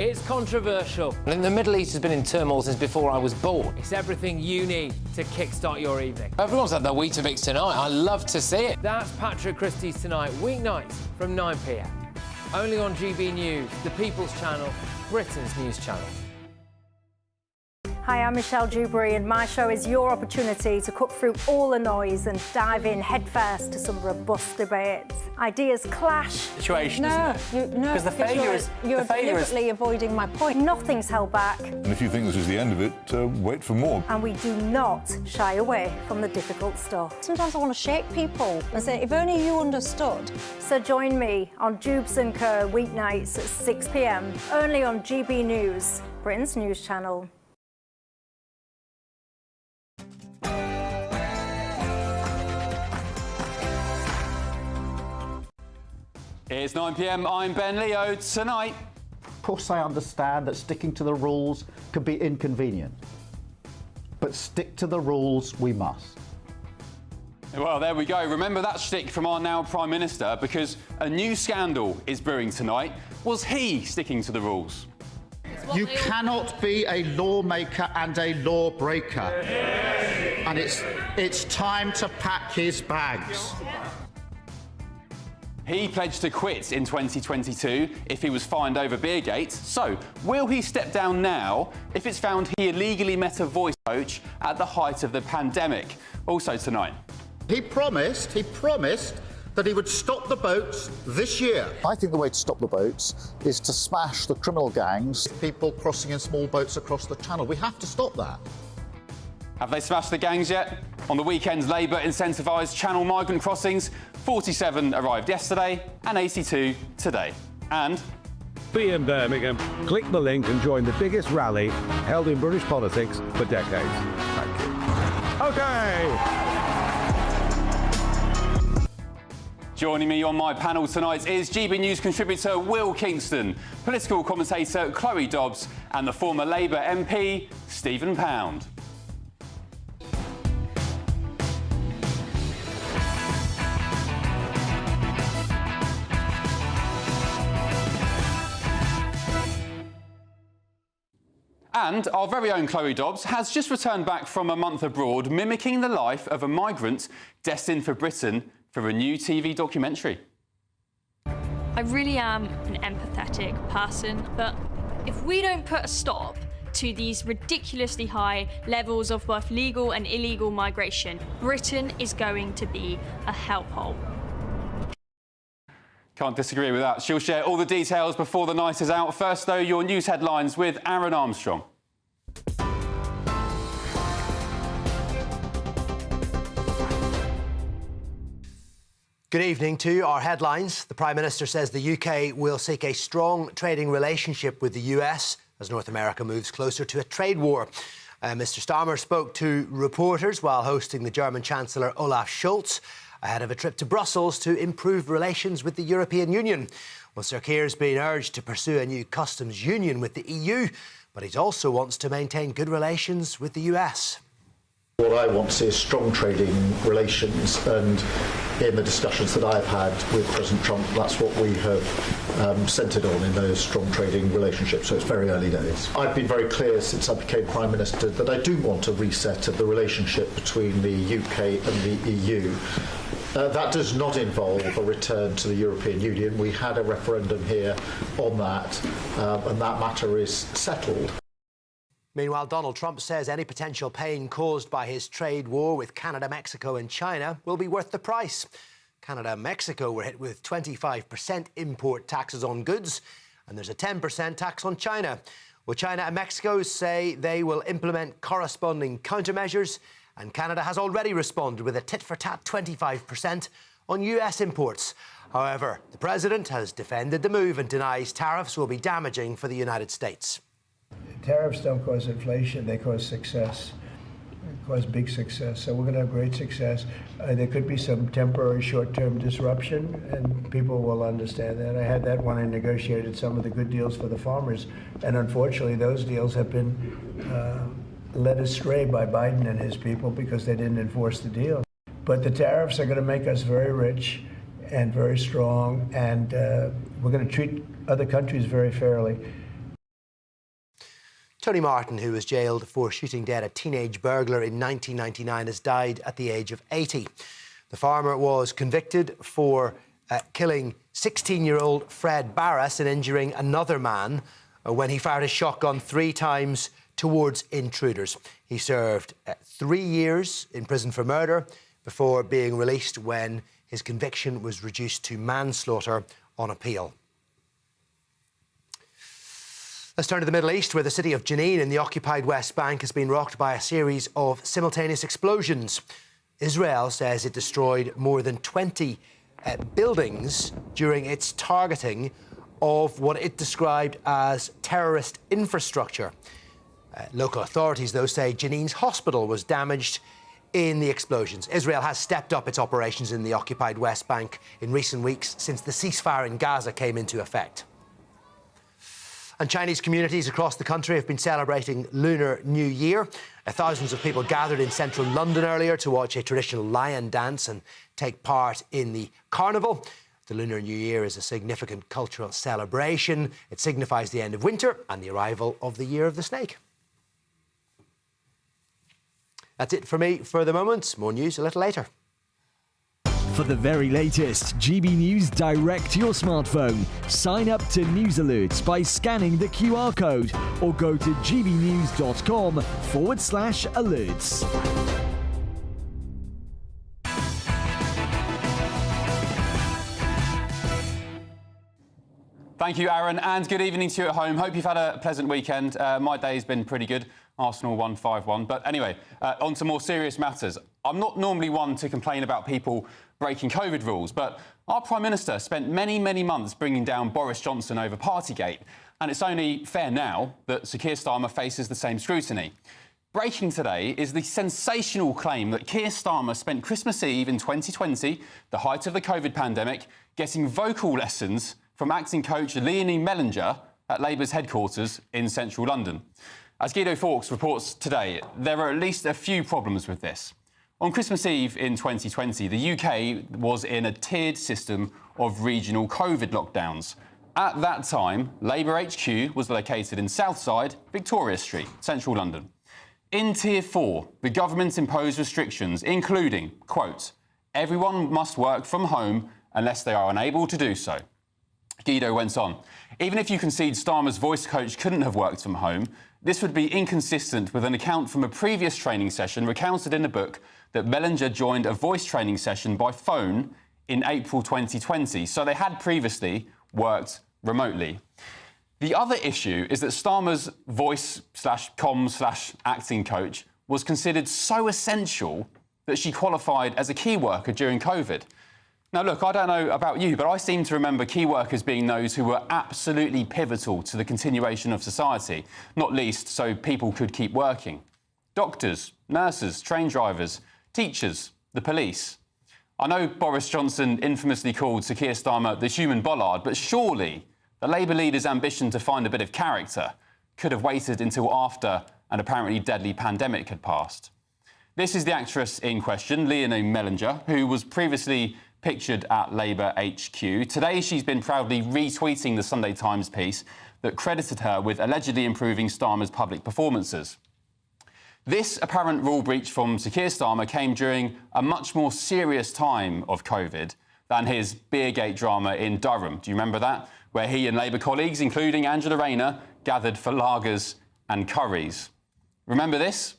It's controversial. And the Middle East has been in turmoil since before I was born. It's everything you need to kickstart your evening. Everyone's had their Weetabix tonight. I love to see it. That's Patrick Christie's Tonight, weeknights from 9 p.m. Only on GB News, the People's Channel, Britain's news channel. Hi, I'm Michelle Dewberry, and my show is your opportunity to cut through all the noise and dive in headfirst to some robust debates. Ideas clash. Situation, isn't it? No, because the failure is you're deliberately avoiding my point. Nothing's held back. And if you think this is the end of it, wait for more. And we do not shy away from the difficult stuff. Sometimes I want to shake people and say, if only you understood. So join me on Dubes & Co. weeknights at 6 p.m. only on GB News, Britain's news channel. It's 9 p.m. I'm Ben Leo. Tonight. Of course, I understand that sticking to the rules can be inconvenient, but stick to the rules we must. Well, there we go. Remember that shtick from our now Prime Minister, because a new scandal is brewing tonight. Was he sticking to the rules? You cannot be a lawmaker and a lawbreaker. And it's time to pack his bags. He pledged to quit in 2022 if he was fined over Beergate. So, will he step down now if it's found he illegally met a voice coach at the height of the pandemic? Also tonight. He promised that he would stop the boats this year. I think the way to stop the boats is to smash the criminal gangs. People crossing in small boats across the channel. We have to stop that. Have they smashed the gangs yet? On the weekends, Labour incentivised channel migrant crossings. 47 arrived yesterday and 82 today. And be in Birmingham. Click the link and join the biggest rally held in British politics for decades. Thank you. OK. Joining me on my panel tonight is GB News contributor Will Kingston, political commentator Chloe Dobbs and the former Labour MP Stephen Pound. And our very own Chloe Dobbs has just returned back from a month abroad, mimicking the life of a migrant destined for Britain for a new TV documentary. I really am an empathetic person, but if we don't put a stop to these ridiculously high levels of both legal and illegal migration, Britain is going to be a hellhole. Can't disagree with that. She'll share all the details before the night is out. First, though, your news headlines with Aaron Armstrong. Good evening to our headlines. The Prime Minister says the UK will seek a strong trading relationship with the US as North America moves closer to a trade war. Mr Starmer spoke to reporters while hosting the German Chancellor Olaf Scholz ahead of a trip to Brussels to improve relations with the European Union. Well, Sir Keir's been urged to pursue a new customs union with the EU, but he also wants to maintain good relations with the US. What I want to see is strong trading relations, and in the discussions that I've had with President Trump, that's what we have centred on in those strong trading relationships, so it's very early days. I've been very clear since I became Prime Minister that I do want a reset of the relationship between the UK and the EU. That does not involve a return to the European Union. We had a referendum here on that, and that matter is settled. Meanwhile, Donald Trump says any potential pain caused by his trade war with Canada, Mexico and China will be worth the price. Canada and Mexico were hit with 25% import taxes on goods, and there's a 10% tax on China. Well, China and Mexico say they will implement corresponding countermeasures, and Canada has already responded with a tit-for-tat 25% on US imports. However, the President has defended the move and denies tariffs will be damaging for the United States. Tariffs don't cause inflation, they cause success. They cause big success. So we're going to have great success. There could be some temporary short-term disruption, and people will understand that. I had that when I negotiated some of the good deals for the farmers, and unfortunately those deals have been led astray by Biden and his people because they didn't enforce the deal. But the tariffs are going to make us very rich and very strong, and we're going to treat other countries very fairly. Tony Martin, who was jailed for shooting dead a teenage burglar in 1999, has died at the age of 80. The farmer was convicted for killing 16-year-old Fred Barras and injuring another man when he fired a shotgun 3 times towards intruders. He served 3 years in prison for murder before being released when his conviction was reduced to manslaughter on appeal. Let's turn to the Middle East, where the city of Jenin in the occupied West Bank has been rocked by a series of simultaneous explosions. Israel says it destroyed more than 20 buildings during its targeting of what it described as terrorist infrastructure. Local authorities, though, say Jenin's hospital was damaged in the explosions. Israel has stepped up its operations in the occupied West Bank in recent weeks since the ceasefire in Gaza came into effect. And Chinese communities across the country have been celebrating Lunar New Year. Thousands of people gathered in central London earlier to watch a traditional lion dance and take part in the carnival. The Lunar New Year is a significant cultural celebration. It signifies the end of winter and the arrival of the Year of the Snake. That's it for me for the moment. More news a little later. For the very latest GB News direct to your smartphone, sign up to News Alerts by scanning the QR code or go to gbnews.com/alerts. Thank you, Aaron, and good evening to you at home. Hope you've had a pleasant weekend. My day's been pretty good. Arsenal won 5-1. But anyway, on to more serious matters. I'm not normally one to complain about people breaking COVID rules, but our Prime Minister spent many, many months bringing down Boris Johnson over Partygate, and it's only fair now that Sir Keir Starmer faces the same scrutiny. Breaking today is the sensational claim that Keir Starmer spent Christmas Eve in 2020, the height of the COVID pandemic, getting vocal lessons from acting coach Leonie Mellinger at Labour's headquarters in central London. As Guido Fawkes reports today, there are at least a few problems with this. On Christmas Eve in 2020, the UK was in a tiered system of regional COVID lockdowns. At that time, Labour HQ was located in Southside, Victoria Street, central London. In Tier 4, the government imposed restrictions, including, quote, everyone must work from home unless they are unable to do so. Guido went on, even if you concede Starmer's voice coach couldn't have worked from home, this would be inconsistent with an account from a previous training session recounted in the book that Mellinger joined a voice training session by phone in April 2020, so they had previously worked remotely. The other issue is that Starmer's voice/com/acting coach was considered so essential that she qualified as a key worker during COVID. Now, look, I don't know about you, but I seem to remember key workers being those who were absolutely pivotal to the continuation of society, not least so people could keep working. Doctors, nurses, train drivers, teachers, the police. I know Boris Johnson infamously called Sir Keir Starmer the human bollard, but surely the Labour leader's ambition to find a bit of character could have waited until after an apparently deadly pandemic had passed. This is the actress in question, Leonie Mellinger, who was previously pictured at Labour HQ. Today, she's been proudly retweeting the Sunday Times piece that credited her with allegedly improving Starmer's public performances. This apparent rule breach from Sir Keir Starmer came during a much more serious time of COVID than his Beergate drama in Durham. Do you remember that? Where he and Labour colleagues, including Angela Rayner, gathered for lagers and curries. Remember this?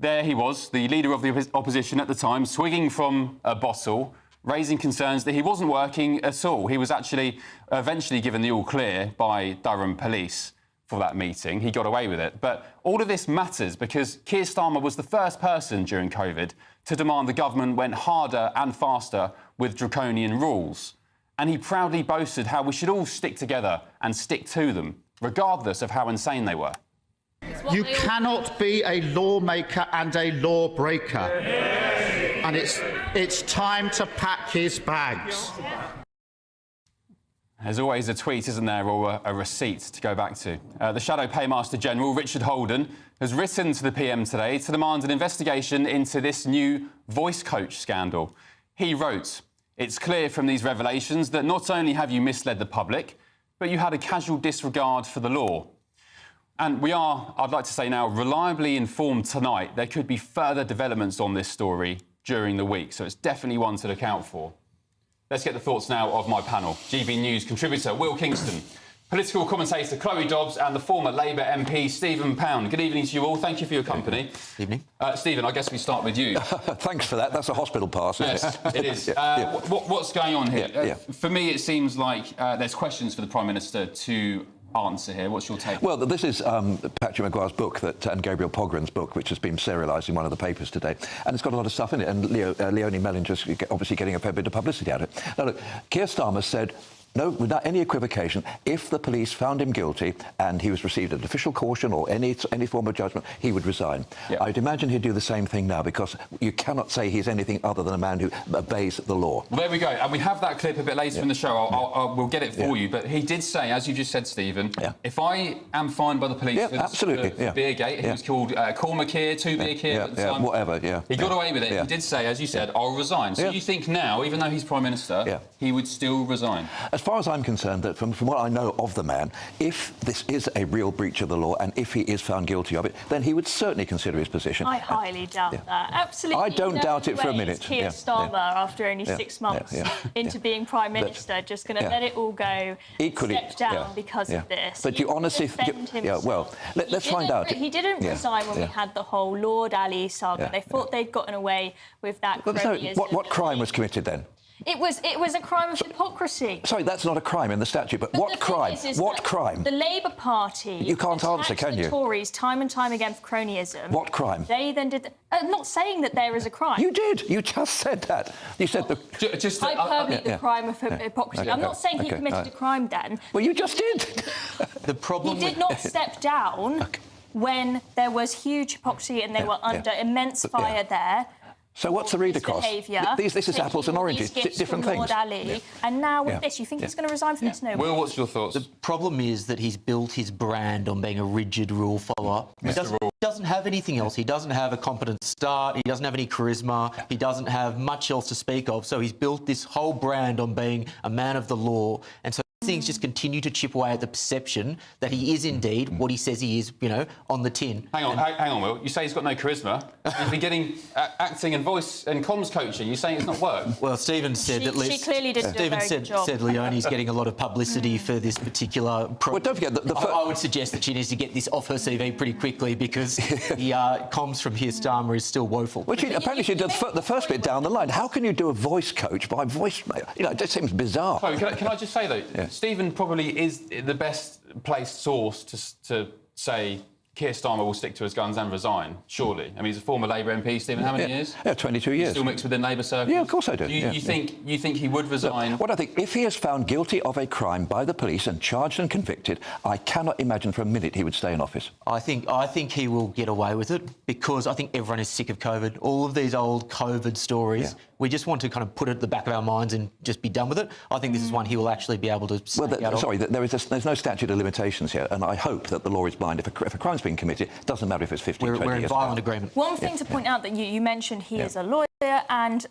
There he was, the leader of the opposition at the time, swigging from a bottle, raising concerns that he wasn't working at all. He was actually eventually given the all clear by Durham police for that meeting. He got away with it. But all of this matters because Keir Starmer was the first person during COVID to demand the government went harder and faster with draconian rules. And he proudly boasted how we should all stick together and stick to them, regardless of how insane they were. You cannot be a lawmaker and a lawbreaker. And it's time to pack his bags. There's always a tweet, isn't there, or a receipt to go back to. The Shadow Paymaster General, Richard Holden, has written to the PM today to demand an investigation into this new voice coach scandal. He wrote, "It's clear from these revelations that not only have you misled the public, but you had a casual disregard for the law." And we are, I'd like to say now, reliably informed tonight. There could be further developments on this story during the week, so it's definitely one to look out for. Let's get the thoughts now of my panel. GB News contributor Will Kingston, political commentator Chloe Dobbs and the former Labour MP Stephen Pound. Good evening to you all. Thank you for your company. Evening. Stephen, I guess we start with you. Thanks for that. That's a hospital pass, isn't Yes, it is. What's going on here? For me, it seems like there's questions for the Prime Minister to answer here. What's your take? Well, this is Patrick Maguire's book and Gabriel Pogren's book, which has been serialised in one of the papers today, and it's got a lot of stuff in it. And Leonie Mellinger's obviously getting a fair bit of publicity out of it. Now, look, Keir Starmer said, no, without any equivocation, if the police found him guilty and he was received an official caution or any form of judgment, he would resign. Yep. I'd imagine he'd do the same thing now, because you cannot say he's anything other than a man who obeys the law. Well, there we go. And we have that clip a bit later in the show. We'll get it for you. But he did say, as you just said, Stephen, if I am fined by the police for Beergate, he was called Cormac-Keir, Beer-Keir at the time. Whatever, He got away with it. He did say, as you said, I'll resign. So you think now, even though he's Prime Minister, he would still resign? As far as I'm concerned, that from what I know of the man, if this is a real breach of the law and if he is found guilty of it, then he would certainly consider his position. I highly doubt that. Absolutely. I don't doubt it for a minute. Keir Starmer, after only 6 months into being Prime Minister, just going to let it all go, step down because of this. But you honestly... well, let's find out. He didn't resign when we had the whole Lord Ali saga. They thought they'd gotten away with that. What crime was committed then? It was a crime of hypocrisy. Sorry, that's not a crime in the statute, but what crime? What crime? The Labour Party... You can't answer, can you? ...the Tories time and time again for cronyism. What crime? They then did... I'm not saying that there is a crime. You did. You just said that. You said the... the crime of hypocrisy. Okay, I'm not saying he committed a crime then. Well, you just did. The problem... He did not step down when there was huge hypocrisy and they were under immense fire there. So what's the read across? This is apples and oranges, different things. Lord Ali, and now with this, you think he's going to resign from this? No. Will, what's your thoughts? The problem is that he's built his brand on being a rigid rule follower. He doesn't have anything else. He doesn't have a competent start. He doesn't have any charisma. He doesn't have much else to speak of. So he's built this whole brand on being a man of the law, and so things just continue to chip away at the perception that he is indeed what he says he is, on the tin. Hang on, Will. You say he's got no charisma. He's been getting acting and voice and comms coaching. You're saying it's not worked? Well, Stephen said that... She clearly did do a very good job. said Leonie's getting a lot of publicity for this particular... Well, don't forget... I would suggest that she needs to get this off her CV pretty quickly, because the comms from Keir Starmer is still woeful. Well, apparently she did the first bit down the line. How can you do a voice coach by voicemail? It just seems bizarre. Oh, can I just say, though, Stephen probably is the best placed source to say Keir Starmer will stick to his guns and resign, surely. I mean, he's a former Labour MP, Stephen, how many years? 22 years. Still mixed within Labour circles? Yeah, of course I do. You think he would resign? Look, what I think, if he is found guilty of a crime by the police and charged and convicted, I cannot imagine for a minute he would stay in office. I think he will get away with it, because I think everyone is sick of COVID. All of these old COVID stories, we just want to kind of put it at the back of our minds and just be done with it. I think this is one he will actually be able to... there's no statute of limitations here, and I hope that the law is blind. If a crime's been committed, it doesn't matter if it's 15, 20 years. We're in violent agreement. One thing to point out that you mentioned he is a lawyer, and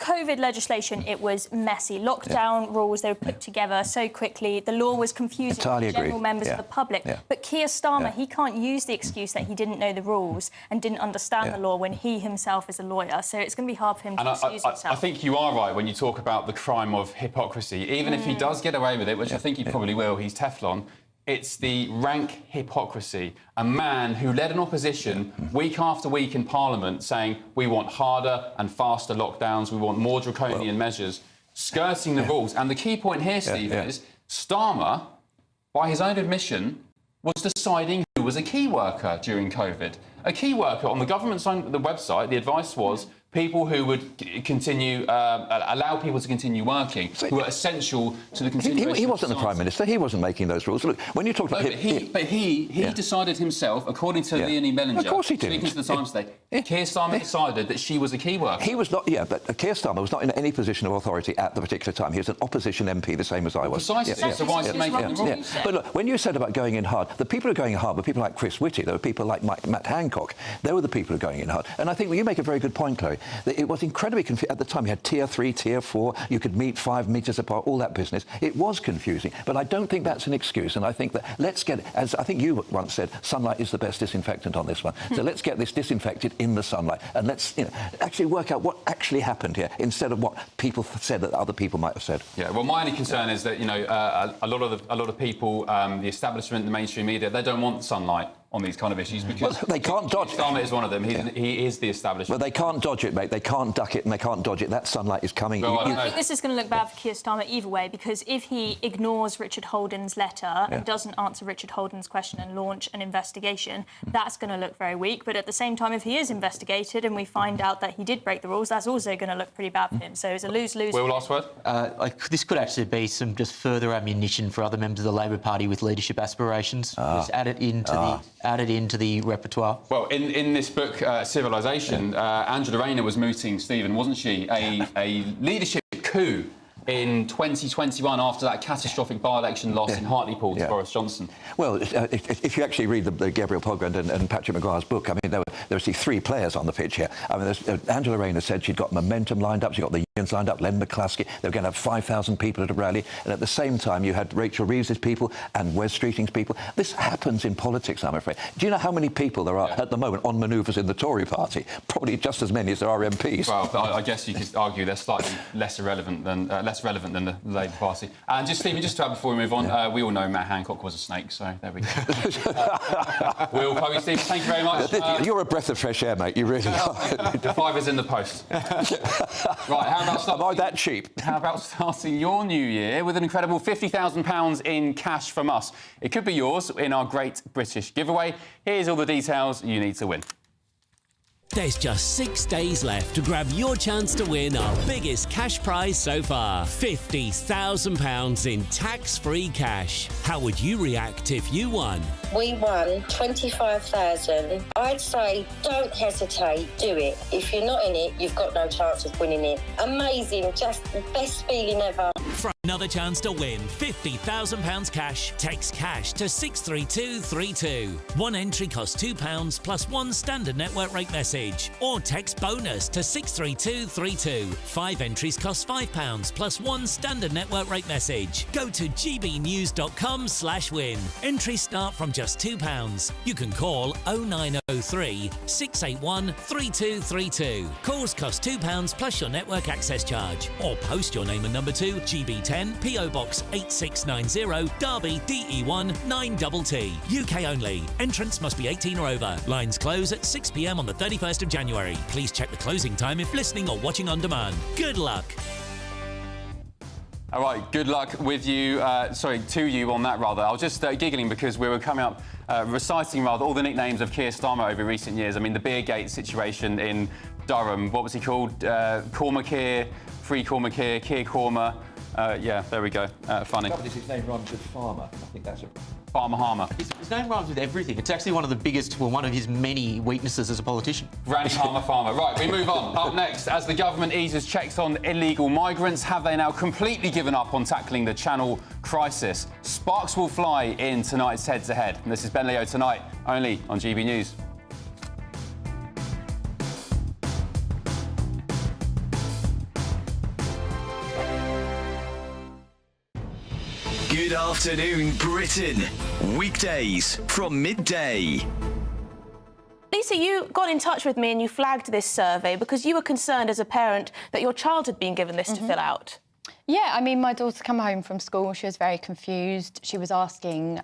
COVID legislation, it was messy. Lockdown rules, they were put together so quickly. The law was confusing for general members of the public. But Keir Starmer, he can't use the excuse that he didn't know the rules and didn't understand the law when he himself is a lawyer. So it's going to be hard for him to excuse himself. I think you are right when you talk about the crime of hypocrisy. Even if he does get away with it, which I think he probably will, he's Teflon, it's the rank hypocrisy. A man who led an opposition week after week in Parliament saying we want harder and faster lockdowns, we want more draconian measures, skirting the rules. And the key point here, Stephen, is Starmer, by his own admission, was deciding who was a key worker during COVID. A key worker on the government's own website, the advice was people who would continue, allow people to continue working, who are essential to the continuation. He wasn't the Prime Minister. He wasn't making those rules. Look, when you talk about... he decided himself, according to Leonie Mellinger, of course he did. Speaking to the Times today, Keir Starmer decided that she was a key worker. He was not, but Keir Starmer was not in any position of authority at the particular time. He was an opposition MP, the same as I was. Precisely. So why is he making the rules? But look, when you said about going in hard, the people who are going in hard were people like Chris Whitty, there were people like Matt Hancock. They were the people who are going in hard. And I think you make a very good point, Chloe. It was incredibly confusing. At the time, you had tier 3, tier 4, you could meet 5 metres apart, all that business. It was confusing, but I don't think that's an excuse, and I think that let's get, as I think you once said, sunlight is the best disinfectant on this one. So let's get this disinfected in the sunlight, and let's actually work out what actually happened here, instead of what people said that other people might have said. Yeah, well, my only concern is that, a lot of people, the establishment, the mainstream media, they don't want sunlight on these kind of issues because they can't dodge it. Starmer is one of them. He is the establishment. Well, they can't dodge it, mate. They can't duck it and they can't dodge it. That sunlight is coming. Well, I think this is going to look bad for Keir Starmer either way, because if he ignores Richard Holden's letter and doesn't answer Richard Holden's question and launch an investigation, that's going to look very weak. But at the same time, if he is investigated and we find out that he did break the rules, that's also going to look pretty bad for him. So it's a lose-lose. Will, last word? This could actually be some just further ammunition for other members of the Labor Party with leadership aspirations. Just add it into the repertoire. Well, in this book, Civilization, Angela Rayner was mooting, Stephen, wasn't she? A leadership coup in 2021 after that catastrophic by-election loss in Hartlepool to Boris Johnson. Well, if you actually read the Gabriel Pogrund and Patrick Maguire's book, I mean, there were 3 players on the pitch here. I mean, Angela Rayner said she'd got momentum lined up, she got the unions lined up, Len McCluskey, they were going to have 5,000 people at a rally, and at the same time you had Rachel Reeves's people and Wes Streeting's people. This happens in politics, I'm afraid. Do you know how many people there are at the moment on manoeuvres in the Tory party? Probably just as many as there are MPs. Well, I guess you could argue they're slightly less relevant than the Labour Party. And just, Stephen, just to add before we move on, we all know Matt Hancock was a snake, so there we go. Will, Chloe, Stephen, thank you very much. You're a breath of fresh air, mate, you really are. The 5 is in the post. Right, how about starting... Am I that cheap? How about starting your new year with an incredible £50,000 in cash from us? It could be yours in our Great British Giveaway. Here's all the details you need to win. There's just 6 days left to grab your chance to win our biggest cash prize so far. £50,000 in tax-free cash. How would you react if you won? We won £25,000. I'd say don't hesitate, do it. If you're not in it, you've got no chance of winning it. Amazing, just the best feeling ever. For another chance to win £50,000 cash, text cash to 63232. One entry costs £2 plus 1 standard network rate message. Or text bonus to 63232. 5 entries cost £5 plus 1 standard network rate message. Go to gbnews.com/win. Entries start from just £2. You can call 0903 681 3232. Calls cost £2 plus your network access charge. Or post your name and number to GB10 PO Box 8690 Derby DE1 9TT. UK only. Entrance must be 18 or over. Lines close at 6 p.m. on the 31st of January. Please check the closing time if listening or watching on demand. Good luck. All right, good luck with you. To you on that, rather. I was just giggling because we were coming up reciting, rather, all the nicknames of Keir Starmer over recent years. I mean, the Beergate situation in Durham. What was he called? Cormac Keir, Free Cormac Keir, Keir Cormer. Yeah, there we go. Funny. His name rhymes with farmer. I think that's a... Farmer Harmer. His name rhymes with everything. It's actually one of the biggest, well, one of his many weaknesses as a politician. Granny Farmer Farmer. Right, we move on. Up next, as the government eases checks on illegal migrants, have they now completely given up on tackling the Channel crisis? Sparks will fly in tonight's head-to-head. And this is Ben Leo tonight, only on GB News. Good afternoon, Britain. Weekdays from midday. Lisa, you got in touch with me and you flagged this survey because you were concerned as a parent that your child had been given this to fill out. Yeah, I mean, my daughter came home from school, she was very confused. She was asking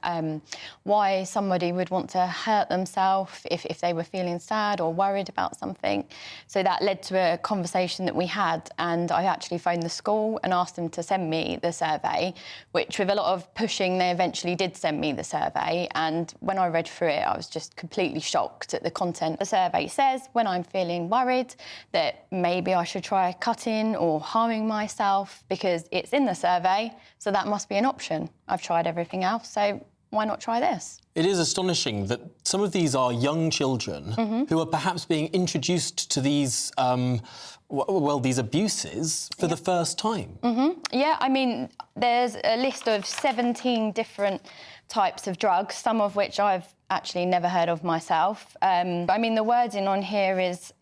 why somebody would want to hurt themselves if they were feeling sad or worried about something. So that led to a conversation that we had, and I actually phoned the school and asked them to send me the survey, which with a lot of pushing, they eventually did send me the survey. And when I read through it, I was just completely shocked at the content. The survey says when I'm feeling worried that maybe I should try cutting or harming myself, because it's in the survey, so that must be an option. I've tried everything else, so why not try this? It is astonishing that some of these are young children who are perhaps being introduced to these, these abuses for the first time. Yeah, I mean, there's a list of 17 different types of drugs, some of which I've actually never heard of myself. I mean, the wording on here is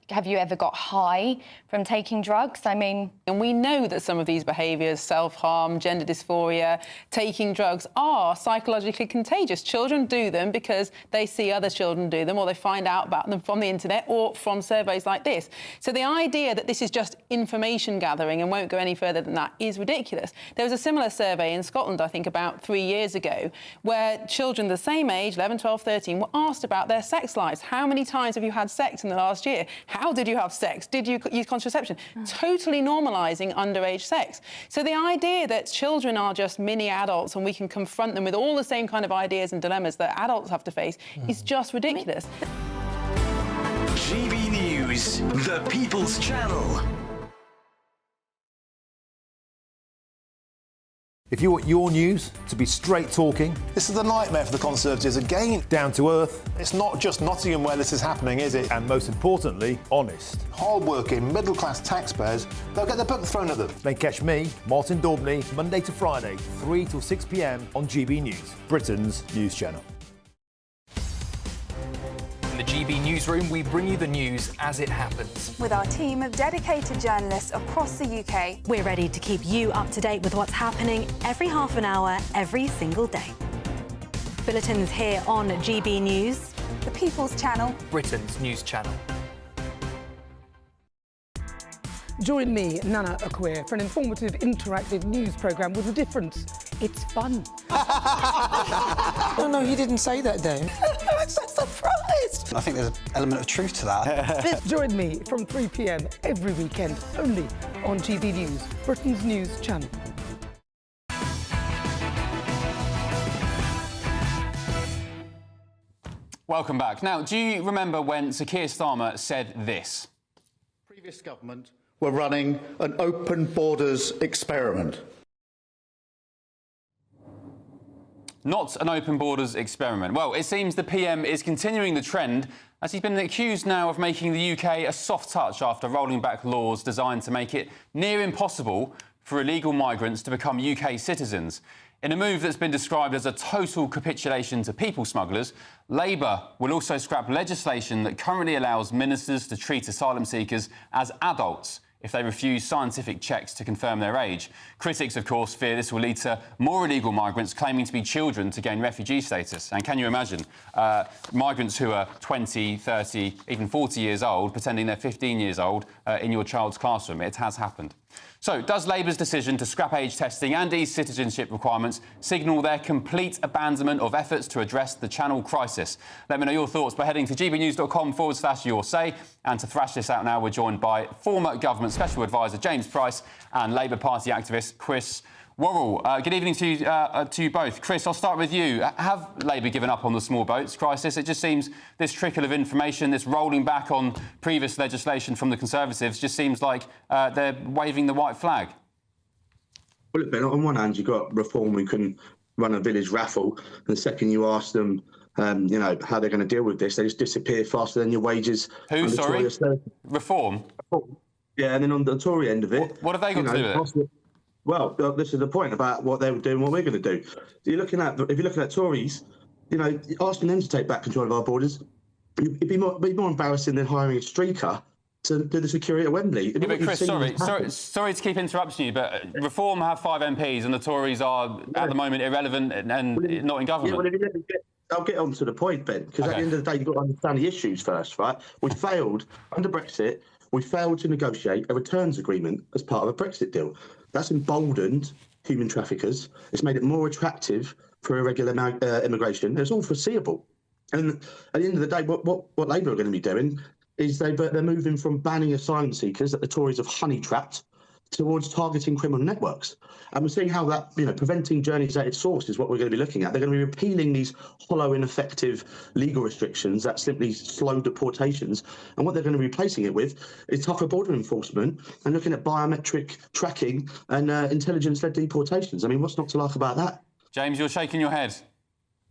have you ever got high from taking drugs? I mean... And we know that some of these behaviours, self-harm, gender dysphoria, taking drugs, are psychologically contagious. Children do them because they see other children do them, or they find out about them from the internet or from surveys like this. So the idea that this is just information gathering and won't go any further than that is ridiculous. There was a similar survey in Scotland, I think, about 3 years ago, where children the same age, 11, 12, 13, were asked about their sex lives. How many times have you had sex in the last year? How did you have sex? Did you use contraception? Totally normalising underage sex. So the idea that children are just mini adults and we can confront them with all the same kind of ideas and dilemmas that adults have to face is just ridiculous. GB News, the People's Channel. If you want your news to be straight talking... This is a nightmare for the Conservatives again. Down to earth. It's not just Nottingham where this is happening, is it? And most importantly, honest. Hard-working, middle-class taxpayers, they'll get their book thrown at them. Then catch me, Martin Daubney, Monday to Friday, 3 till 6 p.m. on GB News, Britain's news channel. In the GB Newsroom, we bring you the news as it happens. With our team of dedicated journalists across the UK. We're ready to keep you up to date with what's happening every half an hour, every single day. Bulletins here on GB News, the People's Channel, Britain's news channel. Join me, Nana Akwe, for an informative, interactive news programme with a difference. It's fun. No, he didn't say that, Dave. I'm so surprised. I think there's an element of truth to that. Join me from 3 p.m. every weekend, only on GB News, Britain's news channel. Welcome back. Now, do you remember when Sir Keir Starmer said this? Previous government were running an open borders experiment. Not an open borders experiment. Well, it seems the PM is continuing the trend as he's been accused now of making the UK a soft touch after rolling back laws designed to make it near impossible for illegal migrants to become UK citizens. In a move that's been described as a total capitulation to people smugglers, Labour will also scrap legislation that currently allows ministers to treat asylum seekers as adults if they refuse scientific checks to confirm their age. Critics, of course, fear this will lead to more illegal migrants claiming to be children to gain refugee status. And can you imagine migrants who are 20, 30, even 40 years old, pretending they're 15 years old in your child's classroom? It has happened. So, does Labour's decision to scrap age testing and ease citizenship requirements signal their complete abandonment of efforts to address the Channel crisis? Let me know your thoughts by heading to gbnews.com/your say. And to thrash this out now, we're joined by former Government Special Advisor James Price and Labour Party activist Chris Worrell. Good evening to you both. Chris, I'll start with you. Have Labour given up on the small boats crisis? It just seems this trickle of information, this rolling back on previous legislation from the Conservatives, just seems like they're waving the white flag. Well, look, Ben, on one hand, you've got reform who can run a village raffle, and the second you ask them, you know, how they're going to deal with this, they just disappear faster than your wages. Who, sorry? Reform? Yeah, and then on the Tory end of it... What have they got to do with it? Well, this is the point about what they were doing, what we're going to do. So if you're looking at Tories, you know, asking them to take back control of our borders, it'd be more embarrassing than hiring a streaker to do the security at Wembley. Yeah, but Chris, sorry to keep interrupting you, but Reform have 5 MPs and the Tories are, at the moment, irrelevant and not in government. Yeah, well, if you let me I'll get on to the point, Ben, because at the end of the day, you've got to understand the issues first, right? We failed, under Brexit, we failed to negotiate a returns agreement as part of a Brexit deal. That's emboldened human traffickers. It's made it more attractive for irregular immigration. It's all foreseeable. And at the end of the day, what Labour are going to be doing is they're moving from banning asylum seekers that the Tories have honey-trapped towards targeting criminal networks. And we're seeing how that, you know, preventing journeys at its source is what we're going to be looking at. They're going to be repealing these hollow, ineffective legal restrictions that simply slow deportations. And what they're going to be replacing it with is tougher border enforcement and looking at biometric tracking and intelligence-led deportations. I mean, what's not to like about that? James, you're shaking your head.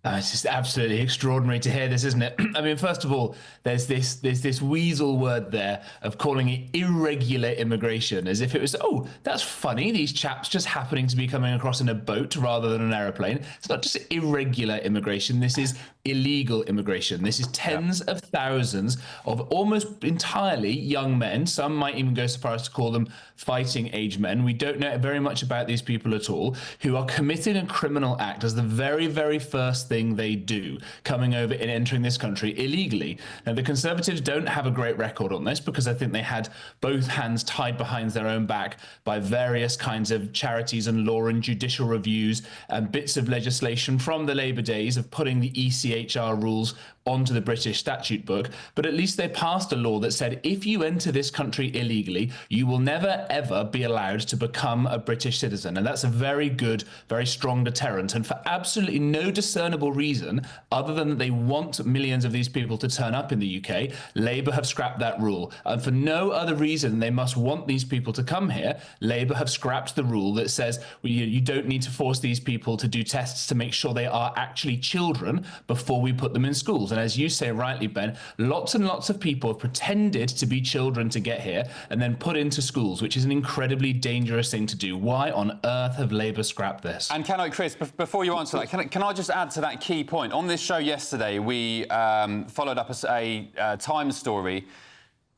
It's just absolutely extraordinary to hear this, isn't it? I mean, first of all, there's this weasel word there of calling it irregular immigration, as if it was, oh, that's funny, these chaps just happening to be coming across in a boat rather than an aeroplane. It's not just irregular immigration, this is illegal immigration. This is tens of thousands of almost entirely young men. Some might even go so far as to call them fighting age men. We don't know very much about these people at all, who are committing a criminal act as the very, very first thing they do, coming over and entering this country illegally. Now, the Conservatives don't have a great record on this because I think they had both hands tied behind their own back by various kinds of charities and law and judicial reviews and bits of legislation from the Labour days of putting the ECHR rules onto the British statute book, but at least they passed a law that said if you enter this country illegally, you will never ever be allowed to become a British citizen. And that's a very good, very strong deterrent. And for absolutely no discernible reason, other than that they want millions of these people to turn up in the UK, Labour have scrapped that rule. And for no other reason they must want these people to come here, Labour have scrapped the rule that says you don't need to force these people to do tests to make sure they are actually children before we put them in schools. And as you say rightly, Ben, lots and lots of people have pretended to be children to get here and then put into schools, which is an incredibly dangerous thing to do. Why on earth have Labour scrapped this? And Chris, before you answer that, can I just add to that key point? On this show yesterday, we followed up a Times story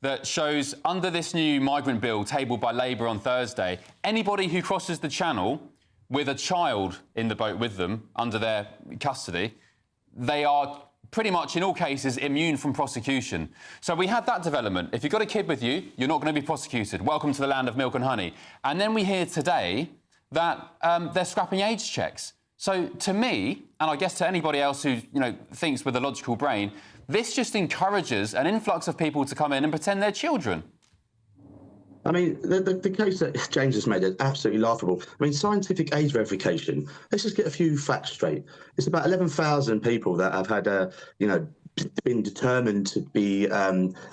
that shows under this new migrant bill tabled by Labour on Thursday, anybody who crosses the channel with a child in the boat with them under their custody, they are pretty much in all cases immune from prosecution. So we had that development. If you've got a kid with you, you're not going to be prosecuted. Welcome to the land of milk and honey. And then we hear today that they're scrapping age checks. So to me, and I guess to anybody else who thinks with a logical brain, this just encourages an influx of people to come in and pretend they're children. I mean, the case that James has made is absolutely laughable. I mean, scientific age verification, let's just get a few facts straight. It's about 11,000 people that have had, been determined to be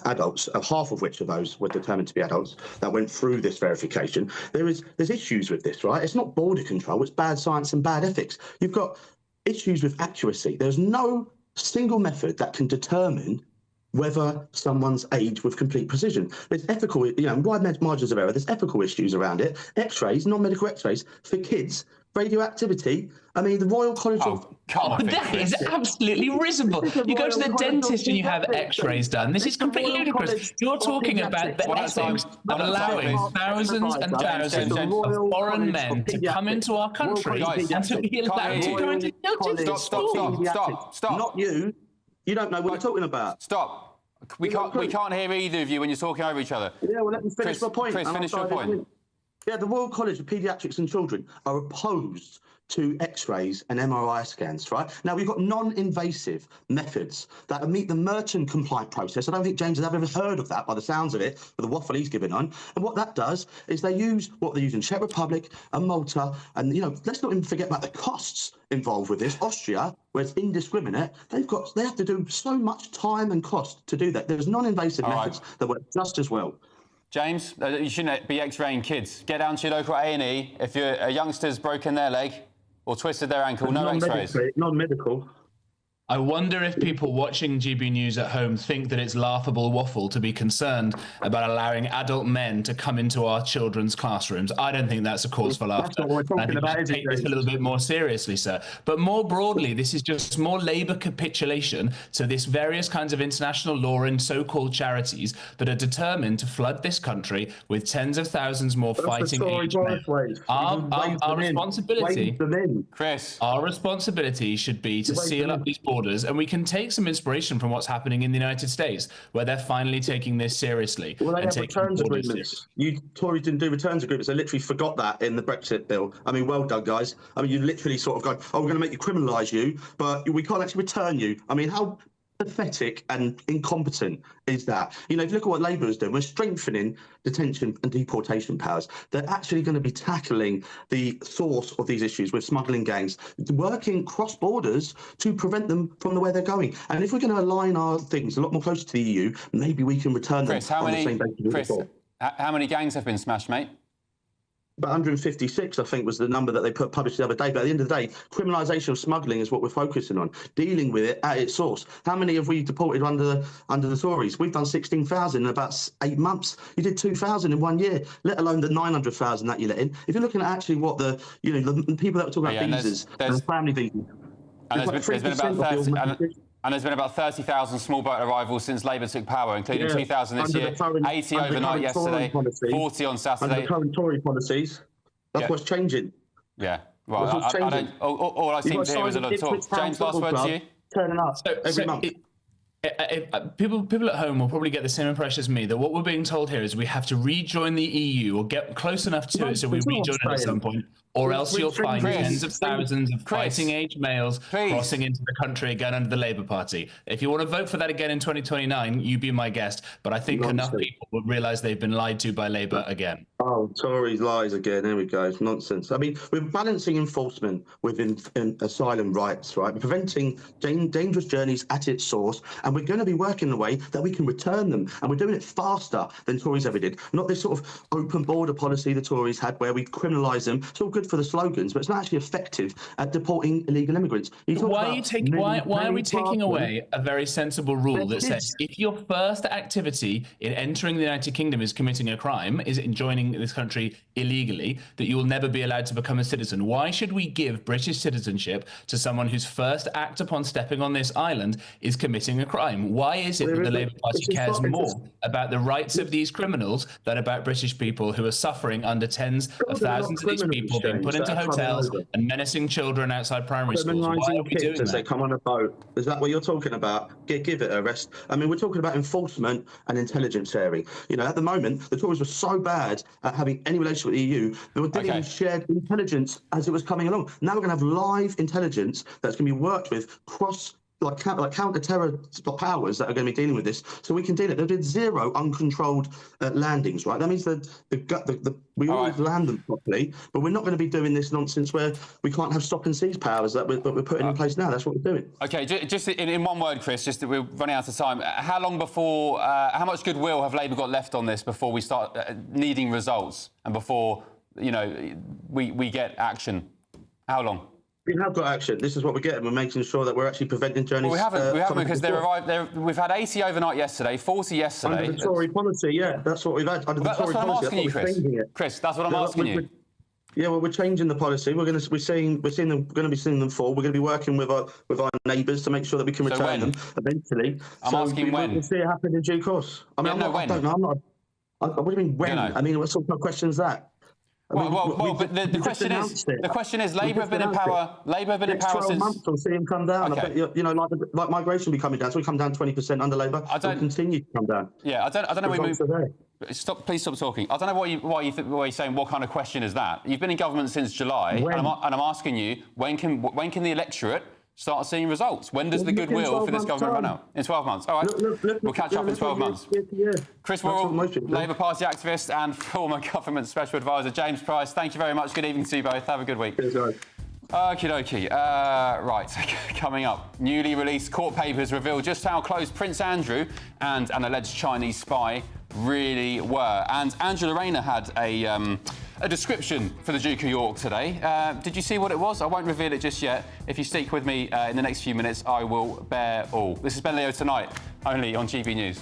adults, half of which of those were determined to be adults that went through this verification. There's issues with this, right? It's not border control, it's bad science and bad ethics. You've got issues with accuracy. There's no single method that can determine whether someone's age with complete precision. There's ethical, wide margins of error. There's ethical issues around it. X-rays, non-medical X-rays for kids, radioactivity. I mean, the Royal College of... That is absolutely risible. You go to the dentist and you have X-rays done. This is completely ludicrous. You're talking about the ethics of allowing thousands and thousands of foreign men to come into our country and to be allowed to go into children's schools. Stop. Not you. You don't know what you're talking about. Stop. We can't hear either of you when you're talking over each other. Yeah, well, let me finish my point. Chris, finish your point. Yeah, the Royal College of Paediatrics and Children are opposed to X-rays and MRI scans, right? Now, we've got non-invasive methods that meet the Merton compliant process. I don't think James has ever heard of that by the sounds of it, with the waffle he's given on. And what that does is they use what they use in Czech Republic and Malta. And, let's not even forget about the costs involved with this. Austria, where it's indiscriminate, they have to do so much time and cost to do that. There's non-invasive methods that work just as well. James, you shouldn't be X-raying kids. Get down to your local A&E. If a youngster's broken their leg or twisted their ankle, no X-rays. Non-medical. I wonder if people watching GB News at home think that it's laughable waffle to be concerned about allowing adult men to come into our children's classrooms. I don't think that's a cause for laughter. That's what we're talking about. I think we take this a little bit more seriously, sir. But more broadly, this is just more Labour capitulation to this various kinds of international law and so-called charities that are determined to flood this country with tens of thousands more fighting age men. Our responsibility, Chris, our responsibility should be to seal up these borders. And we can take some inspiration from what's happening in the United States, where they're finally taking this seriously. Well, they have returns agreements. You Tories didn't do returns agreements. They literally forgot that in the Brexit bill. I mean, well done, guys. I mean, you literally sort of go, oh, we're going to make you criminalise you, but we can't actually return you. I mean, how pathetic and incompetent is that? If you look at what Labour is doing, we're strengthening detention and deportation powers. They're actually going to be tackling the source of these issues with smuggling gangs, working cross borders to prevent them from where they're going. And if we're going to align our things a lot more closer to the EU, maybe we can return them on the same basis. Chris, how many gangs have been smashed, mate? About 156, I think, was the number that they published the other day. But at the end of the day, criminalisation of smuggling is what we're focusing on, dealing with it at its source. How many have we deported under the Tories? We've done 16,000 in about 8 months. You did 2,000 in 1 year, let alone the 900,000 that you let in. If you're looking at actually what the people that were talking about visas and family visas, and there's been about 30,000 small boat arrivals since Labour took power, including 2,000 this year, 80 overnight yesterday, 40 on Saturday. Under the current Tory policies, that's what's changing. Yeah, right. All I seem to hear is a lot of talk. James, last word to you. Turning up every month. People at home will probably get the same impression as me that what we're being told here is we have to rejoin the EU or get close enough to it so we rejoin it at some point, or else you'll find tens of thousands of fighting-age males crossing into the country again under the Labour Party. If you want to vote for that again in 2029, you be my guest. But I think enough people will realise they've been lied to by Labour again. Oh, Tories lies again. There we go. It's nonsense. I mean, we're balancing enforcement with asylum rights, right? We're preventing dangerous journeys at its source, and we're going to be working in a way that we can return them, and we're doing it faster than Tories ever did. Not this sort of open border policy the Tories had where we criminalise them. It's all good for the slogans, but it's not actually effective at deporting illegal immigrants. Why are we taking away a very sensible rule that says if your first activity in entering the United Kingdom is committing a crime, is in joining this country illegally, that you will never be allowed to become a citizen? Why should we give British citizenship to someone whose first act upon stepping on this island is committing a crime? Why is it that the Labour Party cares more about the rights of these criminals than about British people who are suffering under tens of thousands of these people being put into hotels and menacing children outside primary schools? Why are we doing as that? they come on a boat? Is that what you're talking about? Give it a rest. I mean, we're talking about enforcement and intelligence sharing. You know, at the moment, the Tories were so bad at having any relationship with the EU, they were dealing with shared intelligence as it was coming along. Now we're going to have live intelligence that's going to be worked with counter-terror powers that are going to be dealing with this, so we can deal it. There have been 0 uncontrolled landings, right? That means that we always land them properly, but we're not going to be doing this nonsense where we can't have stop and seize powers that we're putting in place now. That's what we're doing. Okay, just in one word, Chris, just that we're running out of time. How long before, how much goodwill have Labour got left on this before we start needing results and before, you know, we get action? How long? We have got action. This is what we're getting. We're making sure that we're actually preventing journeys. Well, we haven't because we've had 80 overnight yesterday, 40 yesterday. Under the Tory policy, yeah, that's what we've had. Under the Tory policy, asking you, Chris. Chris, that's what I'm asking you. Yeah, well, we're changing the policy. We're going to be seeing them fall. We're going to be working with our neighbours to make sure that we can return them eventually. I'm asking when. We'll see it happen in due course. I mean, I don't know. What do you mean when? I mean, what sort of question is that? But the question is, Labour have been in power. Labour have been in power since. Months, we'll see them come down. Okay. I bet, you know, like migration will be coming down. So we come down 20% under Labour. We'll continue to come down. Yeah, I don't know. Please stop talking. I don't know why you're saying. What kind of question is that? You've been in government since July, and I'm asking you, when can the electorate start seeing results? When does the goodwill for this government run out? In 12 months. All right. We'll catch up in 12 months. Chris Worrell, Labour Party activist and former government special advisor. James Price, thank you very much. Good evening to you both. Have a good week. Okie dokie. Right, coming up. Newly released court papers reveal just how close Prince Andrew and an alleged Chinese spy really were. And Angela Rayner had a description for the Duke of York today. Did you see what it was? I won't reveal it just yet. If you stick with me in the next few minutes, I will bear all. This is Ben Leo Tonight, only on GB News.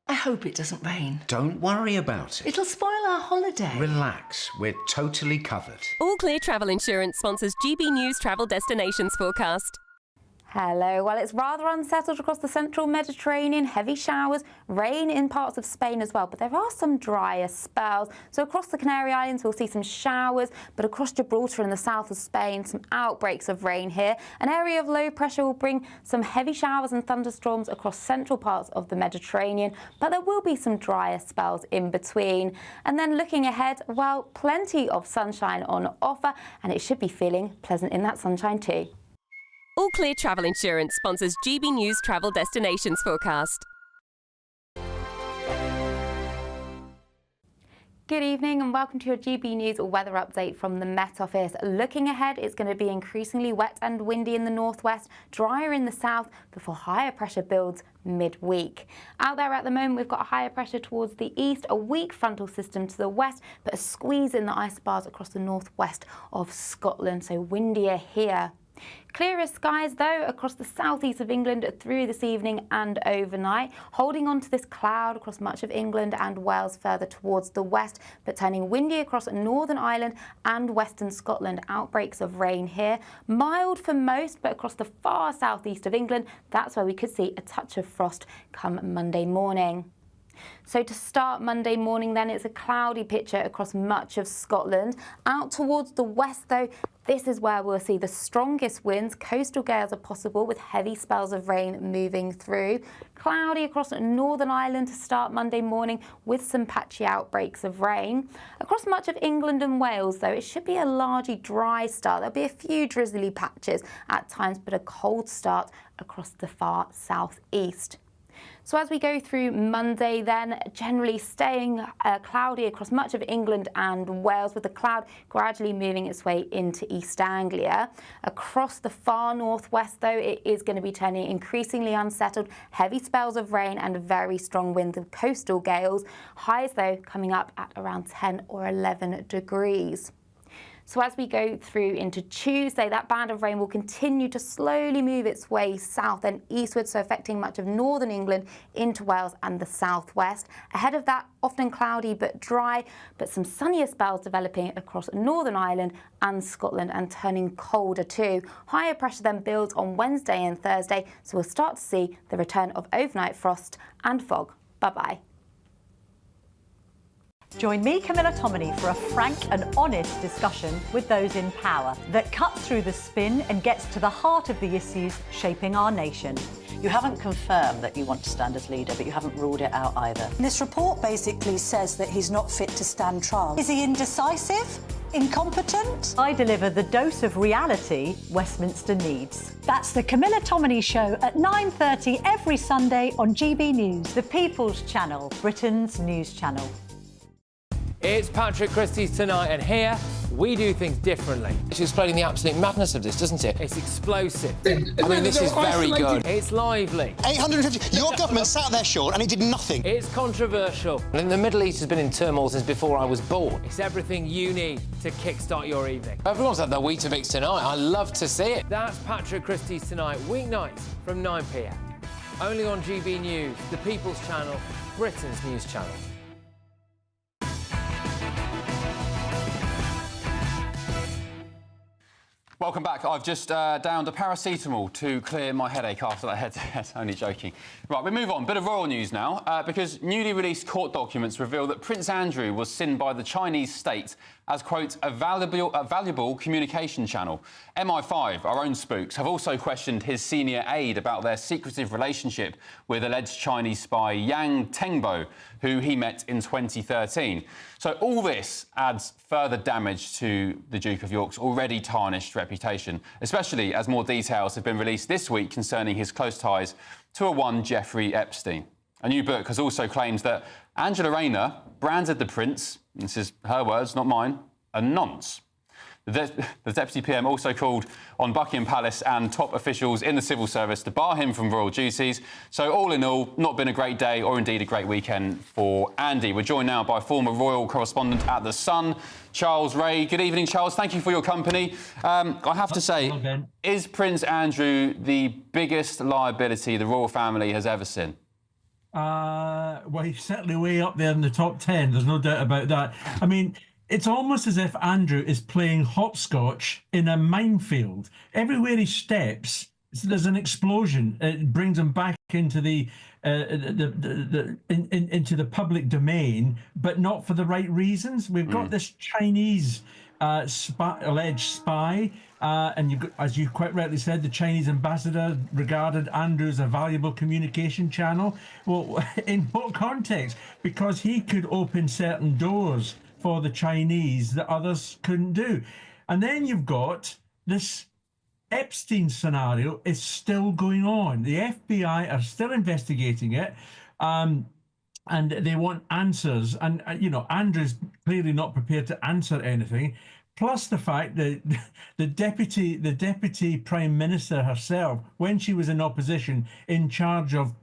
I hope it doesn't rain. Don't worry about it. It'll spoil our holiday. Relax, we're totally covered. All Clear Travel Insurance sponsors GB News Travel Destinations Forecast. Hello. Well, it's rather unsettled across the central Mediterranean. Heavy showers, rain in parts of Spain as well. But there are some drier spells. So across the Canary Islands, we'll see some showers. But across Gibraltar in the south of Spain, some outbreaks of rain here. An area of low pressure will bring some heavy showers and thunderstorms across central parts of the Mediterranean. But there will be some drier spells in between. And then looking ahead, well, plenty of sunshine on offer. And it should be feeling pleasant in that sunshine too. All Clear Travel Insurance sponsors GB News Travel Destinations Forecast. Good evening and welcome to your GB News weather update from the Met Office. Looking ahead, it's going to be increasingly wet and windy in the northwest, drier in the south before higher pressure builds midweek. Out there at the moment, we've got a higher pressure towards the east, a weak frontal system to the west, but a squeeze in the isobars across the northwest of Scotland, so windier here. Clearer skies, though, across the southeast of England through this evening and overnight, holding on to this cloud across much of England and Wales further towards the west, but turning windy across Northern Ireland and western Scotland. Outbreaks of rain here. Mild for most, but across the far southeast of England, that's where we could see a touch of frost come Monday morning. So to start Monday morning then, it's a cloudy picture across much of Scotland. Out towards the west though, this is where we'll see the strongest winds. Coastal gales are possible with heavy spells of rain moving through. Cloudy across Northern Ireland to start Monday morning with some patchy outbreaks of rain. Across much of England and Wales though, it should be a largely dry start. There'll be a few drizzly patches at times, but a cold start across the far southeast. So as we go through Monday then, generally staying cloudy across much of England and Wales, with the cloud gradually moving its way into East Anglia. Across the far northwest though, it is going to be turning increasingly unsettled, heavy spells of rain and very strong winds of coastal gales. Highs though coming up at around 10 or 11 degrees. So as we go through into Tuesday, that band of rain will continue to slowly move its way south and eastward, so affecting much of northern England into Wales and the southwest. Ahead of that, often cloudy but dry, but some sunnier spells developing across Northern Ireland and Scotland and turning colder too. Higher pressure then builds on Wednesday and Thursday, so we'll start to see the return of overnight frost and fog. Bye-bye. Join me, Camilla Tominey, for a frank and honest discussion with those in power that cuts through the spin and gets to the heart of the issues shaping our nation. You haven't confirmed that you want to stand as leader, but you haven't ruled it out either. This report basically says that he's not fit to stand trial. Is he indecisive? Incompetent? I deliver the dose of reality Westminster needs. That's the Camilla Tominey Show at 9:30 every Sunday on GB News. The People's Channel, Britain's news channel. It's Patrick Christie's Tonight, and here we do things differently. It's explaining the absolute madness of this, doesn't it? It's explosive. I mean, this is very good. It's lively. 850. Your government sat there short and it did nothing. It's controversial. And the Middle East has been in turmoil since before I was born. It's everything you need to kickstart your evening. Everyone's had their Weetabix tonight. I love to see it. That's Patrick Christie's Tonight, weeknights from 9 p.m. Only on GB News, the People's Channel, Britain's news channel. Welcome back. I've just downed a paracetamol to clear my headache after that head-to-head. Only joking. Right, we move on. Bit of royal news now, because newly released court documents reveal that Prince Andrew was seen by the Chinese state as, quote, a valuable communication channel. MI5, our own spooks, have also questioned his senior aide about their secretive relationship with alleged Chinese spy Yang Tengbo, who he met in 2013. So all this adds further damage to the Duke of York's already tarnished reputation, especially as more details have been released this week concerning his close ties to a one Jeffrey Epstein. A new book has also claimed that Angela Rayner branded the prince, this is her words, not mine, a nonce. The Deputy PM also called on Buckingham Palace and top officials in the civil service to bar him from royal duties. So all in all, not been a great day or indeed a great weekend for Andy. We're joined now by former royal correspondent at The Sun, Charles Ray. Good evening, Charles. Thank you for your company. I have to say, is Prince Andrew the biggest liability the royal family has ever seen? Well, he's certainly way up there in the top 10. There's no doubt about that. I mean, it's almost as if Andrew is playing hopscotch in a minefield. Everywhere he steps, there's an explosion. It brings him back into into the public domain, but not for the right reasons. We've got this Chinese alleged spy, and you've got, as you quite rightly said, the Chinese ambassador regarded Andrew as a valuable communication channel. Well, in what context? Because he could open certain doors for the Chinese that others couldn't do. And then you've got this Epstein scenario is still going on. The FBI are still investigating it, and they want answers. And, you know, Andrew's clearly not prepared to answer anything. Plus the fact that the deputy prime minister herself, when she was in opposition, in charge of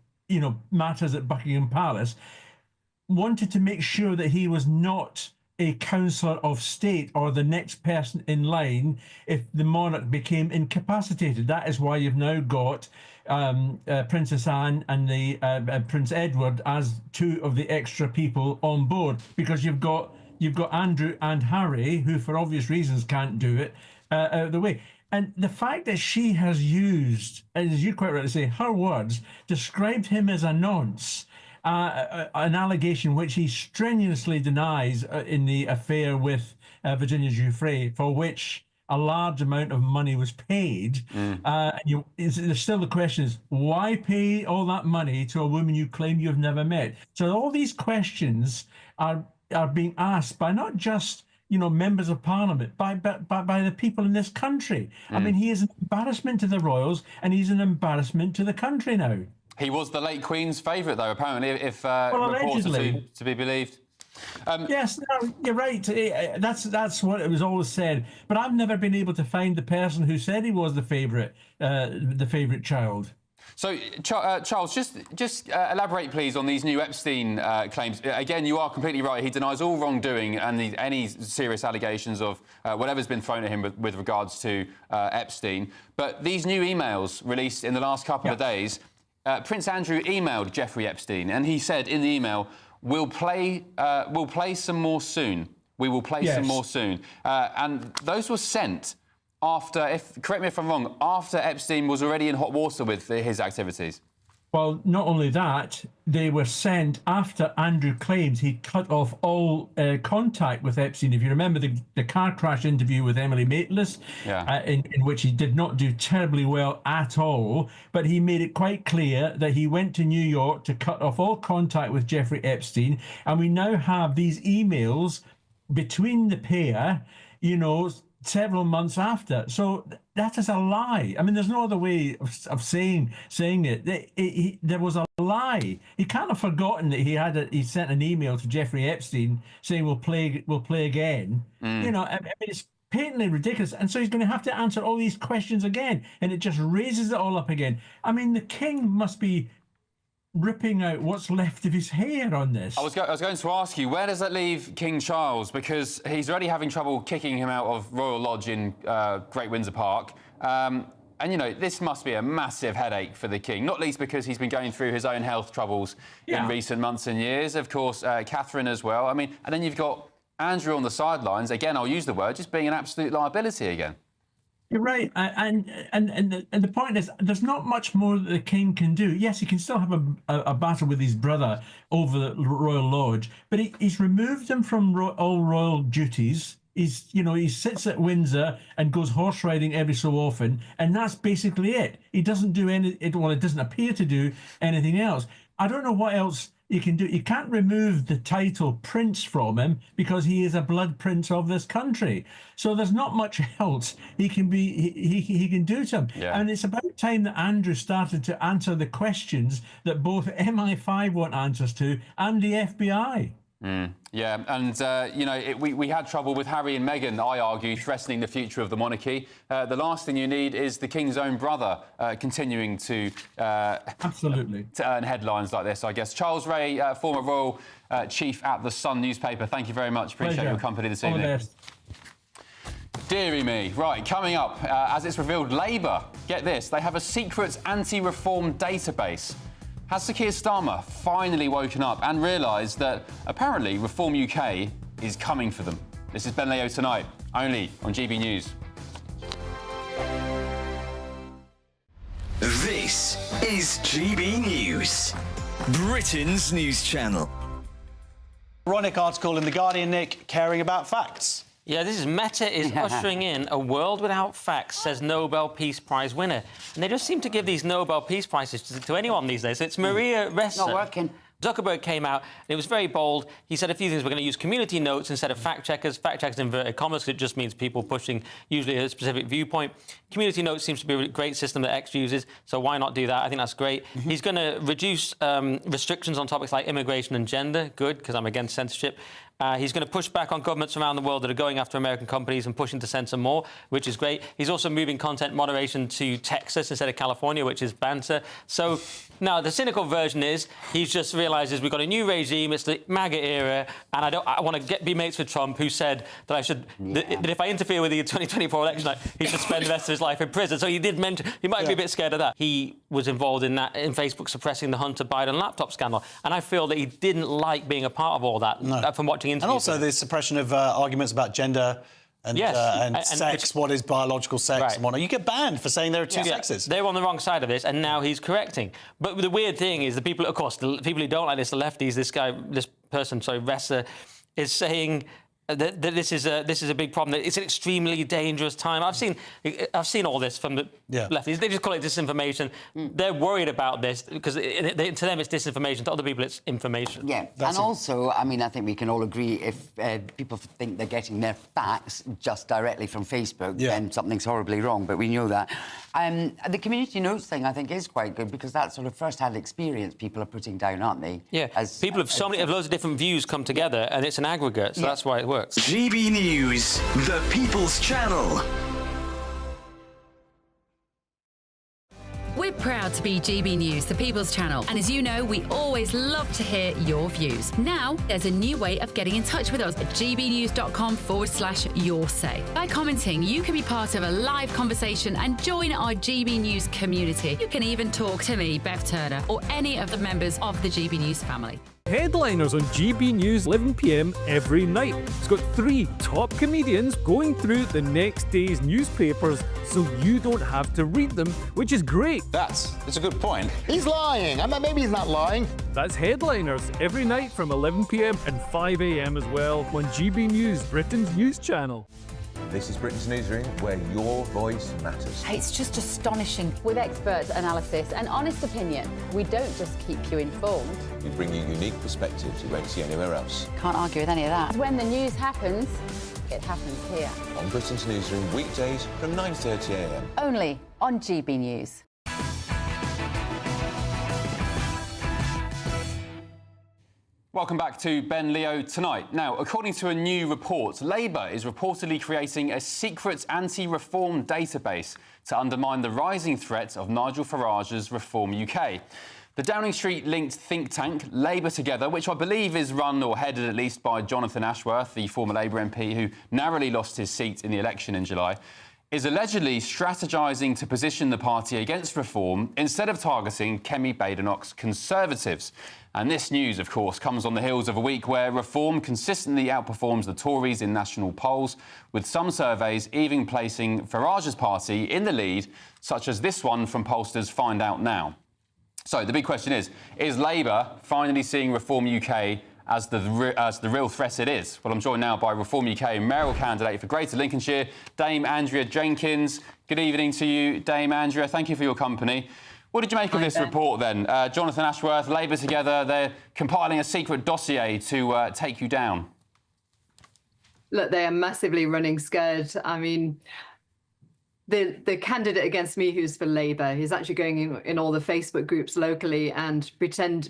matters at Buckingham Palace, wanted to make sure that he was not a councillor of state or the next person in line if the monarch became incapacitated. That is why you've now got Princess Anne and the Prince Edward as two of the extra people on board, because you've got Andrew and Harry, who for obvious reasons can't do it, out of the way. And the fact that she has used, as you quite rightly say, her words, described him as a nonce, an allegation which he strenuously denies in the affair with Virginia Giuffre, for which a large amount of money was paid. There's still the question is, why pay all that money to a woman you claim you've never met? So all these questions are being asked by not just members of parliament, by the people in this country. I mean, he is an embarrassment to the royals, and he's an embarrassment to the country now. He was the late Queen's favourite, though, apparently, if reports are to be believed. Yes, no, you're right. That's what it was always said. But I've never been able to find the person who said he was the favourite child. So, Charles, just elaborate, please, on these new Epstein claims. Again, you are completely right. He denies all wrongdoing and any serious allegations of whatever's been thrown at him with regards to Epstein. But these new emails released in the last couple of days, Prince Andrew emailed Jeffrey Epstein, and he said in the email, "We'll play some more soon. We will play some more soon." And those were sent after, correct me if I'm wrong, after Epstein was already in hot water with his activities. Well, not only that, they were sent after Andrew claims he cut off all contact with Epstein. If you remember the car crash interview with Emily Maitlis, in which he did not do terribly well at all, but he made it quite clear that he went to New York to cut off all contact with Jeffrey Epstein. And we now have these emails between the pair, several months after. So that is a lie. I mean, there's no other way of saying it. There was a lie. He can't have forgotten that he sent an email to Jeffrey Epstein saying we'll play again. I mean, it's patently ridiculous. And so he's going to have to answer all these questions again, and it just raises it all up again. I mean, the king must be ripping out what's left of his hair on this. I was going to ask you, where does that leave King Charles? Because he's already having trouble kicking him out of Royal Lodge in Great Windsor Park. And, this must be a massive headache for the king, not least because he's been going through his own health troubles in recent months and years. Of course, Catherine as well. I mean, and then you've got Andrew on the sidelines. Again, I'll use the word, just being an absolute liability again. You're right, and the point is, there's not much more that the king can do. Yes, he can still have a battle with his brother over the Royal Lodge, but he's removed him from all royal duties. He sits at Windsor and goes horse riding every so often, and that's basically it. He doesn't do it doesn't appear to do anything else. I don't know what else you can do. You can't remove the title prince from him because he is a blood prince of this country. So there's not much else he can do to him. And it's about time that Andrew started to answer the questions that both MI5 want answers to and the FBI. Yeah, and, we had trouble with Harry and Meghan, I argue, threatening the future of the monarchy. The last thing you need is the King's own brother continuing to... Absolutely. To earn headlines like this, I guess. Charles Ray, former royal chief at The Sun newspaper, thank you very much. Appreciate your company this evening. All the best. Deary me. Right, coming up, as it's revealed, Labour, get this, they have a secret anti-reform database. Has Sir Keir Starmer finally woken up and realised that apparently Reform UK is coming for them? This is Ben Leo Tonight, only on GB News. This is GB News, Britain's news channel. Ironic article in The Guardian, Nick, caring about facts. Yeah, this is Meta is ushering in a world without facts, says Nobel Peace Prize winner. And they just seem to give these Nobel Peace Prizes to anyone these days. So it's Maria Ressa. Not working. Zuckerberg came out, and it was very bold. He said a few things. We're going to use community notes instead of fact-checkers. Fact-checkers in inverted commas, it just means people pushing usually a specific viewpoint. Community notes seems to be a great system that X uses, so why not do that? I think that's great. He's going to reduce restrictions on topics like immigration and gender. Good, because I'm against censorship. He's going to push back on governments around the world that are going after American companies and pushing to censor more, which is great. He's also moving content moderation to Texas instead of California, which is banter. So now the cynical version is he's just realises we've got a new regime, it's the MAGA era, and I want to be mates with Trump, who said that I should that if I interfere with the 2024 election, he should spend the rest of his life in prison. So he did mention he might be a bit scared of that. He was involved in that in Facebook suppressing the Hunter Biden laptop scandal, and I feel that he didn't like being a part of all that from watching interviews. And also the suppression of arguments about gender and sex, what is biological sex and whatnot. You get banned for saying there are two sexes. They're on the wrong side of this, and now he's correcting. But the weird thing is the people, of course, the people who don't like this, the lefties, this person, Ressa, is saying that this is a big problem. That it's an extremely dangerous time. I've seen all this from the lefties. They just call it disinformation. They're worried about this because to them it's disinformation. To other people it's information. Yeah, and also, I mean, I think we can all agree if people think they're getting their facts just directly from Facebook, then something's horribly wrong. But we know that. The community notes thing, I think, is quite good because that sort of first-hand experience people are putting down, aren't they? Yeah. People have loads of different views come together, and it's an aggregate, so that's why it works. GB News, the People's Channel. We're proud to be GB News, the People's Channel, and as you know, we always love to hear your views. Now, there's a new way of getting in touch with us at gbnews.com/yoursay. By commenting, you can be part of a live conversation and join our GB News community. You can even talk to me, Bev Turner, or any of the members of the GB News family. Headliners on GB News 11 p.m. every night. It's got 3 top comedians going through the next day's newspapers so you don't have to read them, which is great. That's a good point. He's lying. I mean, maybe he's not lying. That's Headliners every night from 11 p.m. and 5 a.m. as well on GB News, Britain's news channel. This is Britain's Newsroom, where your voice matters. It's just astonishing. With expert analysis and honest opinion, we don't just keep you informed. We bring you unique perspectives you won't see anywhere else. Can't argue with any of that. When the news happens, it happens here. On Britain's Newsroom, weekdays from 9:30 a.m. Only on GB News. Welcome back to Ben Leo Tonight. Now, according to a new report, Labour is reportedly creating a secret anti-reform database to undermine the rising threat of Nigel Farage's Reform UK. The Downing Street-linked think tank, Labour Together, which I believe is run or headed at least by Jonathan Ashworth, the former Labour MP who narrowly lost his seat in the election in July, is allegedly strategising to position the party against reform instead of targeting Kemi Badenoch's Conservatives. And this news, of course, comes on the heels of a week where Reform consistently outperforms the Tories in national polls, with some surveys even placing Farage's party in the lead, such as this one from pollsters Find Out Now. So the big question is Labour finally seeing Reform UK as the real threat it is? Well, I'm joined now by Reform UK mayoral candidate for Greater Lincolnshire, Dame Andrea Jenkins. Good evening to you, Dame Andrea. Thank you for your company. What did you make of this report, then? Jonathan Ashworth, Labour Together, they're compiling a secret dossier to take you down. Look, they are massively running scared. I mean, the candidate against me who's for Labour, he's actually going in all the Facebook groups locally and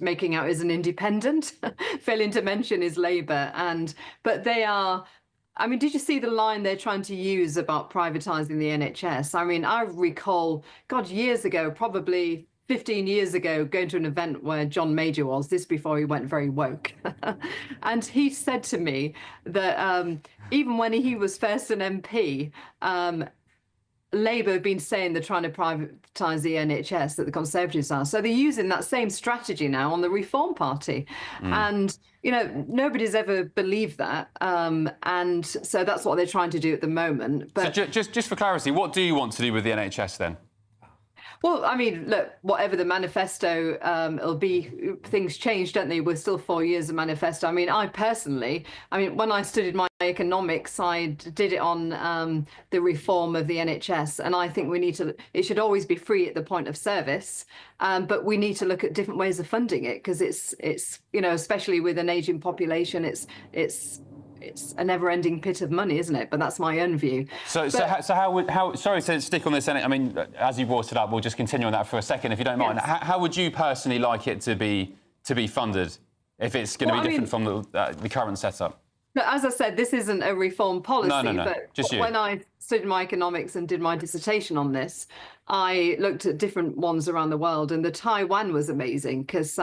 making out as an independent, failing to mention his Labour. But they are... I mean, did you see the line they're trying to use about privatising the NHS? I mean, I recall, God, years ago, probably 15 years ago, going to an event where John Major was, this before he went very woke. And he said to me that even when he was first an MP, Labour have been saying they're trying to privatise the NHS, that the Conservatives are. So they're using that same strategy now on the Reform Party. And, you know, nobody's ever believed that. And so that's what they're trying to do at the moment. But so just for clarity, what do you want to do with the NHS then? Well, I mean, look, whatever the manifesto, it'll be, things change, don't they? We're still 4 years of manifesto. I mean, when I studied my economics, I did it on the reform of the NHS. And I think it should always be free at the point of service. But we need to look at different ways of funding it because it's, you know, especially with an ageing population, it's a never-ending pit of money, isn't it? But that's my own view. So how sorry to stick on this. I mean, as you brought it up, we'll just continue on that for a second, if you don't mind. Yes. How would you personally like it to be funded if it's going to be different from the current setup? But as I said, this isn't a reform policy. No. But Just you. when I studied my economics and did my dissertation on this, I looked at different ones around the world, and the Taiwan was amazing because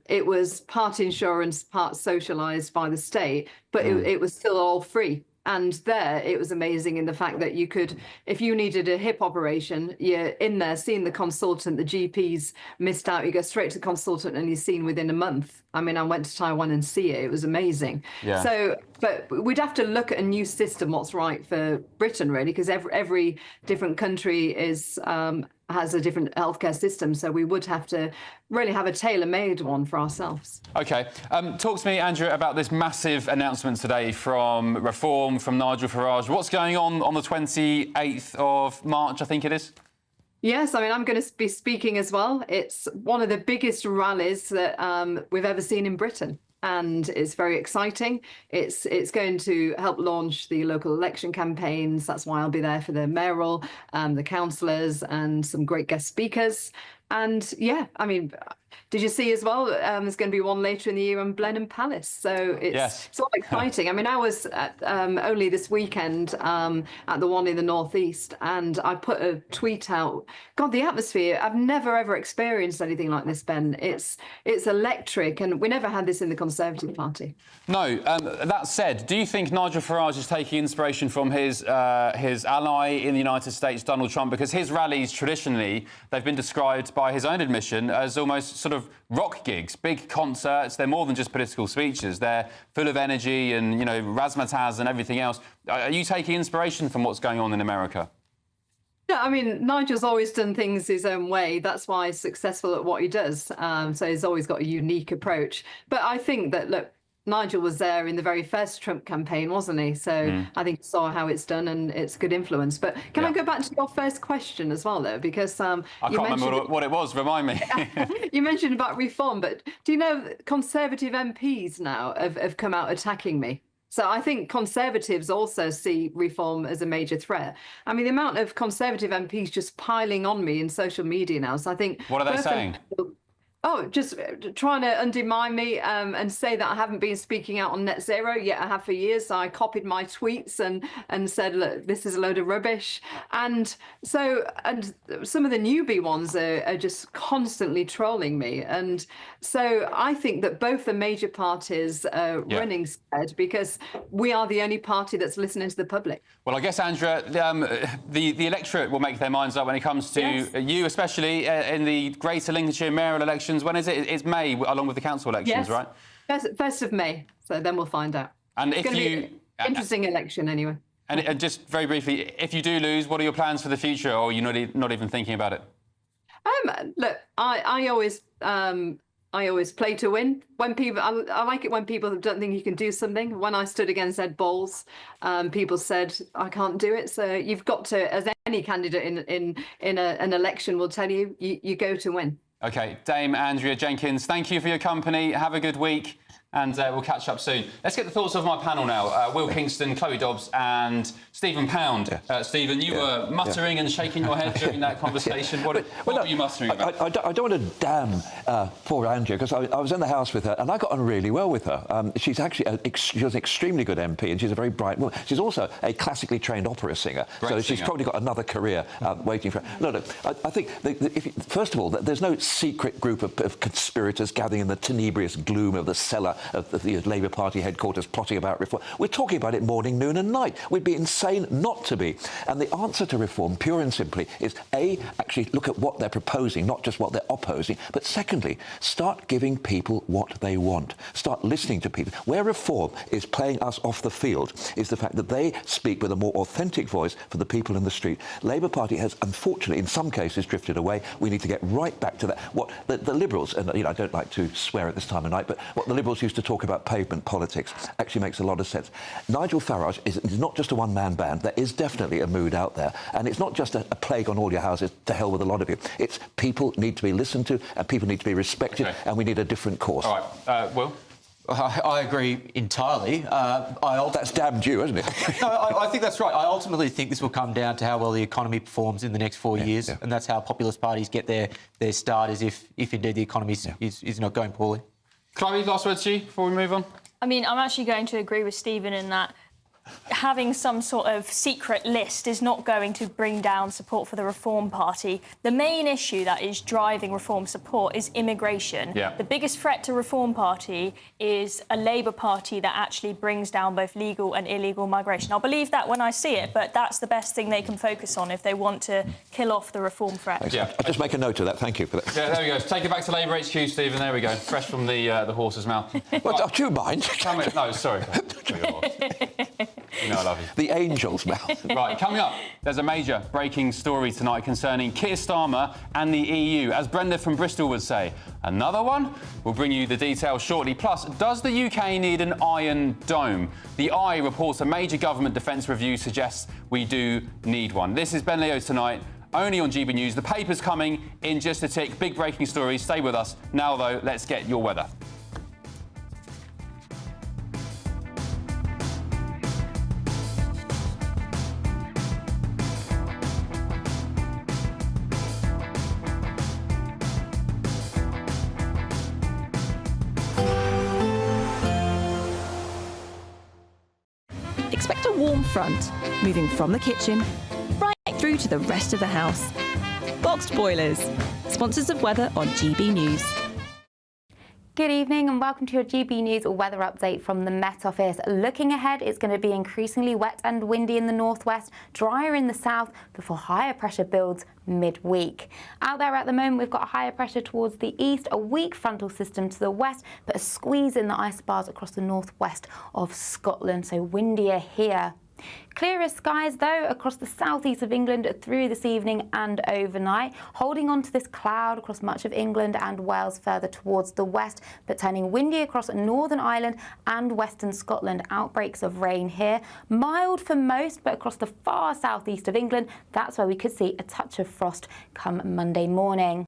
it was part insurance, part socialized by the state, but it was still all free. And there, it was amazing in the fact that you could, if you needed a hip operation, you're in there seeing the consultant, the GP's missed out, you go straight to the consultant and you're seen within a month. I mean, I went to Taiwan and see it. It was amazing. Yeah. So, but we'd have to look at a new system, what's right for Britain, really, because every different country is has a different healthcare system. So we would have to really have a tailor-made one for ourselves. OK. Talk to me, Andrew, about this massive announcement today from Reform, from Nigel Farage. What's going on the 28th of March, I think it is? Yes, I mean, I'm going to be speaking as well. It's one of the biggest rallies that we've ever seen in Britain. And it's very exciting. It's going to help launch the local election campaigns. That's why I'll be there for the mayoral, the councillors, and some great guest speakers. And yeah, I mean, did you see as well? There's going to be one later in the year on Blenheim Palace. So it's all exciting. I mean, I was at, only this weekend at the one in the northeast, and I put a tweet out. God, the atmosphere! I've never ever experienced anything like this, Ben. It's electric, and we never had this in the Conservative Party. No. That said, do you think Nigel Farage is taking inspiration from his ally in the United States, Donald Trump? Because his rallies traditionally, they've been described by his own admission as almost sort of rock gigs, big concerts. They're more than just political speeches. They're full of energy and, you know, razzmatazz and everything else. Are you taking inspiration from what's going on in America? Yeah, I mean, Nigel's always done things his own way. That's why he's successful at what he does. So he's always got a unique approach. But I think that, look, Nigel was there in the very first Trump campaign, wasn't he? So I think he saw how it's done and it's good influence. But can I go back to your first question as well, though? Because I can't remember what it was. Remind me. You mentioned about reform, but do you know Conservative MPs now have come out attacking me? So I think Conservatives also see reform as a major threat. I mean, the amount of Conservative MPs just piling on me in social media now. So I think... What are they saying? Oh, just trying to undermine me and say that I haven't been speaking out on net zero, yet I have for years. So I copied my tweets and said, look, this is a load of rubbish. And so, and some of the newbie ones are just constantly trolling me. And so I think that both the major parties are running scared because we are the only party that's listening to the public. Well, I guess, Andrea, the electorate will make their minds up when it comes to you, especially in the Greater Lincolnshire mayoral elections. When is it? It's May, along with the council elections, right? 1st of May. So then we'll find out. And it's going to be an interesting election anyway. And just very briefly, if you do lose, what are your plans for the future, or are you not even thinking about it? Look, I always play to win. When people, I like it when people don't think you can do something. When I stood against Ed Balls, people said I can't do it. So you've got to, as any candidate in an election will tell you, you go to win. OK, Dame Andrea Jenkins, thank you for your company. Have a good week. And we'll catch up soon. Let's get the thoughts of my panel now. Will Kingston, Chloe Dobbs and Stephen Pound. Stephen, you were muttering and shaking your head during that conversation. What were you muttering about? I don't want to damn poor Andrea, because I was in the House with her and I got on really well with her. She's actually she was an extremely good MP and she's a very bright woman. She's also a classically trained opera singer. She's probably got another career waiting for her. Look, I think, first of all, there's no secret group of conspirators gathering in the tenebrious gloom of the cellar of the Labour Party headquarters plotting about reform. We're talking about it morning, noon and night. We'd be insane not to be. And the answer to reform, pure and simply, is A, actually look at what they're proposing, not just what they're opposing, but secondly, start giving people what they want. Start listening to people. Where reform is playing us off the field is the fact that they speak with a more authentic voice for the people in the street. Labour Party has, unfortunately, in some cases, drifted away. We need to get right back to that. What the Liberals, and I don't like to swear at this time of night, but what the Liberals used to talk about pavement politics actually makes a lot of sense. Nigel Farage is not just a one-man band. There is definitely a mood out there, and it's not just a plague on all your houses, to hell with a lot of you. It's people need to be listened to and people need to be respected, and we need a different course. All right, Will? I agree entirely. That's damned you, isn't it? No, I think that's right. I ultimately think this will come down to how well the economy performs in the next 4 years, and that's how populist parties get their start, is if indeed the economy is not going poorly. Chloe, last word to you before we move on. I mean, I'm actually going to agree with Stephen in that having some sort of secret list is not going to bring down support for the Reform Party. The main issue that is driving Reform support is immigration. Yeah. The biggest threat to Reform Party is a Labour Party that actually brings down both legal and illegal migration. I'll believe that when I see it, but that's the best thing they can focus on if they want to kill off the Reform threat. Yeah. I'll just make a note of that. Thank you for that. Yeah, there we go. Take it back to Labour HQ, Stephen. There we go. Fresh from the horse's mouth. Well, do you mind? No, sorry. You know I love you. The angel's mouth. Right, coming up, there's a major breaking story tonight concerning Keir Starmer and the EU. As Brenda from Bristol would say, another one? We'll bring you the details shortly. Plus, does the UK need an Iron Dome? The Eye reports a major government defence review suggests we do need one. This is Ben Leo tonight, only on GB News. The paper's coming in just a tick. Big breaking stories. Stay with us. Now, though, let's get your weather. Expect a warm front, moving from the kitchen right through to the rest of the house. Boxed Boilers, sponsors of weather on GB News. Good evening and welcome to your GB News weather update from the Met Office. Looking ahead, it's going to be increasingly wet and windy in the northwest, drier in the south before higher pressure builds midweek. Out there at the moment, we've got higher pressure towards the east, a weak frontal system to the west, but a squeeze in the isobars across the northwest of Scotland, so windier here. Clearer skies, though, across the southeast of England through this evening and overnight, holding on to this cloud across much of England and Wales further towards the west, but turning windy across Northern Ireland and western Scotland. Outbreaks of rain here. Mild for most, but across the far southeast of England, that's where we could see a touch of frost come Monday morning.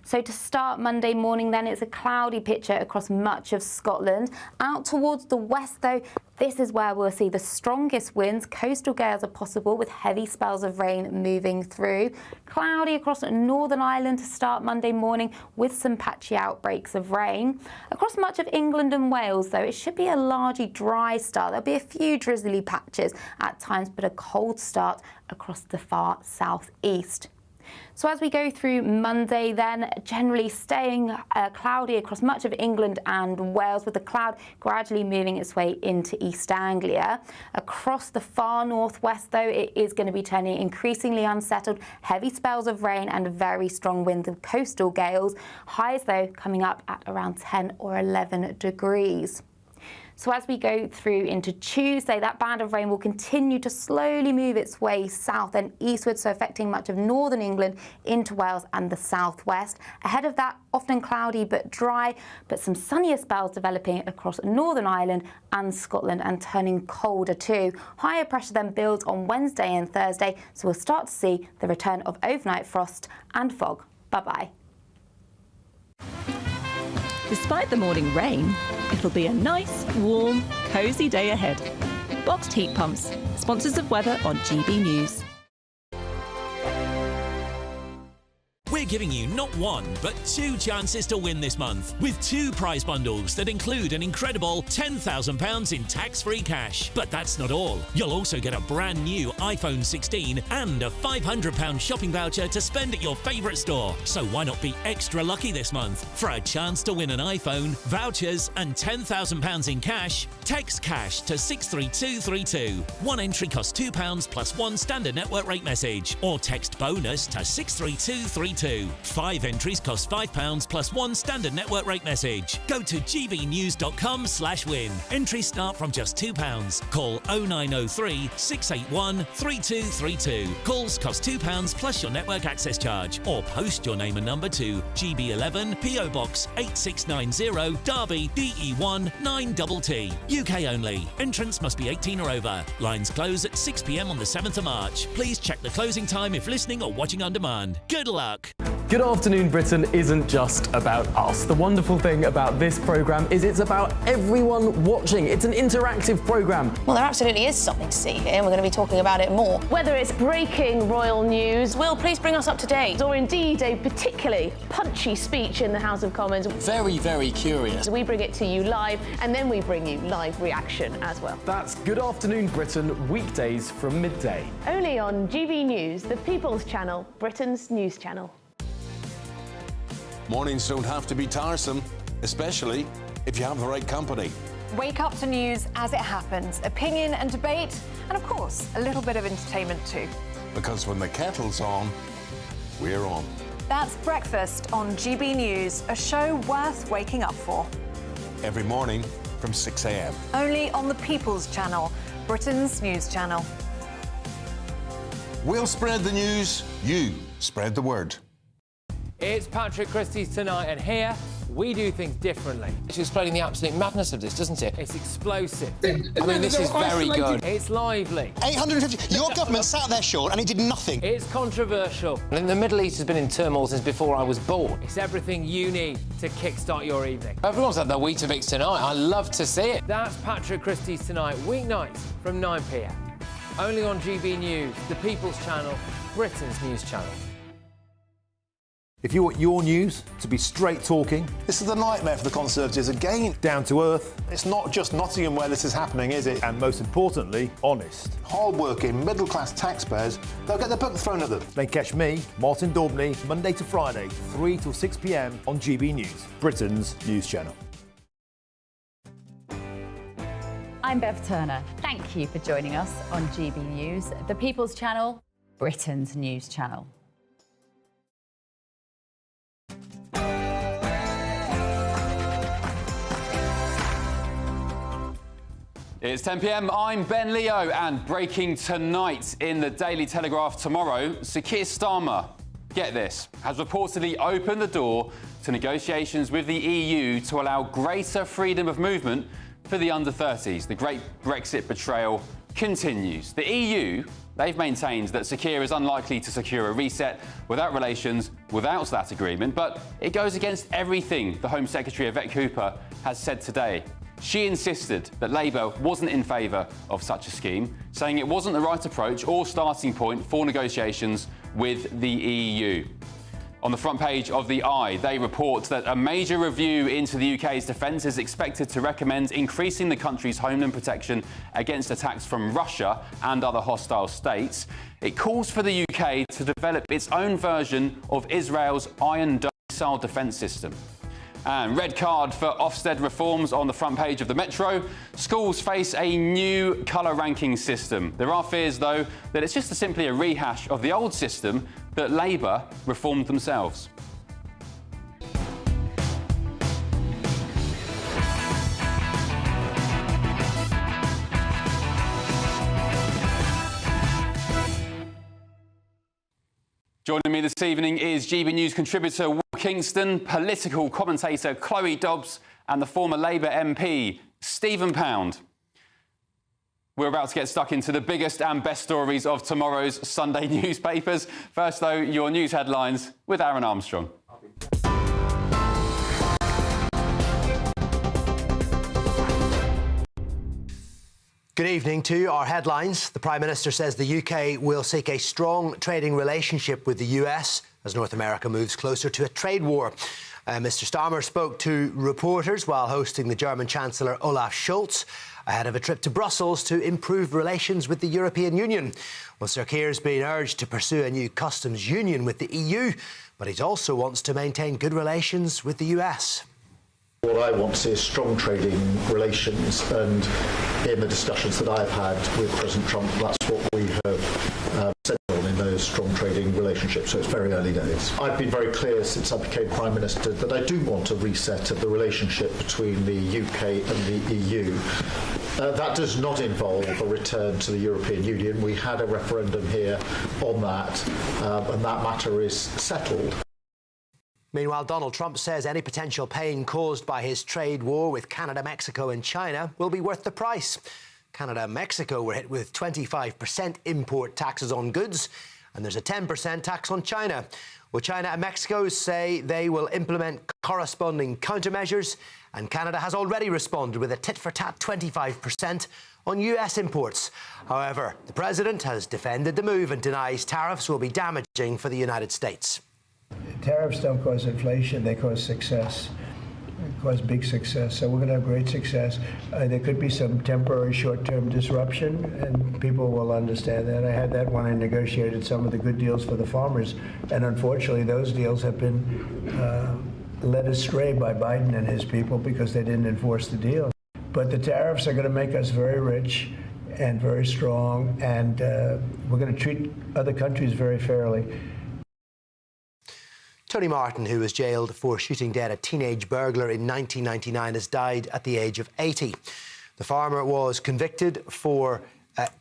So to start Monday morning then, it's a cloudy picture across much of Scotland. Out towards the west though, this is where we'll see the strongest winds. Coastal gales are possible with heavy spells of rain moving through. Cloudy across Northern Ireland to start Monday morning with some patchy outbreaks of rain. Across much of England and Wales though, it should be a largely dry start. There'll be a few drizzly patches at times, but a cold start across the far southeast. So as we go through Monday then, generally staying cloudy across much of England and Wales, with the cloud gradually moving its way into East Anglia. Across the far northwest though, it is going to be turning increasingly unsettled, heavy spells of rain and very strong winds of coastal gales. Highs though coming up at around 10 or 11 degrees. So as we go through into Tuesday, that band of rain will continue to slowly move its way south and eastward, so affecting much of northern England into Wales and the southwest. Ahead of that, often cloudy but dry, but some sunnier spells developing across Northern Ireland and Scotland and turning colder too. Higher pressure then builds on Wednesday and Thursday, so we'll start to see the return of overnight frost and fog. Bye-bye. Despite the morning rain, it'll be a nice, warm, cosy day ahead. Boxed Heat Pumps, sponsors of weather on GB News. We're giving you not one, but 2 chances to win this month, with 2 prize bundles that include an incredible £10,000 in tax-free cash. But that's not all. You'll also get a brand new iPhone 16 and a £500 shopping voucher to spend at your favourite store. So why not be extra lucky this month? For a chance to win an iPhone, vouchers and £10,000 in cash, text cash to 63232. One entry costs £2 plus 1 standard network rate message, or text bonus to 63232. 5 entries cost £5 plus 1 standard network rate message. Go to gbnews.com/win. Entries start from just £2. Call 0903 681 3232. Calls cost £2 plus your network access charge, or post your name and number to GB11 PO Box 8690 Derby DE1 9TT. UK only. Entrance must be 18 or over. Lines close at 6 p.m. on the 7th of March. Please check the closing time if listening or watching on demand. Good luck. Good Afternoon Britain isn't just about us. The wonderful thing about this programme is it's about everyone watching. It's an interactive programme. Well, there absolutely is something to see here, and we're going to be talking about it more. Whether it's breaking royal news, Will, please bring us up to date. Or indeed a particularly punchy speech in the House of Commons. Very, very curious. We bring it to you live, and then we bring you live reaction as well. That's Good Afternoon Britain, weekdays from midday. Only on GB News, the People's Channel, Britain's news channel. Mornings don't have to be tiresome, especially if you have the right company. Wake up to news as it happens, opinion and debate, and of course, a little bit of entertainment too. Because when the kettle's on, we're on. That's Breakfast on GB News, a show worth waking up for. Every morning from 6 a.m. Only on the People's Channel, Britain's news channel. We'll spread the news, you spread the word. It's Patrick Christie's Tonight, and here we do things differently. It's explaining the absolute madness of this, doesn't it? It's explosive. I mean, this is very good. It's lively. 850. Your government sat there, Sean, and it did nothing. It's controversial. And the Middle East has been in turmoil since before I was born. It's everything you need to kickstart your evening. Everyone's had their Weetabix tonight. I love to see it. That's Patrick Christie's Tonight, weeknights from 9 p.m. Only on GB News, the People's Channel, Britain's news channel. If you want your news to be straight talking... This is a nightmare for the Conservatives again. Down to earth. It's not just Nottingham where this is happening, is it? And most importantly, honest. Hard-working, middle-class taxpayers, they'll get their book thrown at them. Then catch me, Martin Daubney, Monday to Friday, 3 till 6 p.m. on GB News, Britain's news channel. I'm Bev Turner. Thank you for joining us on GB News, the People's Channel, Britain's news channel. It's 10 p.m. I'm Ben Leo, and breaking tonight in the Daily Telegraph tomorrow, Sir Keir Starmer, get this, has reportedly opened the door to negotiations with the EU to allow greater freedom of movement for the under-30s. The great Brexit betrayal continues. The EU, they've maintained that Sir Keir is unlikely to secure a reset without relations without that agreement, but it goes against everything the Home Secretary Yvette Cooper has said today. She insisted that Labour wasn't in favour of such a scheme, saying it wasn't the right approach or starting point for negotiations with the EU. On the front page of The Eye, they report that a major review into the UK's defence is expected to recommend increasing the country's homeland protection against attacks from Russia and other hostile states. It calls for the UK to develop its own version of Israel's Iron Dome missile defence system. And red card for Ofsted reforms on the front page of the Metro. Schools face a new colour ranking system. There are fears, though, that it's just simply a rehash of the old system that Labour reformed themselves. Joining me this evening is GB News contributor Will Kingston, political commentator Chloe Dobbs, and the former Labour MP Stephen Pound. We're about to get stuck into the biggest and best stories of tomorrow's Sunday newspapers. First, though, your news headlines with Aaron Armstrong. Good evening to you. Our headlines. The Prime Minister says the UK will seek a strong trading relationship with the US as North America moves closer to a trade war. Mr Starmer spoke to reporters while hosting the German Chancellor Olaf Scholz ahead of a trip to Brussels to improve relations with the European Union. Well, Sir Keir's been urged to pursue a new customs union with the EU, but he also wants to maintain good relations with the US. What I want to see is strong trading relations, and in the discussions that I've had with President Trump, that's what we have said on in those strong trading relationships, so it's very early days. I've been very clear since I became Prime Minister that I do want a reset of the relationship between the UK and the EU. That does not involve a return to the European Union. We had a referendum here on that, and that matter is settled. Meanwhile, Donald Trump says any potential pain caused by his trade war with Canada, Mexico and China will be worth the price. Canada and Mexico were hit with 25% import taxes on goods, And there's a 10% tax on China. Well, China and Mexico say they will implement corresponding countermeasures, and Canada has already responded with a tit-for-tat 25% on US imports. However, the president has defended the move and denies tariffs will be damaging for the United States. Tariffs don't cause inflation, they cause success. Cause big success. So we're going to have great success. There could be some temporary short-term disruption, and people will understand that. I had that when I negotiated some of the good deals for the farmers, and unfortunately those deals have been led astray by Biden and his people because they didn't enforce the deal. But the tariffs are going to make us very rich and very strong, and we're going to treat other countries very fairly. Tony Martin, who was jailed for shooting dead a teenage burglar in 1999, has died at the age of 80. The farmer was convicted for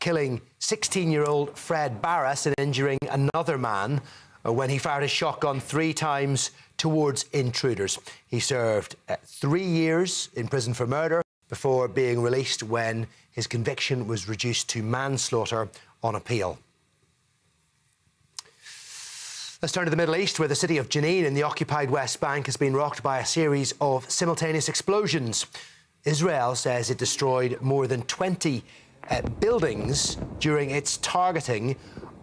killing 16-year-old Fred Barras and injuring another man when he fired a shotgun 3 times towards intruders. He served 3 years in prison for murder before being released when his conviction was reduced to manslaughter on appeal. Let's turn to the Middle East, where the city of Jenin in the occupied West Bank has been rocked by a series of simultaneous explosions. Israel says it destroyed more than 20 buildings during its targeting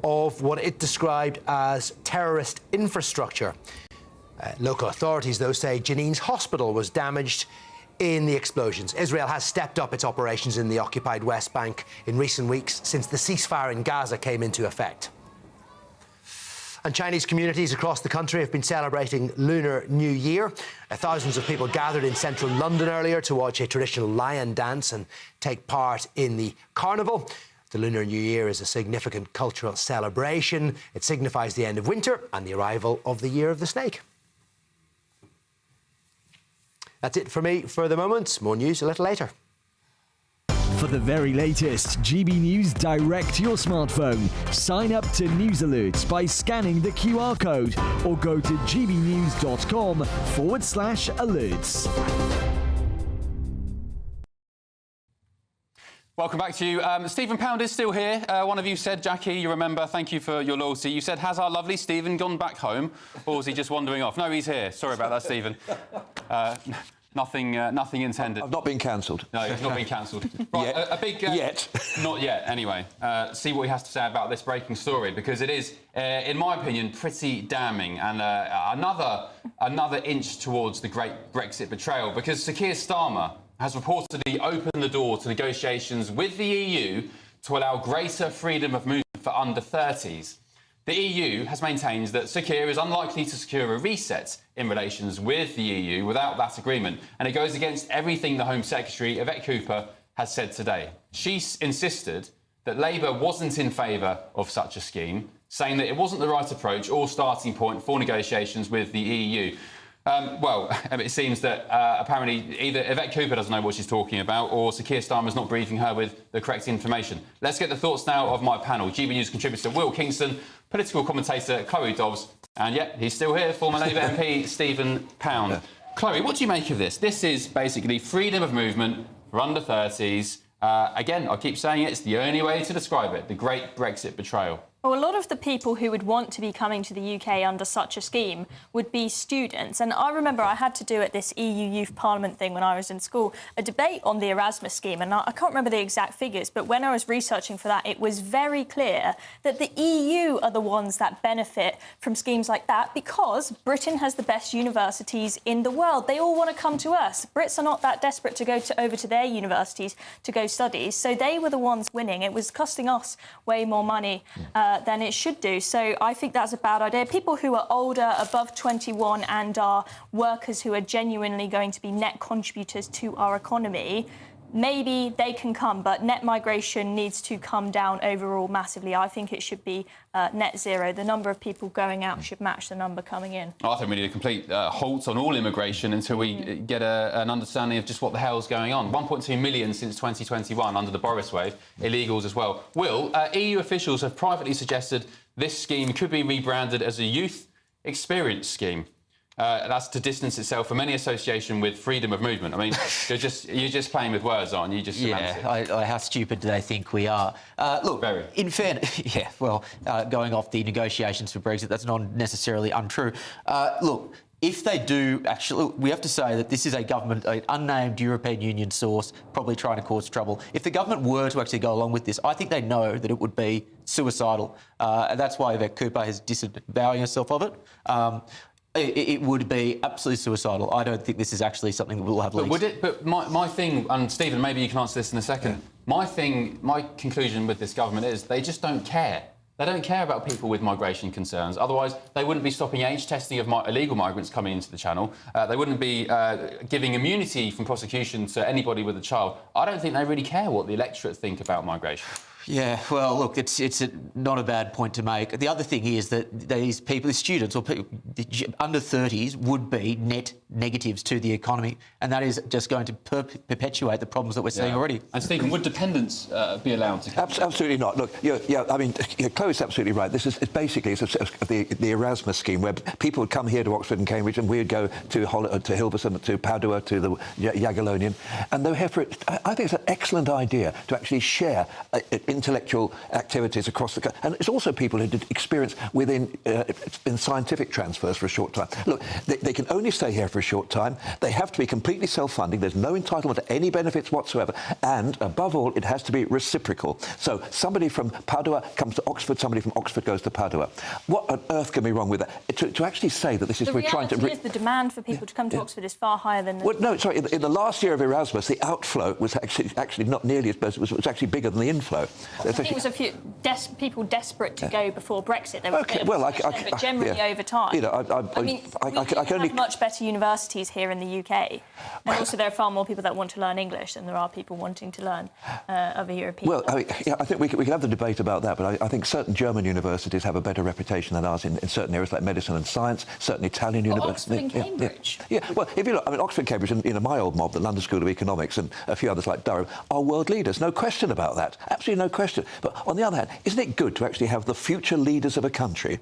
of what it described as terrorist infrastructure. Local authorities, though, say Jenin's hospital was damaged in the explosions. Israel has stepped up its operations in the occupied West Bank in recent weeks since the ceasefire in Gaza came into effect. And Chinese communities across the country have been celebrating Lunar New Year. Thousands of people gathered in central London earlier to watch a traditional lion dance and take part in the carnival. The Lunar New Year is a significant cultural celebration. It signifies the end of winter and the arrival of the Year of the Snake. That's it for me for the moment. More news a little later. For the very latest GB News direct to your smartphone, sign up to News Alerts by scanning the QR code or go to gbnews.com/alerts. Welcome back to you. Stephen Pound is still here. One of you said, Jackie, you remember, thank you for your loyalty. You said, has our lovely Stephen gone back home, or was he just wandering off? No, he's here. Sorry about that, Stephen. Nothing intended. I've not been cancelled. No, he's not been cancelled. Right, yet. A big... Yet. Not yet, anyway. See what he has to say about this breaking story, because it is, in my opinion, pretty damning, and another inch towards the great Brexit betrayal, because Sir Keir Starmer has reportedly opened the door to negotiations with the EU to allow greater freedom of movement for under 30s. The EU has maintained that Sir Keir is unlikely to secure a reset in relations with the EU without that agreement, and it goes against everything the Home Secretary, Yvette Cooper, has said today. She insisted that Labour wasn't in favour of such a scheme, saying that it wasn't the right approach or starting point for negotiations with the EU. It seems that apparently either Yvette Cooper doesn't know what she's talking about, or Sir Keir Starmer's not briefing her with the correct information. Let's get the thoughts now of my panel. GB News contributor Will Kingston, political commentator Chloe Dobbs, and he's still here, former Labour MP Stephen Pound. Chloe, what do you make of this? This is basically freedom of movement for under 30s. Again, I keep saying it's the only way to describe it, the great Brexit betrayal. Well, a lot of the people who would want to be coming to the UK under such a scheme would be students. And I remember I had to do at this EU Youth Parliament thing when I was in school a debate on the Erasmus scheme. And I can't remember the exact figures, but when I was researching for that, it was very clear that the EU are the ones that benefit from schemes like that because Britain has the best universities in the world. They all want to come to us. Brits are not that desperate to go over to their universities to go study. So they were the ones winning. It was costing us way more money than it should do. So I think that's a bad idea. People who are older, above 21, and are workers who are genuinely going to be net contributors to our economy, maybe they can come, but net migration needs to come down overall massively. I think it should be net zero. The number of people going out should match the number coming in. I think we need a complete halt on all immigration until we get an understanding of just what the hell's going on. 1.2 million since 2021 under the Boris wave, illegals as well. Will, EU officials have privately suggested this scheme could be rebranded as a youth experience scheme. That's to distance itself from any association with freedom of movement. I mean, you're just playing with words, aren't you? How stupid do they think we are? Look, in fairness, going off the negotiations for Brexit, that's not necessarily untrue. Look, if they do actually, we have to say that this is a government, an unnamed European Union source, probably trying to cause trouble. If the government were to actually go along with this, I think they know that it would be suicidal. And that's why Yvette Cooper is disavowing herself of it. It would be absolutely suicidal. I don't think this is actually something that will have legs. But would it? But my thing, and Stephen, maybe you can answer this in a second. Yeah. My conclusion with this government is they just don't care. They don't care about people with migration concerns. Otherwise, they wouldn't be stopping age testing of illegal migrants coming into the channel. They wouldn't be giving immunity from prosecution to anybody with a child. I don't think they really care what the electorate think about migration. Yeah, well, look, it's not a bad point to make. The other thing is that these people, the students or people under 30s, would be net negatives to the economy, and that is just going to perpetuate the problems that we're seeing already. And Stephen, would dependents be allowed to? Absolutely not. Look, I mean, Chloe's absolutely right. This is basically the Erasmus scheme, where people would come here to Oxford and Cambridge, and we would go to Hilversum, to Padua, to the Jagiellonian, and they're here for it. I think it's an excellent idea to actually share intellectual activities across the country. And it's also people who did experience within in scientific transfers for a short time. Look, they can only stay here for a short time. They have to be completely self-funding. There's no entitlement to any benefits whatsoever. And above all, it has to be reciprocal. So somebody from Padua comes to Oxford, somebody from Oxford goes to Padua. What on earth can be wrong with that? To actually say that this is we're trying to... The demand for people to come to Oxford is far higher than... Well, no, sorry, in the last year of Erasmus, the outflow was actually not nearly as bad. It was actually bigger than the inflow. I think it was a few people desperate to go before Brexit. There was but generally over time. You know, I can only have much better universities here in the UK, and also there are far more people that want to learn English than there are people wanting to learn other European. Well, I think we can have the debate about that, but I think certain German universities have a better reputation than ours in certain areas like medicine and science. Certain Italian universities. Oxford and Cambridge. Well, if you look, I mean, Oxford, Cambridge, and my old mob, the London School of Economics, and a few others like Durham, are world leaders. No question about that. Absolutely no question. But on the other hand, isn't it good to actually have the future leaders of a country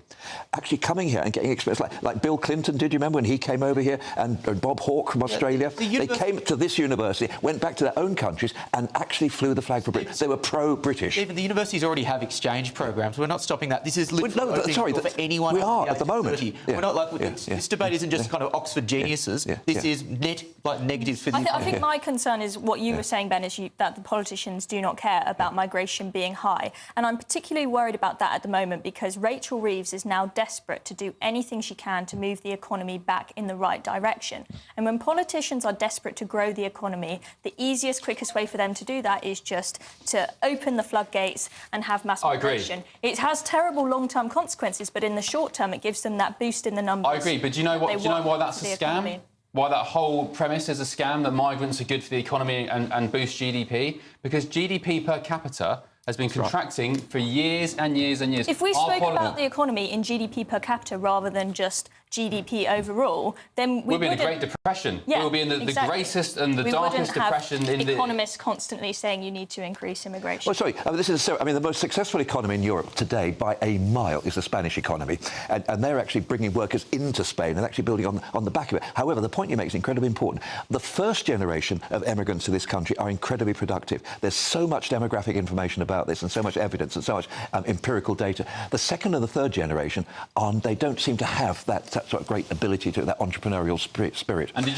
actually coming here and getting experience, like Bill Clinton did, you remember when he came over here, and Bob Hawke from Australia? They came to this university, went back to their own countries and actually flew the flag for Britain. They were pro-British. Even the universities already have exchange programs. We're not stopping that. This is literally for anyone. We are at the moment. We're not like this debate isn't just kind of Oxford geniuses. This is net negatives for the I think my concern is what you were saying, Ben, is that the politicians do not care about migration being high. And I'm particularly worried about that at the moment because Rachel Reeves is now desperate to do anything she can to move the economy back in the right direction. And when politicians are desperate to grow the economy, the easiest, quickest way for them to do that is just to open the floodgates and have mass migration. It has terrible long-term consequences, but in the short term, it gives them that boost in the numbers. I agree, but do you know why that's a scam? Economy. Why that whole premise is a scam, that migrants are good for the economy and boost GDP? Because GDP per capita has been contracting for years and years and years. If we spoke about the economy in GDP per capita rather than just GDP overall, then we'll be in the Great Depression. Yeah, we'll be in the greatest and the darkest depression in the... economists constantly saying you need to increase immigration. Well, sorry, the most successful economy in Europe today by a mile is the Spanish economy, and they're actually bringing workers into Spain and actually building on the back of it. However, the point you make is incredibly important. The first generation of emigrants to this country are incredibly productive. There's so much demographic information about this and so much evidence and so much empirical data. The second and the third generation, they don't seem to have that sort of great ability to that entrepreneurial spirit. And did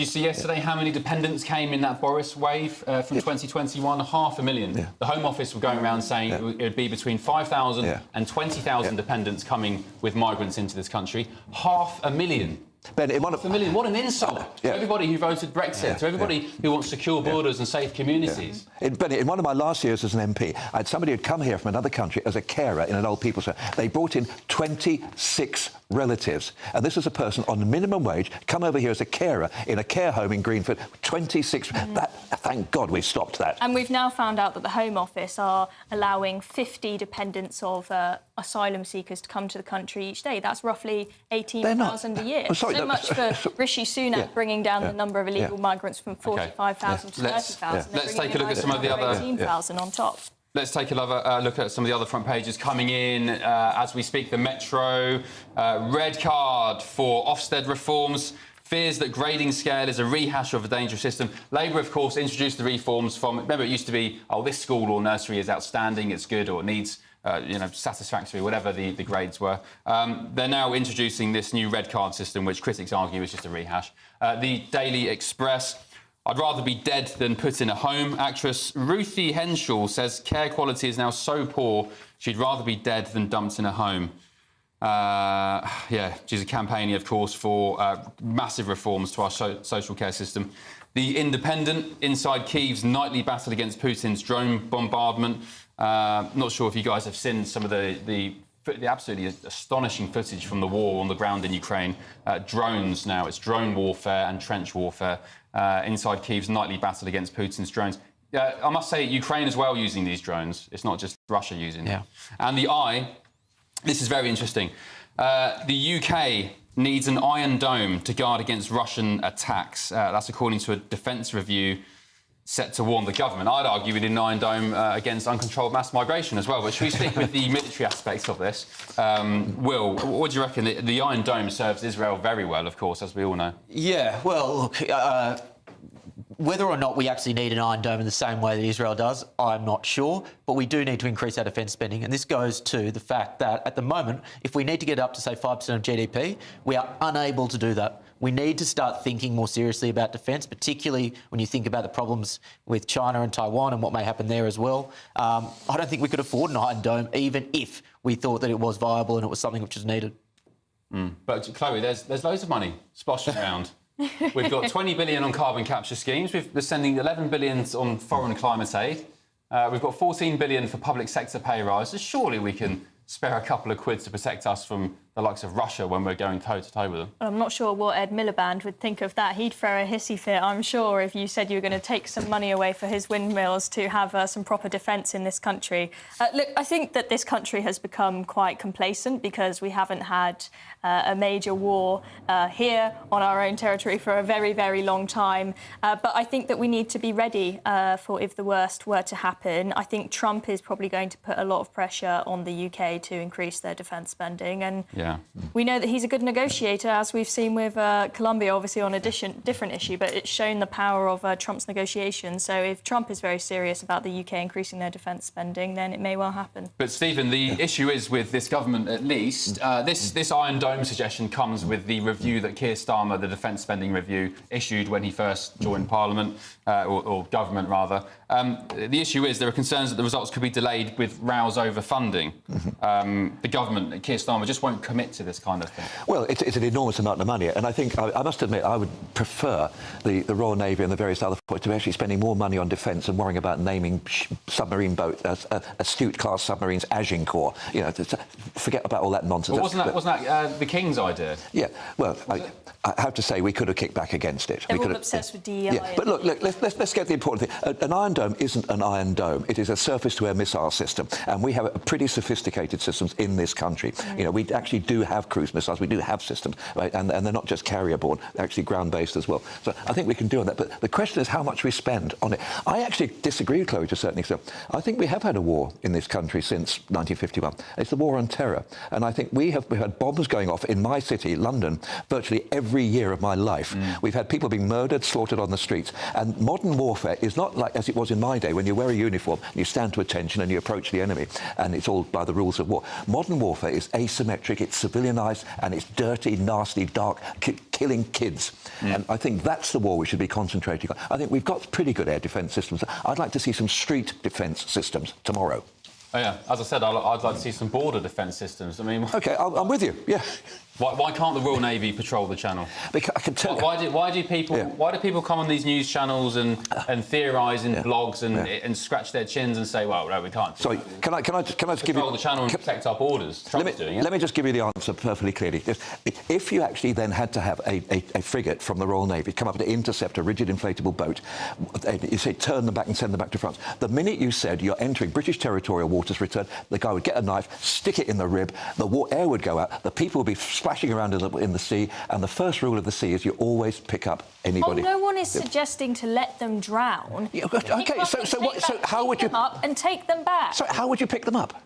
you see yesterday how many dependents came in that Boris wave from 2021? 500,000. Yeah. The Home Office were going around saying it would be between 5,000 and 20,000 dependents coming with migrants into this country. 500,000. Ben, what an insult to everybody who voted Brexit, to everybody who wants secure borders and safe communities. Ben, in one of my last years as an MP, I had somebody who'd come here from another country as a carer in an old people's home. They brought in 26 relatives. And this is a person on minimum wage, come over here as a carer in a care home in Greenford. 26. Thank God we've stopped that. And we've now found out that the Home Office are allowing 50 dependents of asylum seekers to come to the country each day. That's roughly 18,000 a year. So much for Rishi Sunak bringing down the number of illegal migrants from 45,000 to 30,000. Let's take a look at some of the other... 18,000 on top. Let's take another look at some of the other front pages coming in as we speak. The Metro, red card for Ofsted reforms, fears that grading scale is a rehash of a dangerous system. Labour, of course, introduced the reforms from, remember, it used to be, oh, this school or nursery is outstanding, it's good, or it needs, satisfactory, whatever the grades were. They're now introducing this new red card system, which critics argue is just a rehash. The Daily Express, I'd rather be dead than put in a home. Actress Ruthie Henshall says care quality is now so poor, she'd rather be dead than dumped in a home. She's a campaigning, of course, for massive reforms to our social care system. The Independent, inside Kyiv's nightly battle against Putin's drone bombardment. Not sure if you guys have seen some of the absolutely astonishing footage from the war on the ground in Ukraine. Drones now, it's drone warfare and trench warfare. Inside Kyiv's nightly battle against Putin's drones. I must say, Ukraine as well using these drones. It's not just Russia using them. And the Eye, this is very interesting. The UK needs an Iron Dome to guard against Russian attacks. That's according to a defence review set to warn the government. I'd argue we need an Iron Dome against uncontrolled mass migration as well. But should we stick with the military aspects of this? Will, what do you reckon? The Iron Dome serves Israel very well, of course, as we all know. Yeah, well, look, whether or not we actually need an Iron Dome in the same way that Israel does, I'm not sure. But we do need to increase our defence spending. And this goes to the fact that, at the moment, if we need to get up to, say, 5% of GDP, we are unable to do that. We need to start thinking more seriously about defence, particularly when you think about the problems with China and Taiwan and what may happen there as well. I don't think we could afford an Iron Dome, even if we thought that it was viable and it was something which was needed. But, Chloe, there's loads of money splashing around. We've got 20 billion on carbon capture schemes. We're sending 11 billion on foreign climate aid. We've got 14 billion for public sector pay rises. Surely we can spare a couple of quid to protect us from the likes of Russia when we're going toe-to-toe with them. Well, I'm not sure what Ed Miliband would think of that. He'd throw a hissy fit, I'm sure, if you said you were going to take some money away for his windmills to have some proper defence in this country. Look, I think that this country has become quite complacent because we haven't had a major war here on our own territory for a very, very long time. But I think that we need to be ready for if the worst were to happen. I think Trump is probably going to put a lot of pressure on the UK to increase their defence spending. And we know that he's a good negotiator, as we've seen with Colombia, obviously on a different issue, but it's shown the power of Trump's negotiations. So if Trump is very serious about the UK increasing their defence spending, then it may well happen. But, Stephen, the issue is with this government, at least, this Iron Dome suggestion comes with the review that Keir Starmer, the defence spending review, issued when he first joined Parliament, or government, rather. The issue is there are concerns that the results could be delayed with rows over funding. The government, Keir Starmer, just won't commit to this kind of thing. Well, it's an enormous amount of money, and I think, I must admit, I would prefer the Royal Navy and the various other forces to be actually spending more money on defence and worrying about naming submarine boats, astute-class submarines, Agincourt. You know, forget about all that nonsense. Well, wasn't that the King's idea? Yeah, well, I have to say we could have kicked back against it. They're all obsessed with DEI. Yeah. But look, let's get the important thing. An Iron Dome isn't an Iron Dome. It is a surface-to-air missile system, and we have a pretty sophisticated systems in this country. You know, we actually do have cruise missiles, we do have systems, right? And they're not just carrier-borne, they're actually ground-based as well. So I think we can do on that. But the question is how much we spend on it. I actually disagree with Chloe to a certain extent. I think we have had a war in this country since 1951. It's the war on terror. And I think we've had bombs going off in my city, London, virtually every year of my life. We've had people being murdered, slaughtered on the streets. And modern warfare is not like as it was in my day, when you wear a uniform, you stand to attention and you approach the enemy, and it's all by the rules of war. Modern warfare is asymmetric, it's civilianised, and it's dirty, nasty, dark, killing kids. And I think that's the war we should be concentrating on. I think we've got pretty good air defence systems. I'd like to see some street defence systems tomorrow. Oh, yeah. As I said, I'd like to see some border defence systems. I mean... OK, I'm with you, yeah. Why can't the Royal Navy patrol the channel? Because I can tell you... Why do people come on these news channels and theorise in blogs and scratch their chins and say, well, no, we can't. Sorry, can I just give you... Control the channel and protect our borders. Let me just give you the answer perfectly clearly. If you actually then had to have a frigate from the Royal Navy come up to intercept a rigid inflatable boat, you say turn them back and send them back to France. The minute you said you're entering British territorial waters, return, the guy would get a knife, stick it in the rib, the air would go out, the people would be splashing around in the sea, and the first rule of the sea is you always pick up anybody. Oh, no one is suggesting to let them drown. Yeah, okay, so how would you... up and take them back. So how would you pick them up?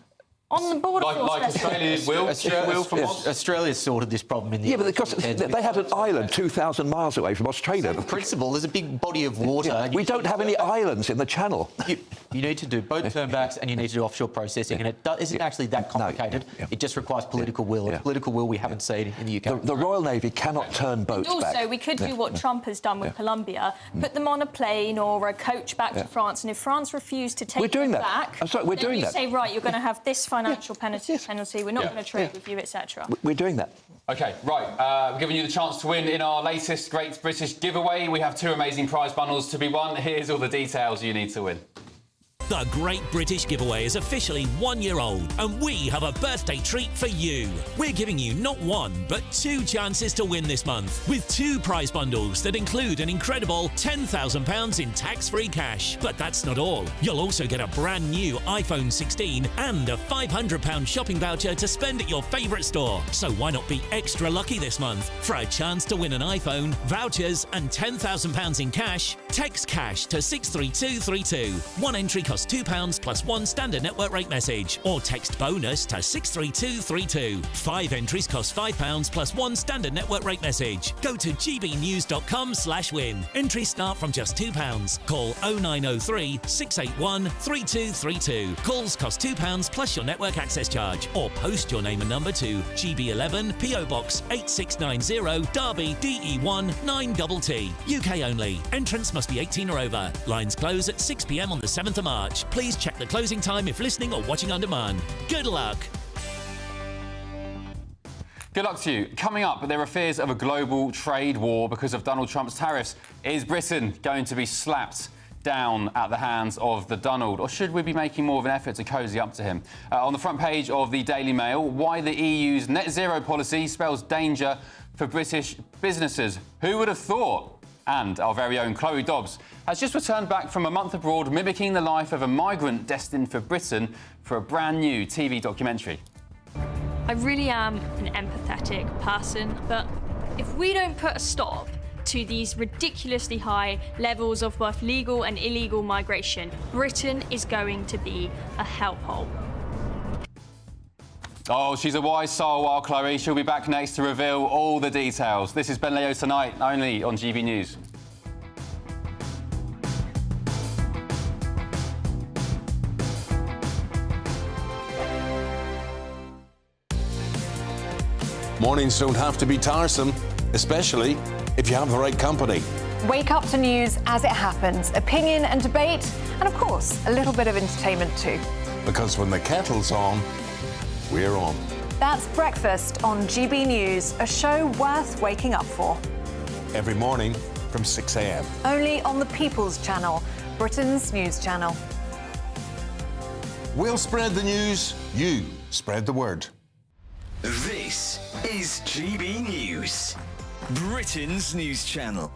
On the border force like Australia will from Australia's sorted this problem in the... Yeah, but because they had an island 2,000 miles away from Australia. The principle, there's a big body of water. Yeah, we don't have any islands in the channel. You need to do boat turnbacks and you need to do offshore processing, and it isn't actually that complicated. No, It just requires political will. Yeah. Political will we haven't seen in the UK. The Royal Navy cannot turn boats also, back. Also, we could do what Trump has done with Colombia, put them on a plane or a coach back to France, and if France refused to take them back... I'm sorry, we're doing that. say, right, you're going to have this financial penalty, we're not going to trade with you, etc. We're doing that. OK, right. We're giving you the chance to win in our latest Great British giveaway. We have 2 amazing prize bundles to be won. Here's all the details you need to win. The Great British Giveaway is officially 1 year old, and we have a birthday treat for you. We're giving you not 1, but 2 chances to win this month, with 2 prize bundles that include an incredible £10,000 in tax-free cash. But that's not all. You'll also get a brand new iPhone 16 and a £500 shopping voucher to spend at your favourite store. So why not be extra lucky this month? For a chance to win an iPhone, vouchers and £10,000 in cash, text cash to 63232. One entry costs £2 plus 1 standard network rate message, or text bonus to 63232. 5 entries cost £5 plus 1 standard network rate message. Go to gbnews.com/win. Entries start from just £2. Call 0903 681 3232. Calls cost £2 plus your network access charge, or post your name and number to GB11 PO Box 8690 Derby DE1 9TT. UK only. Entrance must be 18 or over. Lines close at 6 p.m. on the 7th of March. Please check the closing time if listening or watching on demand. Good luck. Good luck to you. Coming up, there are fears of a global trade war because of Donald Trump's tariffs. Is Britain going to be slapped down at the hands of the Donald, or should we be making more of an effort to cosy up to him? On the front page of the Daily Mail, why the EU's net zero policy spells danger for British businesses. Who would have thought? And our very own Chloe Dobbs has just returned back from a month abroad, mimicking the life of a migrant destined for Britain for a brand new TV documentary. I really am an empathetic person, but if we don't put a stop to these ridiculously high levels of both legal and illegal migration, Britain is going to be a hellhole. Oh, she's a wise soul, our Chloe. She'll be back next to reveal all the details. This is Ben Leo Tonight, only on GB News. Mornings don't have to be tiresome, especially if you have the right company. Wake up to news as it happens, opinion and debate, and of course, a little bit of entertainment too. Because when the kettle's on, we're on. That's Breakfast on GB News, a show worth waking up for. Every morning from 6 a.m. Only on the People's Channel, Britain's news channel. We'll spread the news, you spread the word. This is GB News, Britain's news channel.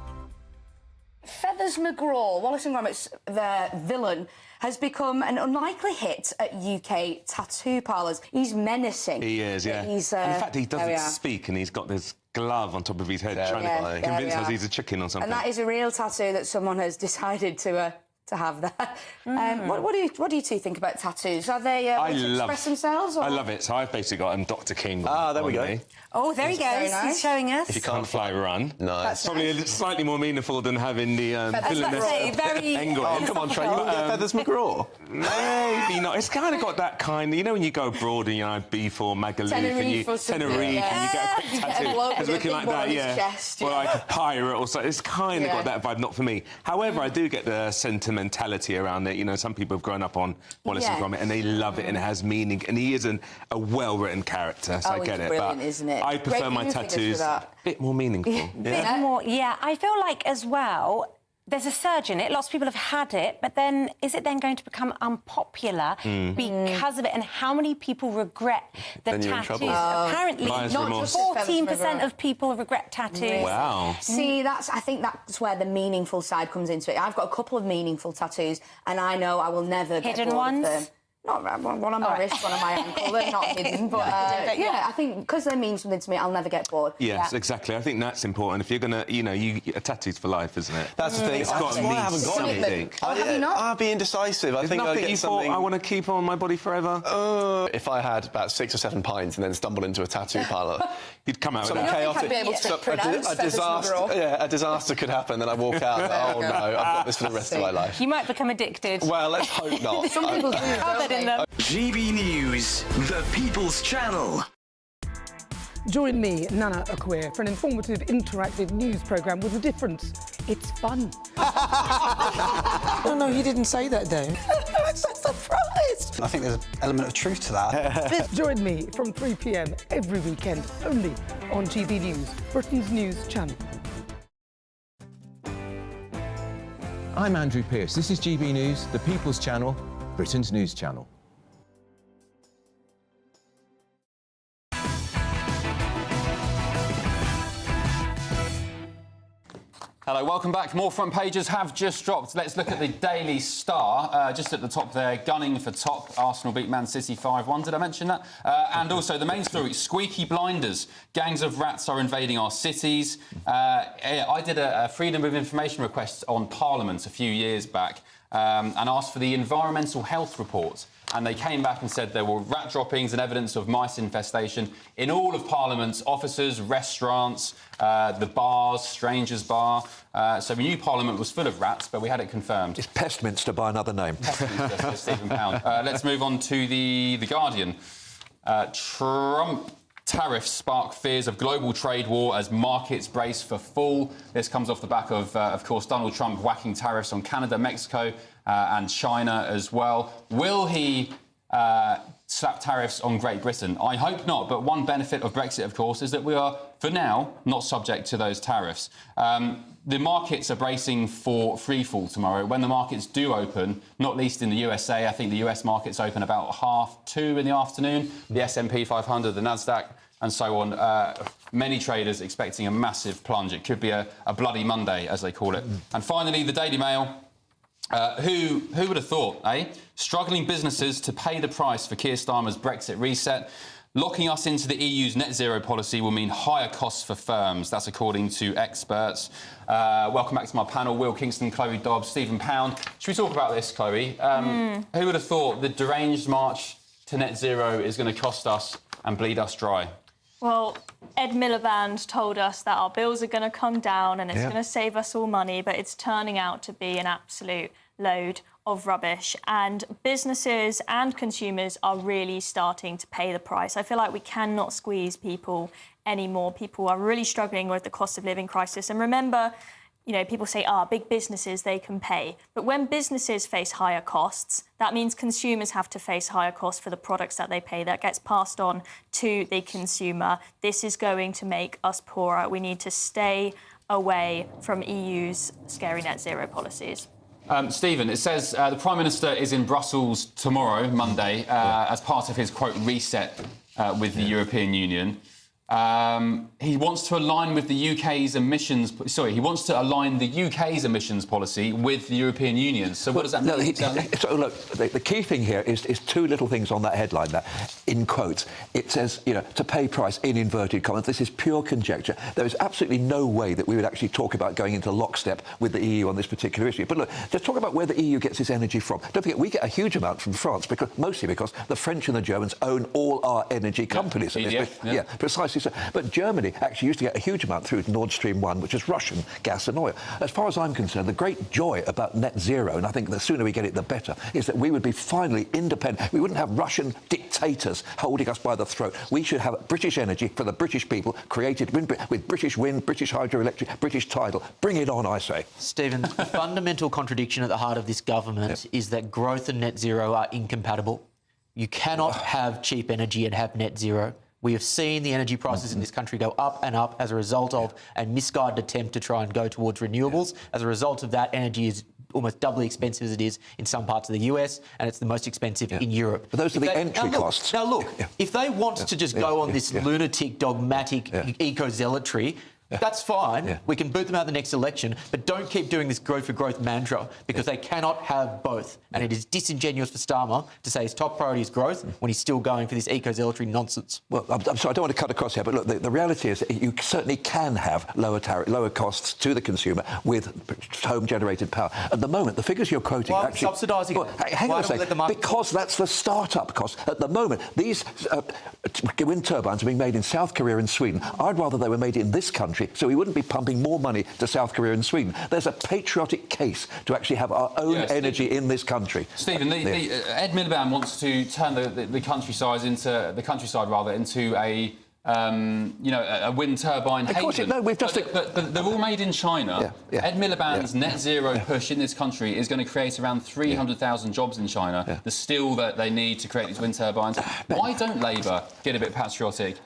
Feathers McGraw, Wallace and Gromit's their villain, has become an unlikely hit at UK tattoo parlours. He's menacing. He is, yeah. He's, and in fact, he doesn't speak, and he's got this glove on top of his head trying to convince us he's a chicken or something. And that is a real tattoo that someone has decided to have there. What do you two think about tattoos? Are they express themselves? Or? I love it. So I've basically got Dr. King. There we go. Me. Oh, there he goes. Nice. He's showing us. If you can't fly, run. Nice. It's probably slightly more meaningful than having the very Engel. Oh, come on, Trey. You want to get Feathers McGraw? Maybe not. It's kind of got that kind. You know when you go abroad and B4 Magaluf and you Tenerife and you get a quick tattoo. It's looking like that, chest, or like a pirate or something. It's kind of got that vibe. Not for me. However, I do get the sentimentality around it. You know, some people have grown up on Wallace and Gromit and they love it and it has meaning. And he is a well-written character, so I get it. Brilliant, isn't it? I prefer my tattoos a bit more meaningful. Bit more, yeah. I feel like as well, there's a surge in it. Lots of people have had it, but then is it then going to become unpopular because of it? And how many people regret the tattoos? Apparently, not 14% of people regret tattoos. Wow. See, I think that's where the meaningful side comes into it. I've got a couple of meaningful tattoos, and I know I will never get bored of them. Not one on my wrist, one on my ankle. They're not hidden, but I think because they mean something to me, I'll never get bored. Yes, exactly. I think that's important. If you're going to, a tattoo's for life, isn't it? That's the thing. It's got to mean I haven't got something. anything. Have you not? I'll be indecisive. I think I'll nothing get you something. thought I want to keep on my body forever. If I had about 6 or 7 pints and then stumbled into a tattoo parlour, you'd come out with something that. chaotic. I'd be able to pronounce a disaster. Yeah, a disaster could happen. Then I walk out. And, oh no, I've got this for the rest of my life. You might become addicted. Well, let's hope not. Some people do. GB News, the People's Channel. Join me, Nana Akwe, for an informative, interactive news programme with a difference. It's fun. No, he didn't say that, Dave. I'm so surprised. I think there's an element of truth to that. Join me from 3 p.m. every weekend, only on GB News, Britain's news channel. I'm Andrew Pearce. This is GB News, the People's Channel, Britain's news channel. Hello, welcome back. More front pages have just dropped. Let's look at the Daily Star. Just at the top there, gunning for top. Arsenal beat Man City 5-1. Did I mention that? And also the main story, squeaky blinders. Gangs of rats are invading our cities. I did a Freedom of Information request on Parliament a few years back and asked for the environmental health report. And they came back and said there were rat droppings and evidence of mice infestation in all of Parliament's offices, restaurants, the bars, Strangers Bar. So we knew Parliament was full of rats, but we had it confirmed. It's Pestminster by another name. Pestminster, says Stephen Pound. Let's move on to the Guardian. Trump tariffs spark fears of global trade war as markets brace for fall. This comes off the back of course, Donald Trump whacking tariffs on Canada, Mexico, and China as well. Will he slap tariffs on Great Britain? I hope not, but one benefit of Brexit, of course, is that we are, for now, not subject to those tariffs. The markets are bracing for free fall tomorrow. When the markets do open, not least in the USA, I think the US markets open about 2:30 in the afternoon, the S&P 500, the Nasdaq, and so on. Many traders expecting a massive plunge. It could be a bloody Monday, as they call it. And finally, the Daily Mail. Who would have thought, eh? Struggling businesses to pay the price for Keir Starmer's Brexit reset. Locking us into the EU's net zero policy will mean higher costs for firms. That's according to experts. Welcome back to my panel. Will Kingston, Chloe Dobbs, Stephen Pound. Should we talk about this, Chloe? Who would have thought the deranged march to net zero is going to cost us and bleed us dry? Well, Ed Miliband told us that our bills are going to come down and it's going to save us all money, but it's turning out to be an absolute load of rubbish. And businesses and consumers are really starting to pay the price. I feel like we cannot squeeze people anymore. People are really struggling with the cost of living crisis. And remember, you know, people say, big businesses, they can pay. But when businesses face higher costs, that means consumers have to face higher costs for the products that they pay. That gets passed on to the consumer. This is going to make us poorer. We need to stay away from EU's scary net zero policies. Stephen, it says the Prime Minister is in Brussels tomorrow, Monday, as part of his, quote, reset with the European Union. He wants to align with the UK's emissions... Sorry, he wants to align the UK's emissions policy with the European Union. So what does that mean? So, look, the key thing here is two little things on that headline there, in quotes. It says, you know, to pay price in inverted commas. This is pure conjecture. There is absolutely no way that we would actually talk about going into lockstep with the EU on this particular issue. But look, let's talk about where the EU gets its energy from. Don't forget, we get a huge amount from France, mostly because the French and the Germans own all our energy companies. Yeah, precisely. But Germany actually used to get a huge amount through Nord Stream 1, which is Russian gas and oil. As far as I'm concerned, the great joy about net zero, and I think the sooner we get it, the better, is that we would be finally independent. We wouldn't have Russian dictators holding us by the throat. We should have British energy for the British people, created with British wind, British hydroelectric, British tidal. Bring it on, I say. Stephen, the fundamental contradiction at the heart of this government is that growth and net zero are incompatible. You cannot have cheap energy and have net zero. We have seen the energy prices in this country go up and up as a result of a misguided attempt to try and go towards renewables. As a result of that, energy is almost doubly expensive as it is in some parts of the US, and it's the most expensive in Europe. But those are the entry costs. Now, look, if they want to just go on this lunatic, dogmatic eco-zealotry, That's fine. We can boot them out the next election, but don't keep doing this growth for growth mantra, because they cannot have both. And it is disingenuous for Starmer to say his top priority is growth when he's still going for this eco-zealotry nonsense. Well, I'm sorry, I don't want to cut across here, but look, the reality is that you certainly can have lower costs to the consumer with home-generated power. At the moment, the figures you're quoting actually... subsidising it? Well, hang on a second. Because that's the start-up cost. At the moment, these wind turbines are being made in South Korea and Sweden. I'd rather they were made in this country, so we wouldn't be pumping more money to South Korea and Sweden. There's a patriotic case to actually have our own energy in this country. Stephen, Ed Miliband wants to turn the countryside into a a wind turbine haven. No, we've just... But they're all made in China. Ed Miliband's net zero push in this country is going to create around 300,000 jobs in China. The steel that they need to create these wind turbines. Why don't Labour get a bit patriotic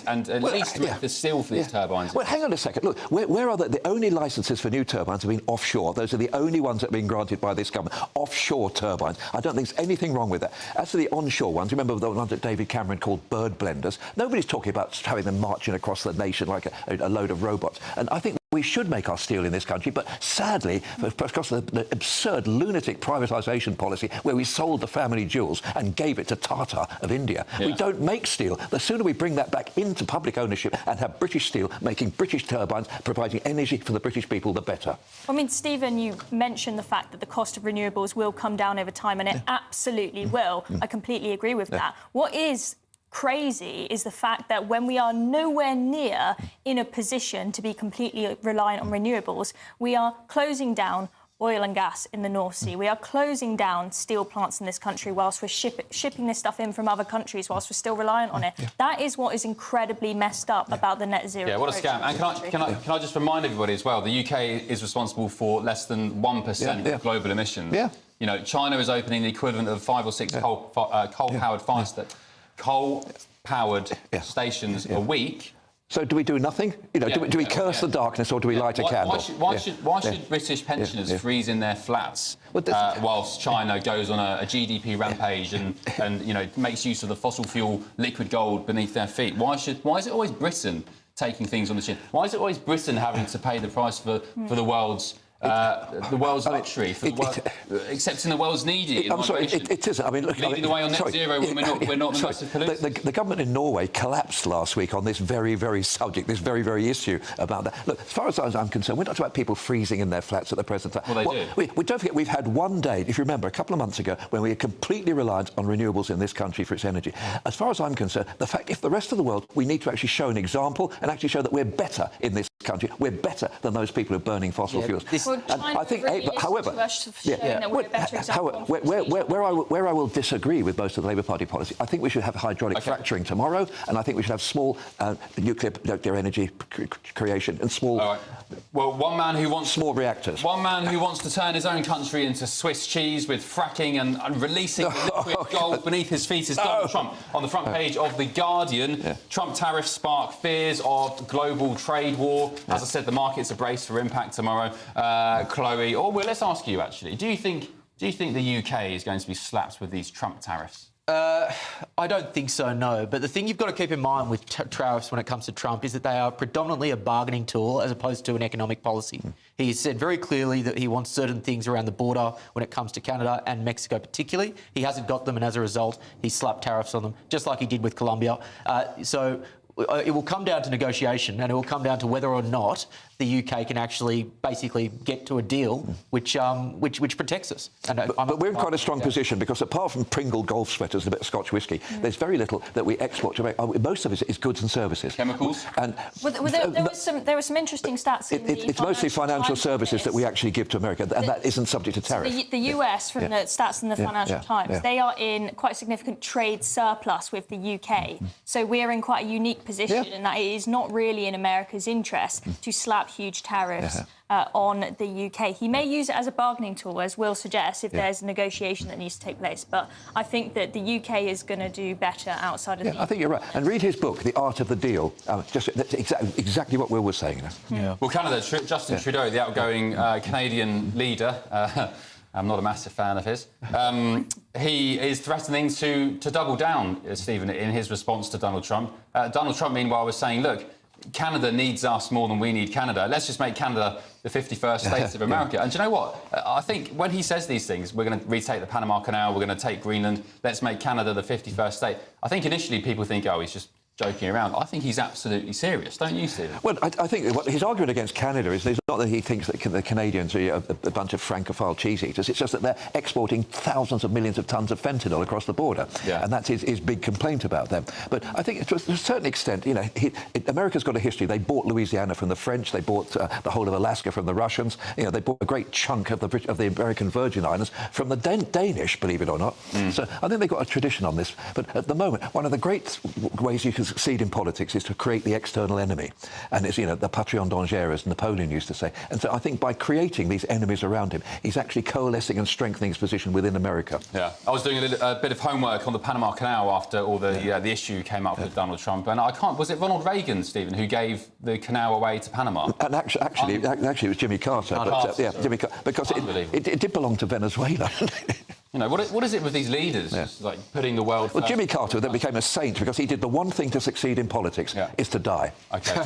and at least rip the steel for these turbines? Well, hang on a second. Look, where are the only licences for new turbines have been offshore. Those are the only ones that have been granted by this government. Offshore turbines. I don't think there's anything wrong with that. As for the onshore ones, remember the ones that David Cameron called bird blenders? Nobody's talking about having them marching across the nation like a load of robots. And I think we should make our steel in this country, but sadly, because of the absurd lunatic privatisation policy where we sold the family jewels and gave it to Tata of India, we don't make steel. The sooner we bring that back into public ownership and have British steel making British turbines, providing energy for the British people, the better. I mean, Stephen, you mentioned the fact that the cost of renewables will come down over time, and it absolutely will. I completely agree with that. What is crazy is the fact that when we are nowhere near in a position to be completely reliant on renewables, we are closing down oil and gas in the North Sea. We are closing down steel plants in this country whilst we're shipping this stuff in from other countries whilst we're still reliant on it. That is what is incredibly messed up about the net zero. Yeah, what a scam. And can I just remind everybody as well, the UK is responsible for less than 1% of global emissions. You know, China is opening the equivalent of 5 or 6 coal-powered stations a week. So do we do nothing? You know, do we curse the darkness or do we light a candle? Why should British pensioners freeze in their flats whilst China goes on a GDP rampage and you know makes use of the fossil fuel liquid gold beneath their feet? Why is it always Britain taking things on the chin? Why is it always Britain having to pay the price for the world's luxury, accepting the world's needy? I'm sorry, it isn't. I mean, look, leading the way on net zero when we're not the massive polluters. The government in Norway collapsed last week on this very, very subject, this very, very issue about that. Look, as far as I'm concerned, we're not talking about people freezing in their flats at the present time. Well, they do. We don't forget, we've had one day, if you remember, a couple of months ago, when we were completely reliant on renewables in this country for its energy. As far as I'm concerned, the fact, if the rest of the world, we need to actually show an example and actually show that we're better in this country. We're better than those people who are burning fossil fuels. And I think, however, where I will disagree with most of the Labour Party policy, I think we should have hydraulic fracturing tomorrow, and I think we should have small nuclear energy creation and small. Well, one man who wants small reactors. One man who wants to turn his own country into Swiss cheese with fracking and releasing liquid gold beneath his feet is Donald Trump. On the front page of The Guardian, Trump tariffs spark fears of global trade war. As I said, the markets are braced for impact tomorrow. Chloe, let's ask you actually. Do you think the UK is going to be slapped with these Trump tariffs? I don't think so, no. But the thing you've got to keep in mind with tariffs when it comes to Trump is that they are predominantly a bargaining tool as opposed to an economic policy. He said very clearly that he wants certain things around the border when it comes to Canada and Mexico particularly. He hasn't got them, and as a result, he slapped tariffs on them, just like he did with Colombia. So it will come down to negotiation, and it will come down to whether or not the UK can actually basically get to a deal which protects us. But we're in quite a strong position because apart from Pringle golf sweaters and a bit of Scotch whisky, there's very little that we export to make. Most of it is goods and services. Chemicals? And there were some interesting stats. It's mostly financial services that we actually give to America, and that isn't subject to tariff. The US, from the stats in the Financial Times, they are in quite a significant trade surplus with the UK. So we're in quite a unique position in that it is not really in America's interest to slap huge tariffs on the UK. He may use it as a bargaining tool, as Will suggests, if there's a negotiation that needs to take place. But I think that the UK is going to do better outside of the UK. I think you're right. And read his book, The Art of the Deal. That's exactly what Will was saying. Well, Canada, Justin Trudeau, the outgoing Canadian leader, I'm not a massive fan of his. He is threatening to double down, Stephen, in his response to Donald Trump. Donald Trump, meanwhile, was saying, look, Canada needs us more than we need Canada. Let's just make Canada the 51st state of America. And do you know what? I think when he says these things, we're going to retake the Panama Canal, we're going to take Greenland, let's make Canada the 51st state. I think initially people think, oh, he's just joking around. I think he's absolutely serious, don't you, Stephen? Well, I think what his argument against Canada is not that he thinks that the Canadians are a bunch of francophile cheese eaters. It's just that they're exporting thousands of millions of tons of fentanyl across the border, and that's his big complaint about them. But I think to a certain extent, you know, America's got a history. They bought Louisiana from the French. They bought the whole of Alaska from the Russians. You know, they bought a great chunk of the American Virgin Islands from the Danish, believe it or not. So I think they've got a tradition on this. But at the moment, one of the great ways you can succeed in politics is to create the external enemy. And it's, you know, the patron danger, as Napoleon used to say. And so I think by creating these enemies around him, he's actually coalescing and strengthening his position within America. Yeah. I was doing a bit of homework on the Panama Canal after all the issue came up with Donald Trump. And was it Ronald Reagan, Stephen, who gave the canal away to Panama? And actually, it was Jimmy Carter. Jimmy Carter, because it did belong to Venezuela. You know, what is it with these leaders, like putting the world first? Well, Jimmy Carter then became a saint because he did the one thing to succeed in politics, is to die. OK.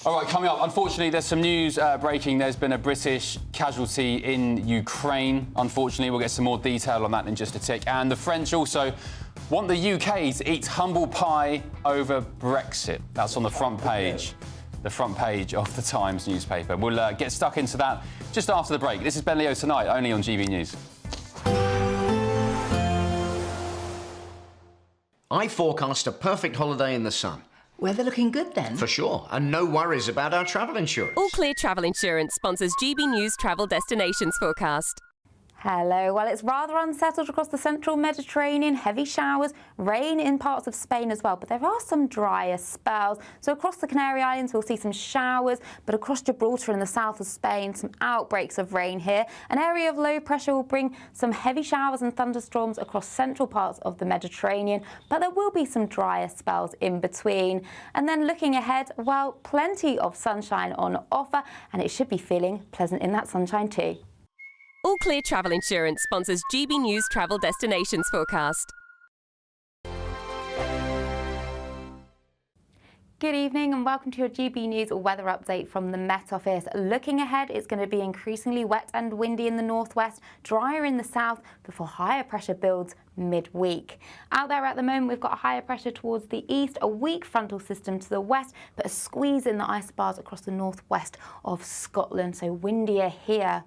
All right, coming up, unfortunately, there's some news breaking. There's been a British casualty in Ukraine. Unfortunately, we'll get some more detail on that in just a tick. And the French also want the UK to eat humble pie over Brexit. That's on the front page. The front page of the Times newspaper. We'll get stuck into that just after the break. This is Ben Leo Tonight, only on GB News. I forecast a perfect holiday in the sun. Weather looking good then? For sure, and no worries about our travel insurance. All Clear Travel Insurance sponsors GB News Travel Destinations Forecast. Hello. Well, it's rather unsettled across the central Mediterranean. Heavy showers, rain in parts of Spain as well. But there are some drier spells. So across the Canary Islands, we'll see some showers. But across Gibraltar in the south of Spain, some outbreaks of rain here. An area of low pressure will bring some heavy showers and thunderstorms across central parts of the Mediterranean. But there will be some drier spells in between. And then looking ahead, well, plenty of sunshine on offer. And it should be feeling pleasant in that sunshine too. All Clear Travel Insurance sponsors GB News Travel Destinations Forecast. Good evening and welcome to your GB News weather update from the Met Office. Looking ahead, it's going to be increasingly wet and windy in the northwest, drier in the south before higher pressure builds midweek. Out there at the moment, we've got higher pressure towards the east, a weak frontal system to the west, but a squeeze in the isobars across the northwest of Scotland, so windier here.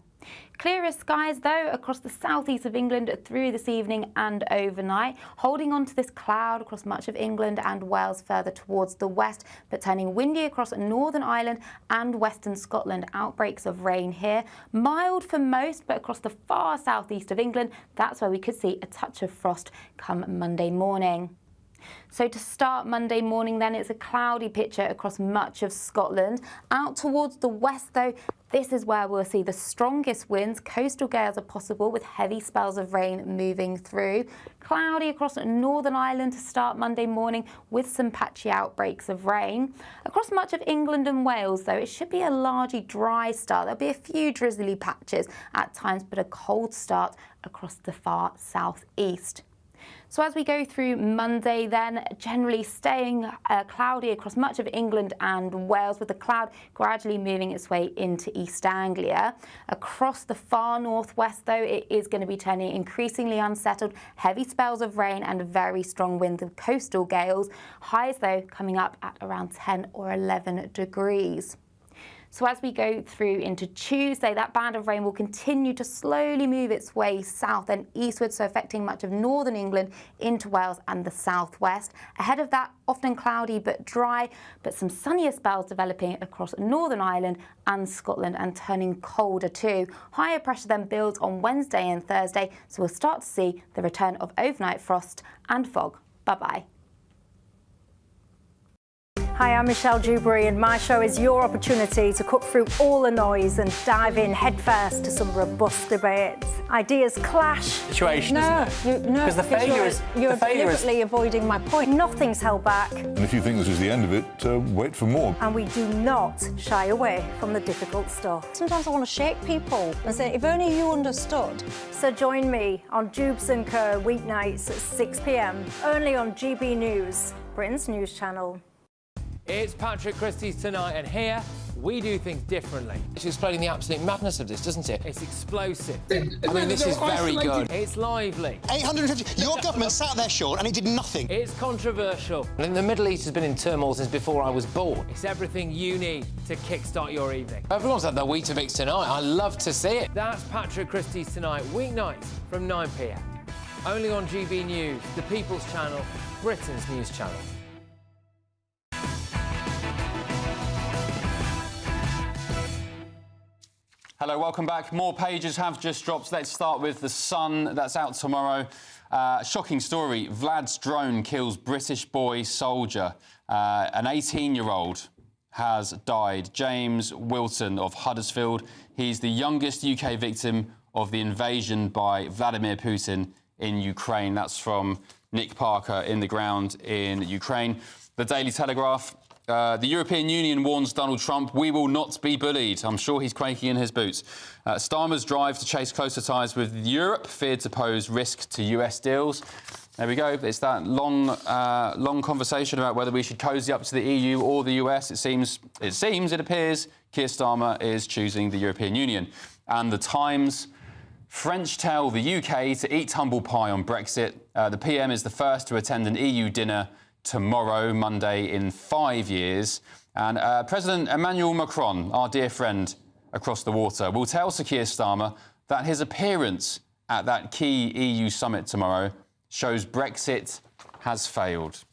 Clearer skies, though, across the southeast of England through this evening and overnight, holding on to this cloud across much of England and Wales further towards the west, but turning windy across Northern Ireland and western Scotland. Outbreaks of rain here. Mild for most, but across the far southeast of England, that's where we could see a touch of frost come Monday morning. So to start Monday morning then, it's a cloudy picture across much of Scotland. Out towards the west though, this is where we'll see the strongest winds. Coastal gales are possible with heavy spells of rain moving through. Cloudy across Northern Ireland to start Monday morning with some patchy outbreaks of rain. Across much of England and Wales though, it should be a largely dry start. There'll be a few drizzly patches at times, but a cold start across the far southeast. So as we go through Monday then, generally staying cloudy across much of England and Wales, with the cloud gradually moving its way into East Anglia. Across the far northwest though, it is going to be turning increasingly unsettled, heavy spells of rain and very strong winds of coastal gales. Highs though coming up at around 10 or 11 degrees. So as we go through into Tuesday, that band of rain will continue to slowly move its way south and eastward, so affecting much of northern England into Wales and the southwest. Ahead of that, often cloudy but dry, but some sunnier spells developing across Northern Ireland and Scotland and turning colder too. Higher pressure then builds on Wednesday and Thursday, so we'll start to see the return of overnight frost and fog. Bye-bye. Hi, I'm Michelle Dewberry and my show is your opportunity to cut through all the noise and dive in headfirst to some robust debates. Ideas clash. Situation, isn't it? Because the failure is... You're deliberately avoiding my point. Nothing's held back. And if you think this is the end of it, wait for more. And we do not shy away from the difficult stuff. Sometimes I want to shake people and say, if only you understood. So join me on Jubes and Kerr weeknights at 6 p.m, only on GB News, Britain's news channel. It's Patrick Christie's Tonight, and here we do things differently. It's explaining the absolute madness of this, doesn't it? It's explosive. I mean, this is very good. It's lively. 850. Your government sat there short and it did nothing. It's controversial. And the Middle East has been in turmoil since before I was born. It's everything you need to kickstart your evening. Everyone's had their Weetabix tonight. I love to see it. That's Patrick Christie's Tonight, weeknights from 9 p.m. Only on GB News, the People's Channel, Britain's news channel. Hello, welcome back. More pages have just dropped. Let's start with The Sun. That's out tomorrow. Shocking story. Vlad's drone kills British boy soldier. An 18-year-old has died. James Wilson of Huddersfield. He's the youngest UK victim of the invasion by Vladimir Putin in Ukraine. That's from Nick Parker in the ground in Ukraine. The Daily Telegraph. The European Union warns Donald Trump, we will not be bullied. I'm sure he's quaking in his boots. Starmer's drive to chase closer ties with Europe feared to pose risk to US deals. There we go. It's that long conversation about whether we should cosy up to the EU or the US. It appears Keir Starmer is choosing the European Union. And the Times. French tell the UK to eat humble pie on Brexit. The PM is the first to attend an EU dinner tomorrow, Monday, in 5 years. And President Emmanuel Macron, our dear friend across the water, will tell Sir Keir Starmer that his appearance at that key EU summit tomorrow shows Brexit has failed.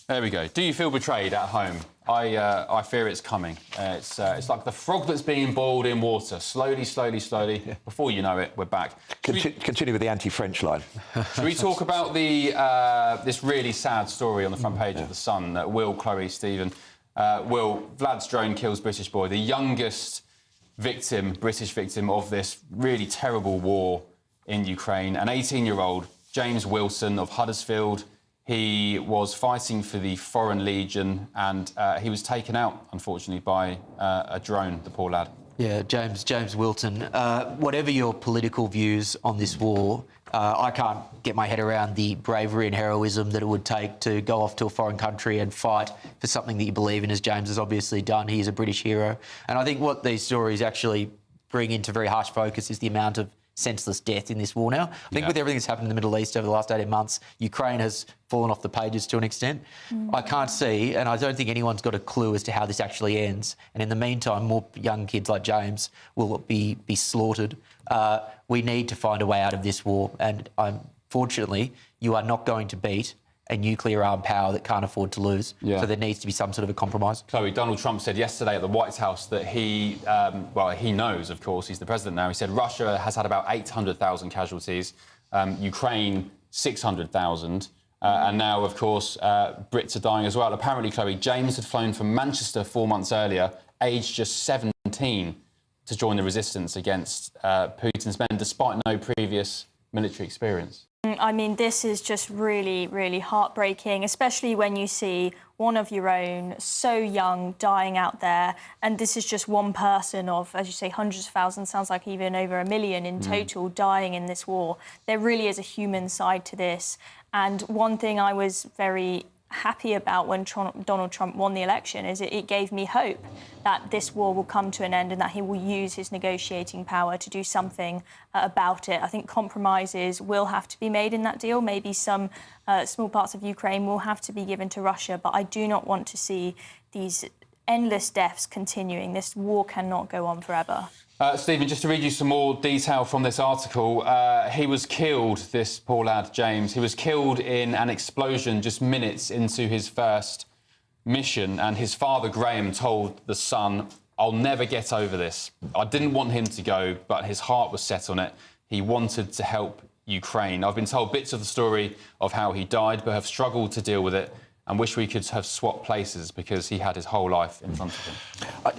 There we go. Do you feel betrayed at home? I fear it's coming. It's like the frog that's being boiled in water. Slowly, slowly, slowly. Yeah. Before you know it, we're back. Continue with the anti-French line. Should we talk about this really sad story on the front page of The Sun? Will, Chloe, Stephen. Vlad's drone kills British boy, the youngest British victim of this really terrible war in Ukraine. An 18-year-old, James Wilson of Huddersfield. He was fighting for the Foreign Legion and he was taken out, unfortunately, by a drone, the poor lad. Yeah, James Wilson. Whatever your political views on this war, I can't get my head around the bravery and heroism that it would take to go off to a foreign country and fight for something that you believe in, as James has obviously done. He is a British hero. And I think what these stories actually bring into very harsh focus is the amount of senseless death in this war now. I think with everything that's happened in the Middle East over the last 18 months, Ukraine has fallen off the pages to an extent. I can't see, and I don't think anyone's got a clue as to how this actually ends. And in the meantime, more young kids like James will be slaughtered. We need to find a way out of this war. And unfortunately, you are not going to beat a nuclear armed power that can't afford to lose. Yeah. So there needs to be some sort of a compromise. Chloe, Donald Trump said yesterday at the White House that he knows, of course, he's the president now. He said Russia has had about 800,000 casualties, Ukraine 600,000. And now, of course, Brits are dying as well. Apparently, Chloe, James had flown from Manchester 4 months earlier, aged just 17, to join the resistance against Putin's men, despite no previous military experience. I mean, this is just really, really heartbreaking, especially when you see one of your own so young dying out there. And this is just one person of, as you say, hundreds of thousands, sounds like even over 1 million in total dying in this war. There really is a human side to this. And one thing I was very happy about when Donald Trump won the election is it gave me hope that this war will come to an end and that he will use his negotiating power to do something about it. I think compromises will have to be made in that deal. Maybe some small parts of Ukraine will have to be given to Russia, but I do not want to see these endless deaths continuing. This war cannot go on forever. Stephen, just to read you some more detail from this article, he was killed, this poor lad, James, he was killed in an explosion just minutes into his first mission, and his father, Graham, told The Sun, I'll never get over this. I didn't want him to go, but his heart was set on it. He wanted to help Ukraine. I've been told bits of the story of how he died, but have struggled to deal with it and wish we could have swapped places because he had his whole life in front of him.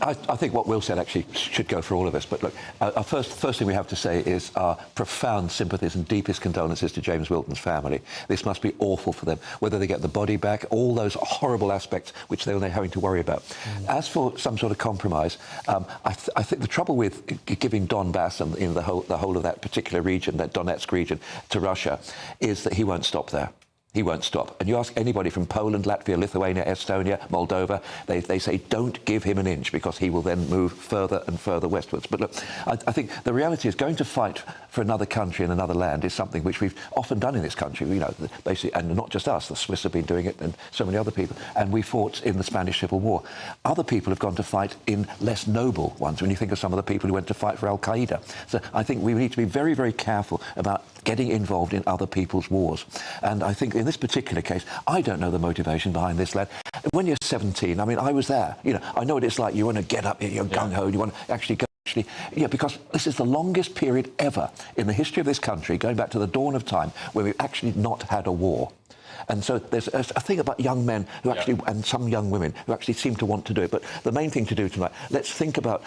I think what Will said actually should go for all of us. But look, our first thing we have to say is our profound sympathies and deepest condolences to James Wilton's family. This must be awful for them, whether they get the body back, all those horrible aspects which they're having to worry about. As for some sort of compromise, I think the trouble with giving Donbass and the whole of that particular region, that Donetsk region, to Russia, is that he won't stop there. he won't stop. And you ask anybody from Poland, Latvia, Lithuania, Estonia, Moldova, they say don't give him an inch because he will then move further and further westwards. But look, I think the reality is going to fight for another country and another land is something which we've often done in this country, you know, basically, and not just us, the Swiss have been doing it and so many other people, and we fought in the Spanish Civil War. Other people have gone to fight in less noble ones, when you think of some of the people who went to fight for Al-Qaeda. So I think we need to be very, very careful about getting involved in other people's wars. And I think in this particular case, I don't know the motivation behind this lad. When you're 17, I mean, I was there. You know, I know what it's like. You want to get up, you're gung-ho, you want to actually go. Yeah, because this is the longest period ever in the history of this country, going back to the dawn of time, where we've actually not had a war. And so there's a thing about young men who actually, and some young women who actually seem to want to do it. But the main thing to do tonight, let's think about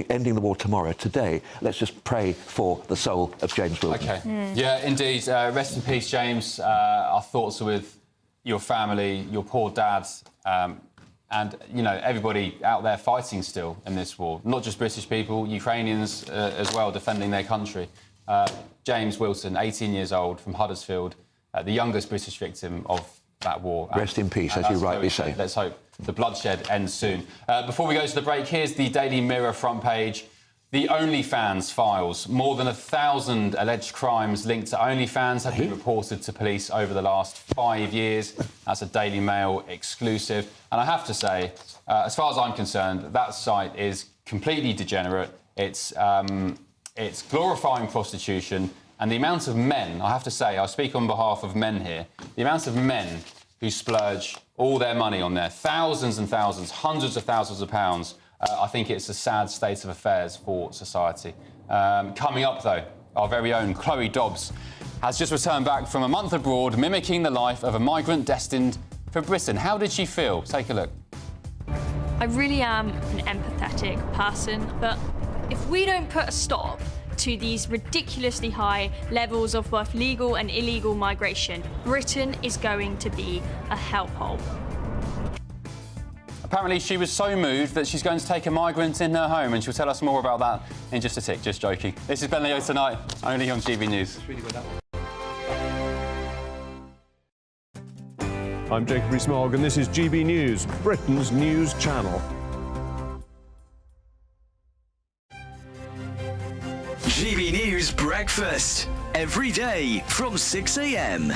ending the war tomorrow. Today, let's just pray for the soul of James Wilson. OK. Yeah, indeed. Rest in peace, James. Our thoughts are with your family, your poor dad, and, you know, everybody out there fighting still in this war. Not just British people, Ukrainians as well, defending their country. James Wilson, 18 years old, from Huddersfield, the youngest British victim of that war. Rest in peace, as you rightly say. Let's hope the bloodshed ends soon. Before we go to the break, here's the Daily Mirror front page. The OnlyFans files. More than 1,000 alleged crimes linked to OnlyFans have been reported to police over the last 5 years. That's a Daily Mail exclusive. And I have to say, as far as I'm concerned, that site is completely degenerate. It's glorifying prostitution. And the amount of men, I have to say, I speak on behalf of men here, the amount of men who splurge all their money on there, thousands and thousands, hundreds of thousands of pounds, I think it's a sad state of affairs for society. Coming up, though, our very own Chloe Dobbs has just returned back from a month abroad, mimicking the life of a migrant destined for Britain. How did she feel? Take a look. I really am an empathetic person, but if we don't put a stop to these ridiculously high levels of both legal and illegal migration, Britain is going to be a hellhole. Apparently, she was so moved that she's going to take a migrant in her home, and she'll tell us more about that in just a tick. Just joking. This is Ben Leo Tonight, only on GB News. I'm Jacob Rees-Mogg, and this is GB News, Britain's news channel. GB News Breakfast, every day from 6 a.m.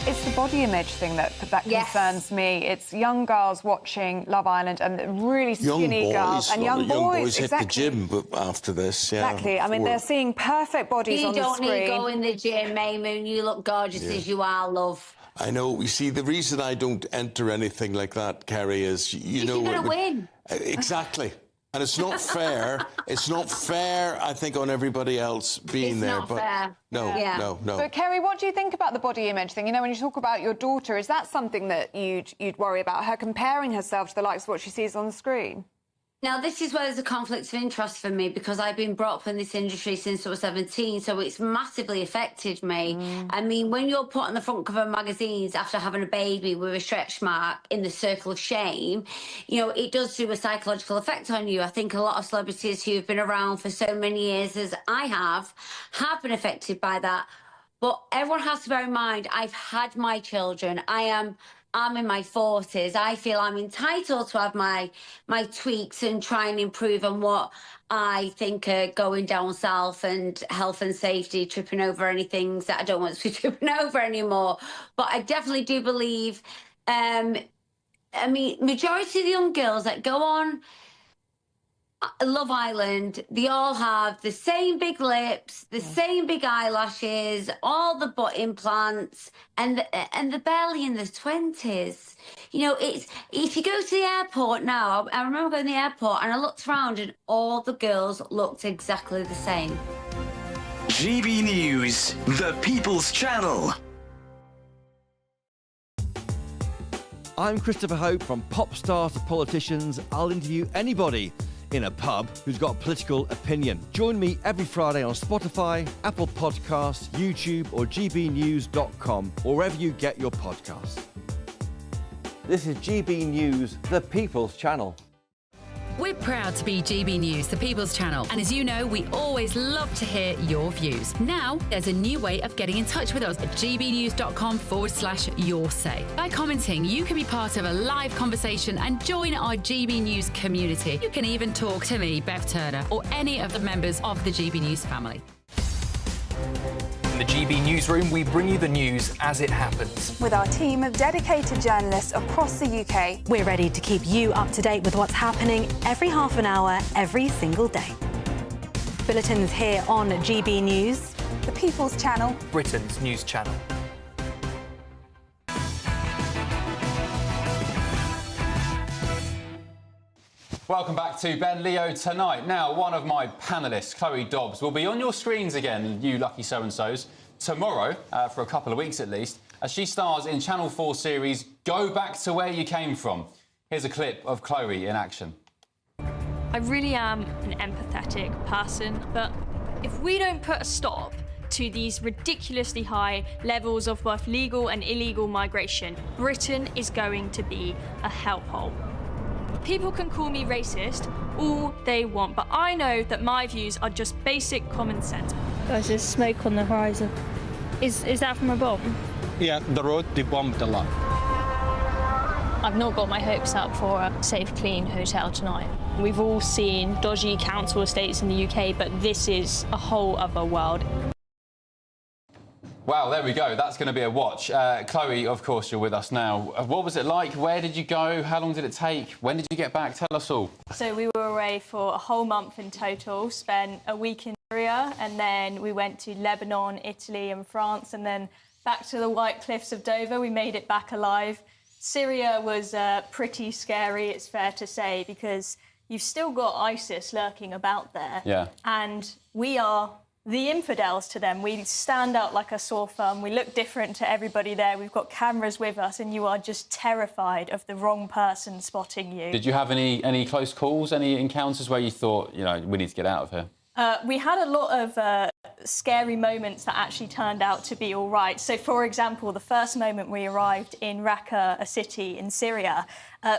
It's the body image thing that concerns me. It's young girls watching Love Island and really skinny girls and young boys hit the gym after this. Yeah, exactly. I mean, they're seeing perfect bodies on the screen. You don't need to go in the gym, Maymoon. You look gorgeous as you are, love. I know. You see, the reason I don't enter anything like that, Kerry, is you know you're going to win. Exactly. And it's not fair. It's not fair, I think, on everybody else being there. It's not fair. No. But, Kerry, what do you think about the body image thing? You know, when you talk about your daughter, is that something that you'd worry about, her comparing herself to the likes of what she sees on the screen? Now, this is where there's a conflict of interest for me, because I've been brought up in this industry since I was 17, so it's massively affected me. I mean, when you're put on the front cover of magazines after having a baby with a stretch mark in the circle of shame, you know, it does do a psychological effect on you. I think a lot of celebrities who've been around for so many years, as I have been affected by that. But everyone has to bear in mind, I've had my children. I'm in my 40s. I feel I'm entitled to have my tweaks and try and improve on what I think are going down south, and health and safety, tripping over any things that I don't want to be tripping over anymore. But I definitely do believe, I mean, majority of the young girls that go on Love Island, they all have the same big lips, the same big eyelashes, all the butt implants, and they're barely in their 20s. You know, it's if you go to the airport now, I remember going to the airport and I looked around and all the girls looked exactly the same. GB News, the People's Channel. I'm Christopher Hope. From pop stars to politicians, I'll interview anybody in a pub who's got a political opinion. Join me every Friday on Spotify, Apple Podcasts, YouTube or gbnews.com, or wherever you get your podcasts. This is GB News, the People's Channel. We're proud to be GB News, the People's Channel, and as you know, we always love to hear your views. Now, there's a new way of getting in touch with us at gbnews.com/yoursay. By commenting, you can be part of a live conversation and join our GB News community. You can even talk to me, Bev Turner, or any of the members of the GB News family. In the GB Newsroom, we bring you the news as it happens. With our team of dedicated journalists across the UK, we're ready to keep you up to date with what's happening every half an hour, every single day. Bulletins here on GB News, the People's Channel, Britain's news channel. Welcome back to Ben Leo Tonight. Now, one of my panellists, Chloe Dobbs, will be on your screens again, you lucky so-and-sos, tomorrow, for a couple of weeks at least, as she stars in Channel 4 series Go Back to Where You Came From. Here's a clip of Chloe in action. I really am an empathetic person, but if we don't put a stop to these ridiculously high levels of both legal and illegal migration, Britain is going to be a hellhole. People can call me racist all they want, but I know that my views are just basic common sense. Guys, there's smoke on the horizon. Is that from a bomb? Yeah, the road, they bombed a lot. I've not got my hopes up for a safe, clean hotel tonight. We've all seen dodgy council estates in the UK, but this is a whole other world. Wow, there we go. That's going to be a watch. Chloe, of course, you're with us now. What was it like? Where did you go? How long did it take? When did you get back? Tell us all. So we were away for a whole month in total, spent a week in Syria, and then we went to Lebanon, Italy and France, and then back to the White Cliffs of Dover. We made it back alive. Syria was pretty scary, it's fair to say, because you've still got ISIS lurking about there. Yeah. And we are the infidels to them. We stand out like a sore thumb. We look different to everybody there. We've got cameras with us, and you are just terrified of the wrong person spotting you. Did you have any close calls, any encounters where you thought, you know, we need to get out of here? We had a lot of scary moments that actually turned out to be all right. So, for example, the first moment we arrived in Raqqa, a city in Syria,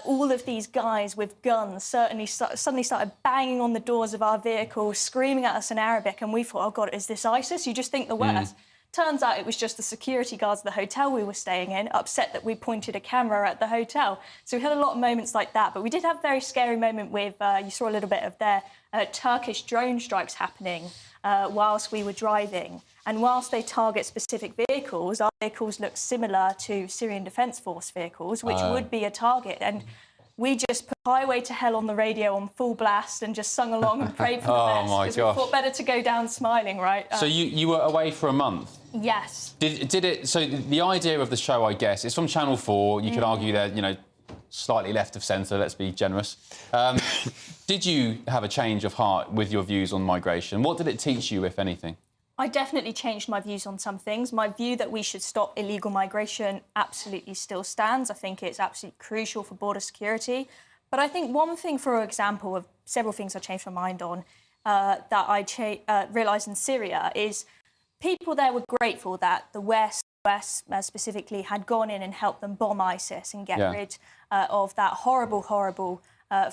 all of these guys with guns suddenly started banging on the doors of our vehicle, screaming at us in Arabic, and we thought, oh, God, is this ISIS? You just think the worst. Turns out it was just the security guards of the hotel we were staying in, upset that we pointed a camera at the hotel. So we had a lot of moments like that. But we did have a very scary moment with, you saw a little bit of their Turkish drone strikes happening whilst we were driving. And whilst they target specific vehicles, our vehicles look similar to Syrian Defence Force vehicles, which would be a target. And we just put Highway to Hell on the radio on full blast and just sung along and prayed for the best. My because gosh. we thought better to go down smiling, right? So you were away for a month? Yes. Did it? So the idea of the show, I guess, it's from Channel 4. You could argue they're, you know, slightly left of centre. Let's be generous. Did you have a change of heart with your views on migration? What did it teach you, if anything? I definitely changed my views on some things. My view that we should stop illegal migration absolutely still stands. I think it's absolutely crucial for border security. But I think one thing, for example, of several things I changed my mind on that I realised in Syria is people there were grateful that the West specifically had gone in and helped them bomb ISIS and get rid of that horrible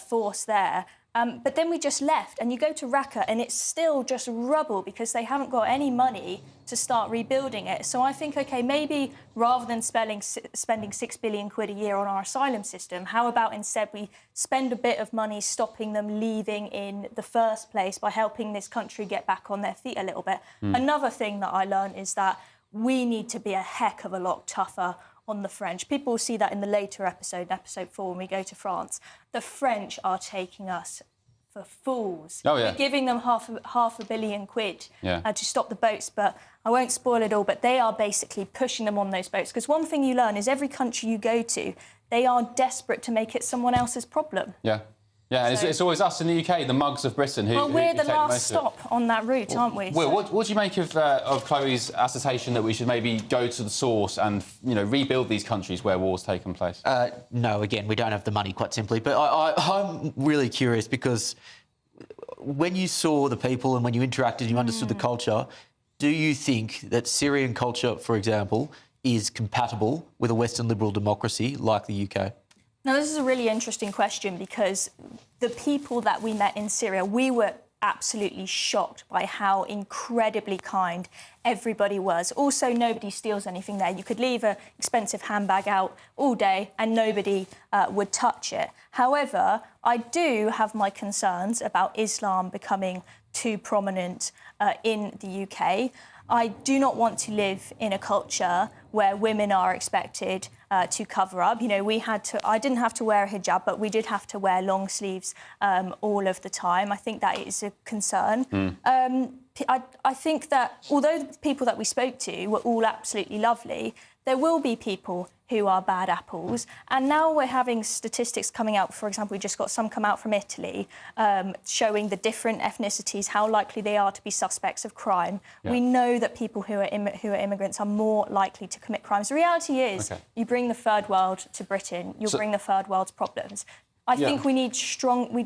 force there. But then we just left, and you go to Raqqa and it's still just rubble because they haven't got any money to start rebuilding it. So I think, OK, maybe rather than spending £6 billion a year on our asylum system, how about instead we spend a bit of money stopping them leaving in the first place by helping this country get back on their feet a little bit? Another thing that I learned is that we need to be a heck of a lot tougher on the French. People will see that in the later episode 4, when we go to France. The French are taking us for fools. Oh, yeah. We're giving them half a billion quid to stop the boats, but I won't spoil it all, but they are basically pushing them on those boats. Because one thing you learn is every country you go to, they are desperate to make it someone else's problem. Yeah. Yeah, and it's always us in the UK, the mugs of Britain, who we're the take last most of it. stop on that route, aren't we? Will, what do you make of Chloe's assertion that we should maybe go to the source and, you know, rebuild these countries where war's taken place? No, again, we don't have the money, quite simply. But I'm really curious because when you saw the people and when you interacted, you understood the culture, do you think that Syrian culture, for example, is compatible with a Western liberal democracy like the UK? Now, this is a really interesting question because the people that we met in Syria, we were absolutely shocked by how incredibly kind everybody was. Also, nobody steals anything there. You could leave an expensive handbag out all day and nobody would touch it. However, I do have my concerns about Islam becoming too prominent in the UK. I do not want to live in a culture where women are expected to cover up. You know, I didn't have to wear a hijab, but we did have to wear long sleeves all of the time. I think that is a concern. I think that although the people that we spoke to were all absolutely lovely, there will be people who are bad apples. And now we're having statistics coming out. For example, we just got some come out from Italy showing the different ethnicities, how likely they are to be suspects of crime. Yeah. We know that people who are immigrants are more likely to commit crimes. The reality is, you bring the third world to Britain, you'll bring the third world's problems. I think we need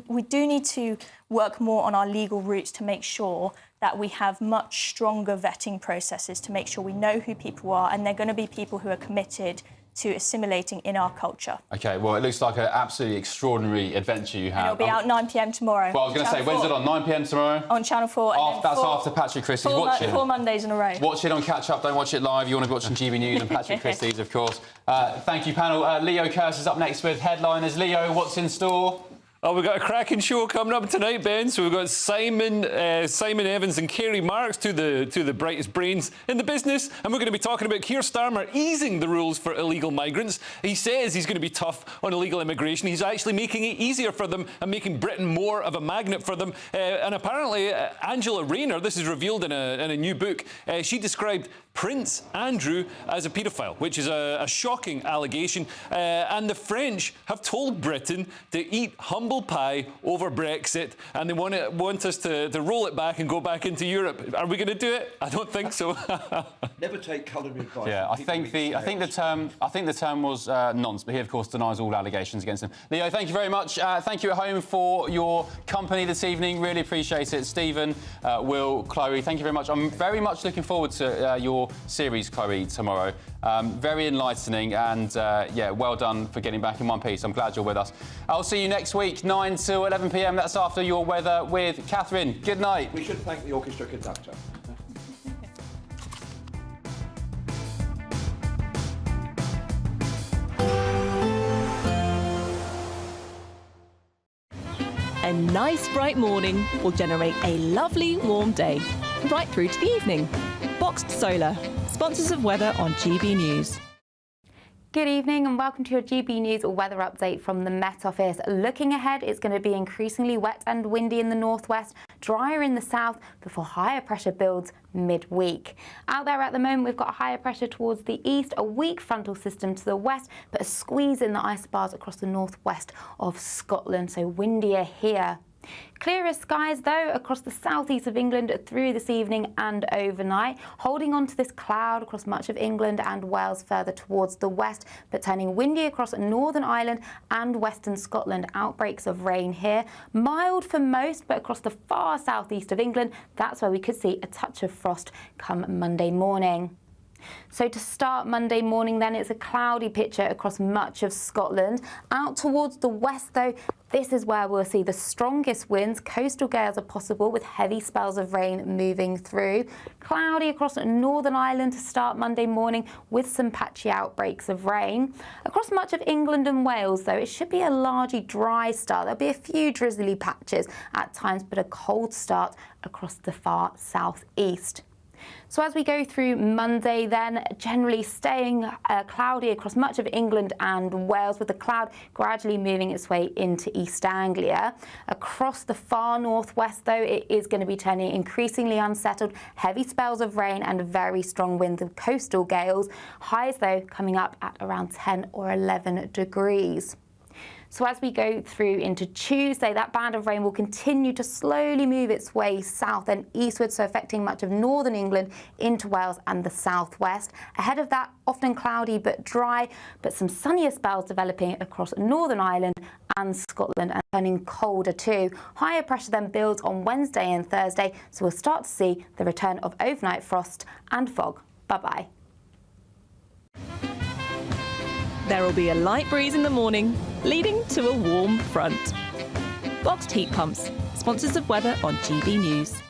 we do need to work more on our legal routes to make sure that we have much stronger vetting processes to make sure we know who people are and they're going to be people who are committed to assimilating in our culture. OK, well, it looks like an absolutely extraordinary adventure you have. And it'll be out 9 p.m. tomorrow. Well, I was going to say, when's it on? 9 p.m. tomorrow? On Channel 4. That's after Patrick Christie's. Watch it. 4 Mondays in a row. Watch it on Catch Up, don't watch it live. You want to watch on GB News and Patrick Christie's, of course. Thank you, panel. Leo Kearse is up next with Headliners. Leo, what's in store? Oh, we've got a cracking show coming up tonight, Ben. So we've got Simon Evans and Kerry Marks, two of the brightest brains in the business, and we're going to be talking about Keir Starmer easing the rules for illegal migrants. He says he's going to be tough on illegal immigration. He's actually making it easier for them and making Britain more of a magnet for them. And apparently, Angela Rayner, this is revealed in a new book, she described Prince Andrew as a paedophile, which is a shocking allegation. And the French have told Britain to eat humble pie over Brexit, and they want us to roll it back and go back into Europe. Are we going to do it? I don't think so. Never take culinary advice. Yeah, I think the term was nonce, but he of course denies all allegations against him. Leo, thank you very much. Thank you at home for your company this evening. Really appreciate it. Stephen, Will, Chloe, thank you very much. I'm very much looking forward to your series, Chloe, tomorrow. Very enlightening, and yeah, well done for getting back in one piece. I'm glad you're with us. I'll see you next week, 9 till 11 p.m. That's after your weather with Catherine. Good night. We should thank the orchestra conductor. A nice bright morning will generate a lovely warm day, right through to the evening. Boxed Solar, sponsors of weather on GB News. Good evening and welcome to your GB News weather update from the Met Office. Looking ahead, it's going to be increasingly wet and windy in the northwest, drier in the south before higher pressure builds midweek. Out there at the moment, we've got higher pressure towards the east, a weak frontal system to the west, but a squeeze in the isobars across the northwest of Scotland, so windier here. Clearer skies, though, across the southeast of England through this evening and overnight, holding on to this cloud across much of England and Wales further towards the west, but turning windy across Northern Ireland and western Scotland. Outbreaks of rain here. Mild for most, but across the far southeast of England, that's where we could see a touch of frost come Monday morning. So to start Monday morning then, it's a cloudy picture across much of Scotland. Out towards the west though, this is where we'll see the strongest winds. Coastal gales are possible with heavy spells of rain moving through. Cloudy across Northern Ireland to start Monday morning with some patchy outbreaks of rain. Across much of England and Wales though, it should be a largely dry start. There'll be a few drizzly patches at times, but a cold start across the far southeast. So as we go through Monday then, generally staying cloudy across much of England and Wales, with the cloud gradually moving its way into East Anglia. Across the far northwest though, it is going to be turning increasingly unsettled, heavy spells of rain and very strong winds and coastal gales. Highs though coming up at around 10 or 11 degrees. So as we go through into Tuesday, that band of rain will continue to slowly move its way south and eastward, so affecting much of northern England into Wales and the southwest. Ahead of that, often cloudy but dry, but some sunnier spells developing across Northern Ireland and Scotland and turning colder too. Higher pressure then builds on Wednesday and Thursday, so we'll start to see the return of overnight frost and fog. Bye-bye. There will be a light breeze in the morning, leading to a warm front. Boxed heat pumps, sponsors of weather on GB News.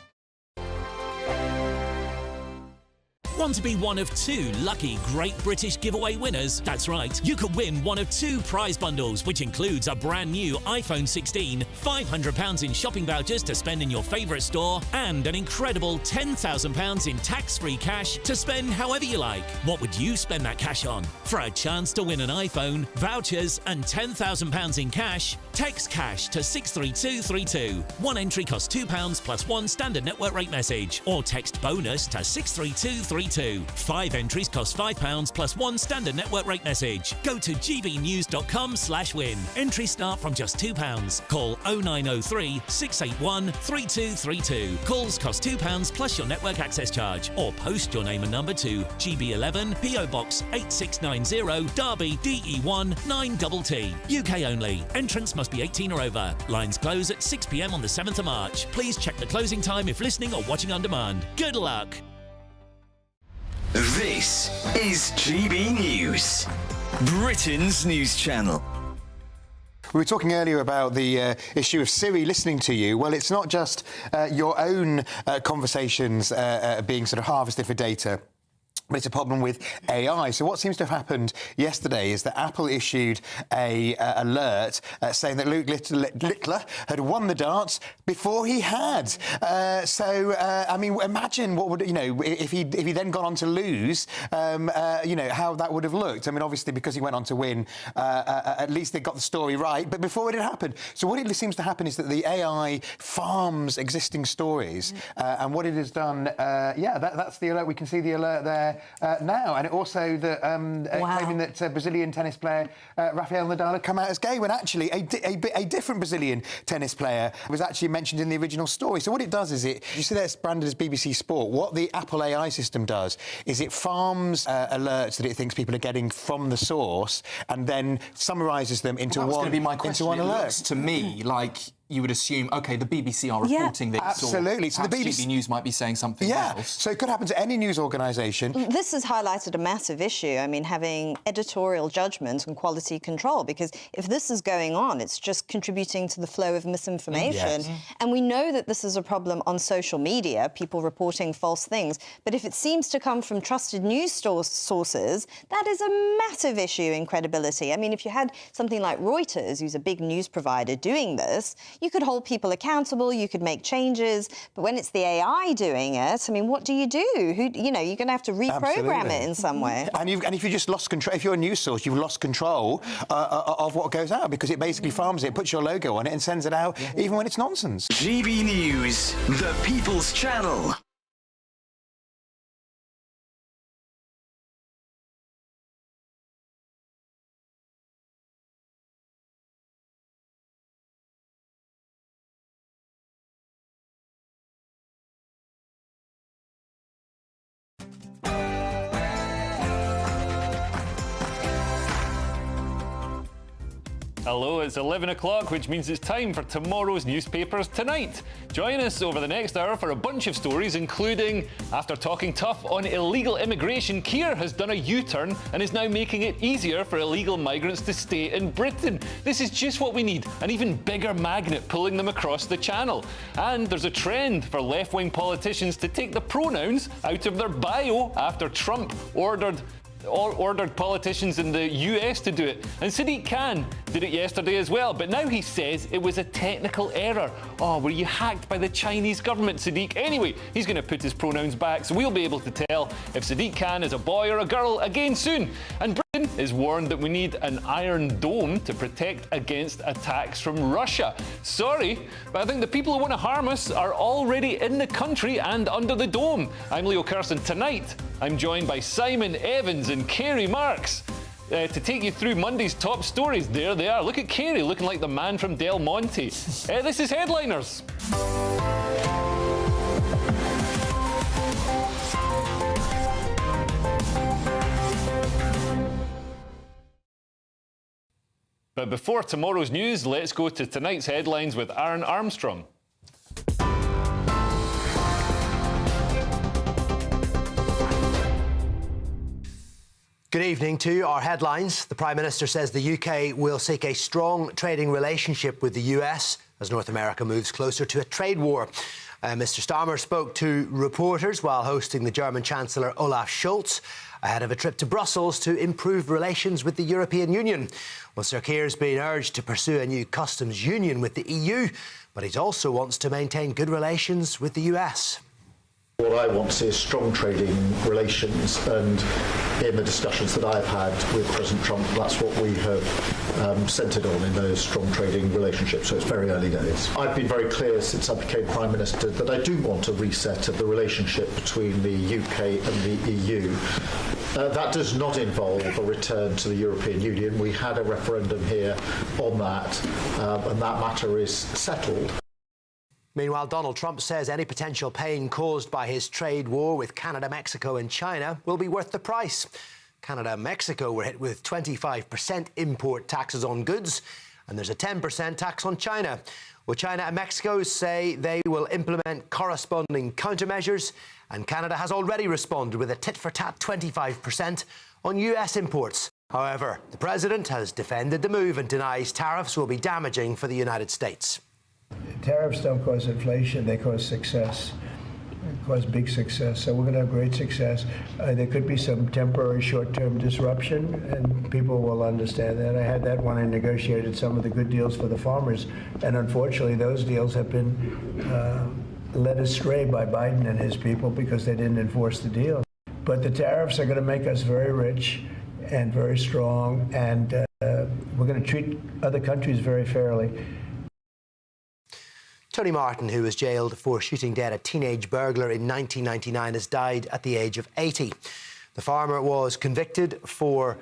Want to be one of 2 lucky Great British Giveaway winners? That's right, you could win one of 2 prize bundles, which includes a brand new iPhone 16, £500 in shopping vouchers to spend in your favourite store, and an incredible £10,000 in tax-free cash to spend however you like. What would you spend that cash on? For a chance to win an iPhone, vouchers and £10,000 in cash, text cash to 63232. One entry costs £2 plus 1 standard network rate message, or text bonus to 63232. 5 entries cost £5 plus 1 standard network rate message. Go to gbnews.com/win. Entries start from just £2. Call 0903 681 3232. Calls cost £2 plus your network access charge, or post your name and number to GB11 PO Box 8690 Derby DE1 9TT. UK only. Entrance must be 18 or over. Lines close at 6 p.m. on the 7th of March. Please check the closing time if listening or watching on demand. Good luck. This is GB News, Britain's news channel. We were talking earlier about the issue of Siri listening to you. Well, it's not just your own conversations being sort of harvested for data, but it's a problem with AI. So what seems to have happened yesterday is that Apple issued a alert saying that Luke Littler had won the darts before he had. I mean, imagine what would, if he then gone on to lose, how that would have looked. I mean, obviously, because he went on to win, at least they got the story right, but before it had happened. So what it seems to happen is that the AI farms existing stories, and what it has done, that's the alert. We can see the alert there now, and it also claiming that Brazilian tennis player Rafael Nadal had come out as gay, when actually a different Brazilian tennis player was actually mentioned in the original story. So what it does is you see that's branded as BBC Sport. What the Apple AI system does is it farms alerts that it thinks people are getting from the source, and then summarises them into one. That was going to be my question. Into one alert. It looks to me like you would assume, OK, the BBC are reporting this. Absolutely. So the BBC News might be saying something else. So it could happen to any news organisation. This has highlighted a massive issue. I mean, having editorial judgment and quality control, because if this is going on, it's just contributing to the flow of misinformation. Yes. And we know that this is a problem on social media, people reporting false things. But if it seems to come from trusted news sources, that is a massive issue in credibility. I mean, if you had something like Reuters, who's a big news provider, doing this, you could hold people accountable, you could make changes, but when it's the AI doing it, I mean, what do? You're going to have to reprogram it in some way. And if you just lost control, if you're a news source, you've lost control of what goes out, because it basically farms it, puts your logo on it, and sends it out, even when it's nonsense. GB News, the People's Channel. Hello, it's 11 o'clock, which means it's time for tomorrow's newspapers tonight. Join us over the next hour for a bunch of stories, including, after talking tough on illegal immigration, Keir has done a U-turn and is now making it easier for illegal migrants to stay in Britain. This is just what we need, an even bigger magnet pulling them across the channel. And there's a trend for left-wing politicians to take the pronouns out of their bio after Trump ordered politicians in the US to do it. And Sadiq Khan did it yesterday as well, but now he says it was a technical error. Oh, were you hacked by the Chinese government, Sadiq? Anyway, he's going to put his pronouns back, so we'll be able to tell if Sadiq Khan is a boy or a girl again soon. And Britain is warned that we need an iron dome to protect against attacks from Russia. Sorry, but I think the people who want to harm us are already in the country and under the dome. I'm Leo Kirsten. Tonight, I'm joined by Simon Evans and Kerry Marks to take you through Monday's top stories. There they are. Look at Kerry, looking like the man from Del Monte. This is Headliners. But before tomorrow's news, let's go to tonight's headlines with Aaron Armstrong. Good evening to our headlines. The Prime Minister says the UK will seek a strong trading relationship with the US as North America moves closer to a trade war. Mr Starmer spoke to reporters while hosting the German Chancellor Olaf Scholz ahead of a trip to Brussels to improve relations with the European Union. Well, Sir Keir's been urged to pursue a new customs union with the EU, but he also wants to maintain good relations with the US. What I want to see is strong trading relations, and in the discussions that I've had with President Trump, that's what we have centred on in those strong trading relationships, so it's very early days. I've been very clear since I became Prime Minister that I do want a reset of the relationship between the UK and the EU. That does not involve a return to the European Union. We had a referendum here on that, and that matter is settled. Meanwhile, Donald Trump says any potential pain caused by his trade war with Canada, Mexico and China will be worth the price. Canada and Mexico were hit with 25% import taxes on goods, and there's a 10% tax on China. Well, China and Mexico say they will implement corresponding countermeasures, and Canada has already responded with a tit-for-tat 25% on US imports. However, the president has defended the move and denies tariffs will be damaging for the United States. Tariffs don't cause inflation, they cause success. They cause big success. So we're going to have great success. There could be some temporary short-term disruption, and people will understand that. I had that when I negotiated some of the good deals for the farmers, and unfortunately those deals have been led astray by Biden and his people because they didn't enforce the deal. But the tariffs are going to make us very rich and very strong, and we're going to treat other countries very fairly. Tony Martin, who was jailed for shooting dead a teenage burglar in 1999, has died at the age of 80. The farmer was convicted for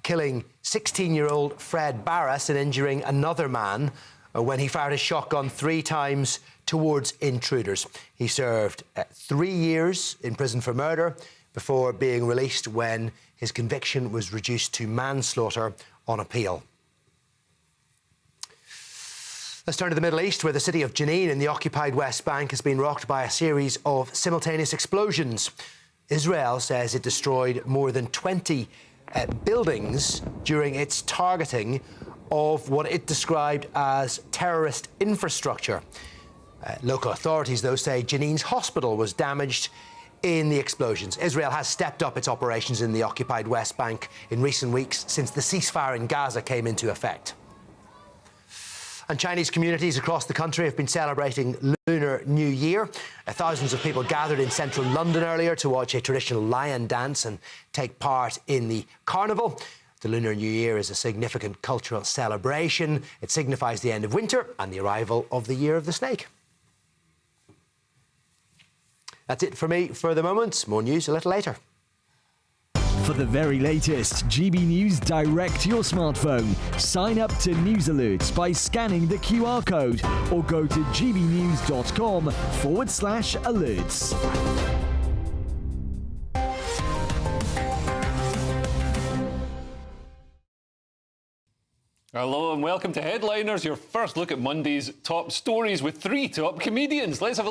killing 16-year-old Fred Barras and injuring another man when he fired his shotgun 3 times towards intruders. He served 3 years in prison for murder before being released when his conviction was reduced to manslaughter on appeal. Let's turn to the Middle East, where the city of Jenin in the occupied West Bank has been rocked by a series of simultaneous explosions. Israel says it destroyed more than 20 buildings during its targeting of what it described as terrorist infrastructure. Local authorities, though, say Jenin's hospital was damaged in the explosions. Israel has stepped up its operations in the occupied West Bank in recent weeks since the ceasefire in Gaza came into effect. And Chinese communities across the country have been celebrating Lunar New Year. Thousands of people gathered in central London earlier to watch a traditional lion dance and take part in the carnival. The Lunar New Year is a significant cultural celebration. It signifies the end of winter and the arrival of the Year of the Snake. That's it for me for the moment. More news a little later. For the very latest GB News direct to your smartphone, sign up to News Alerts by scanning the QR code or go to gbnews.com/alerts. Hello and welcome to Headliners, your first look at Monday's top stories with 3 top comedians. Let's have a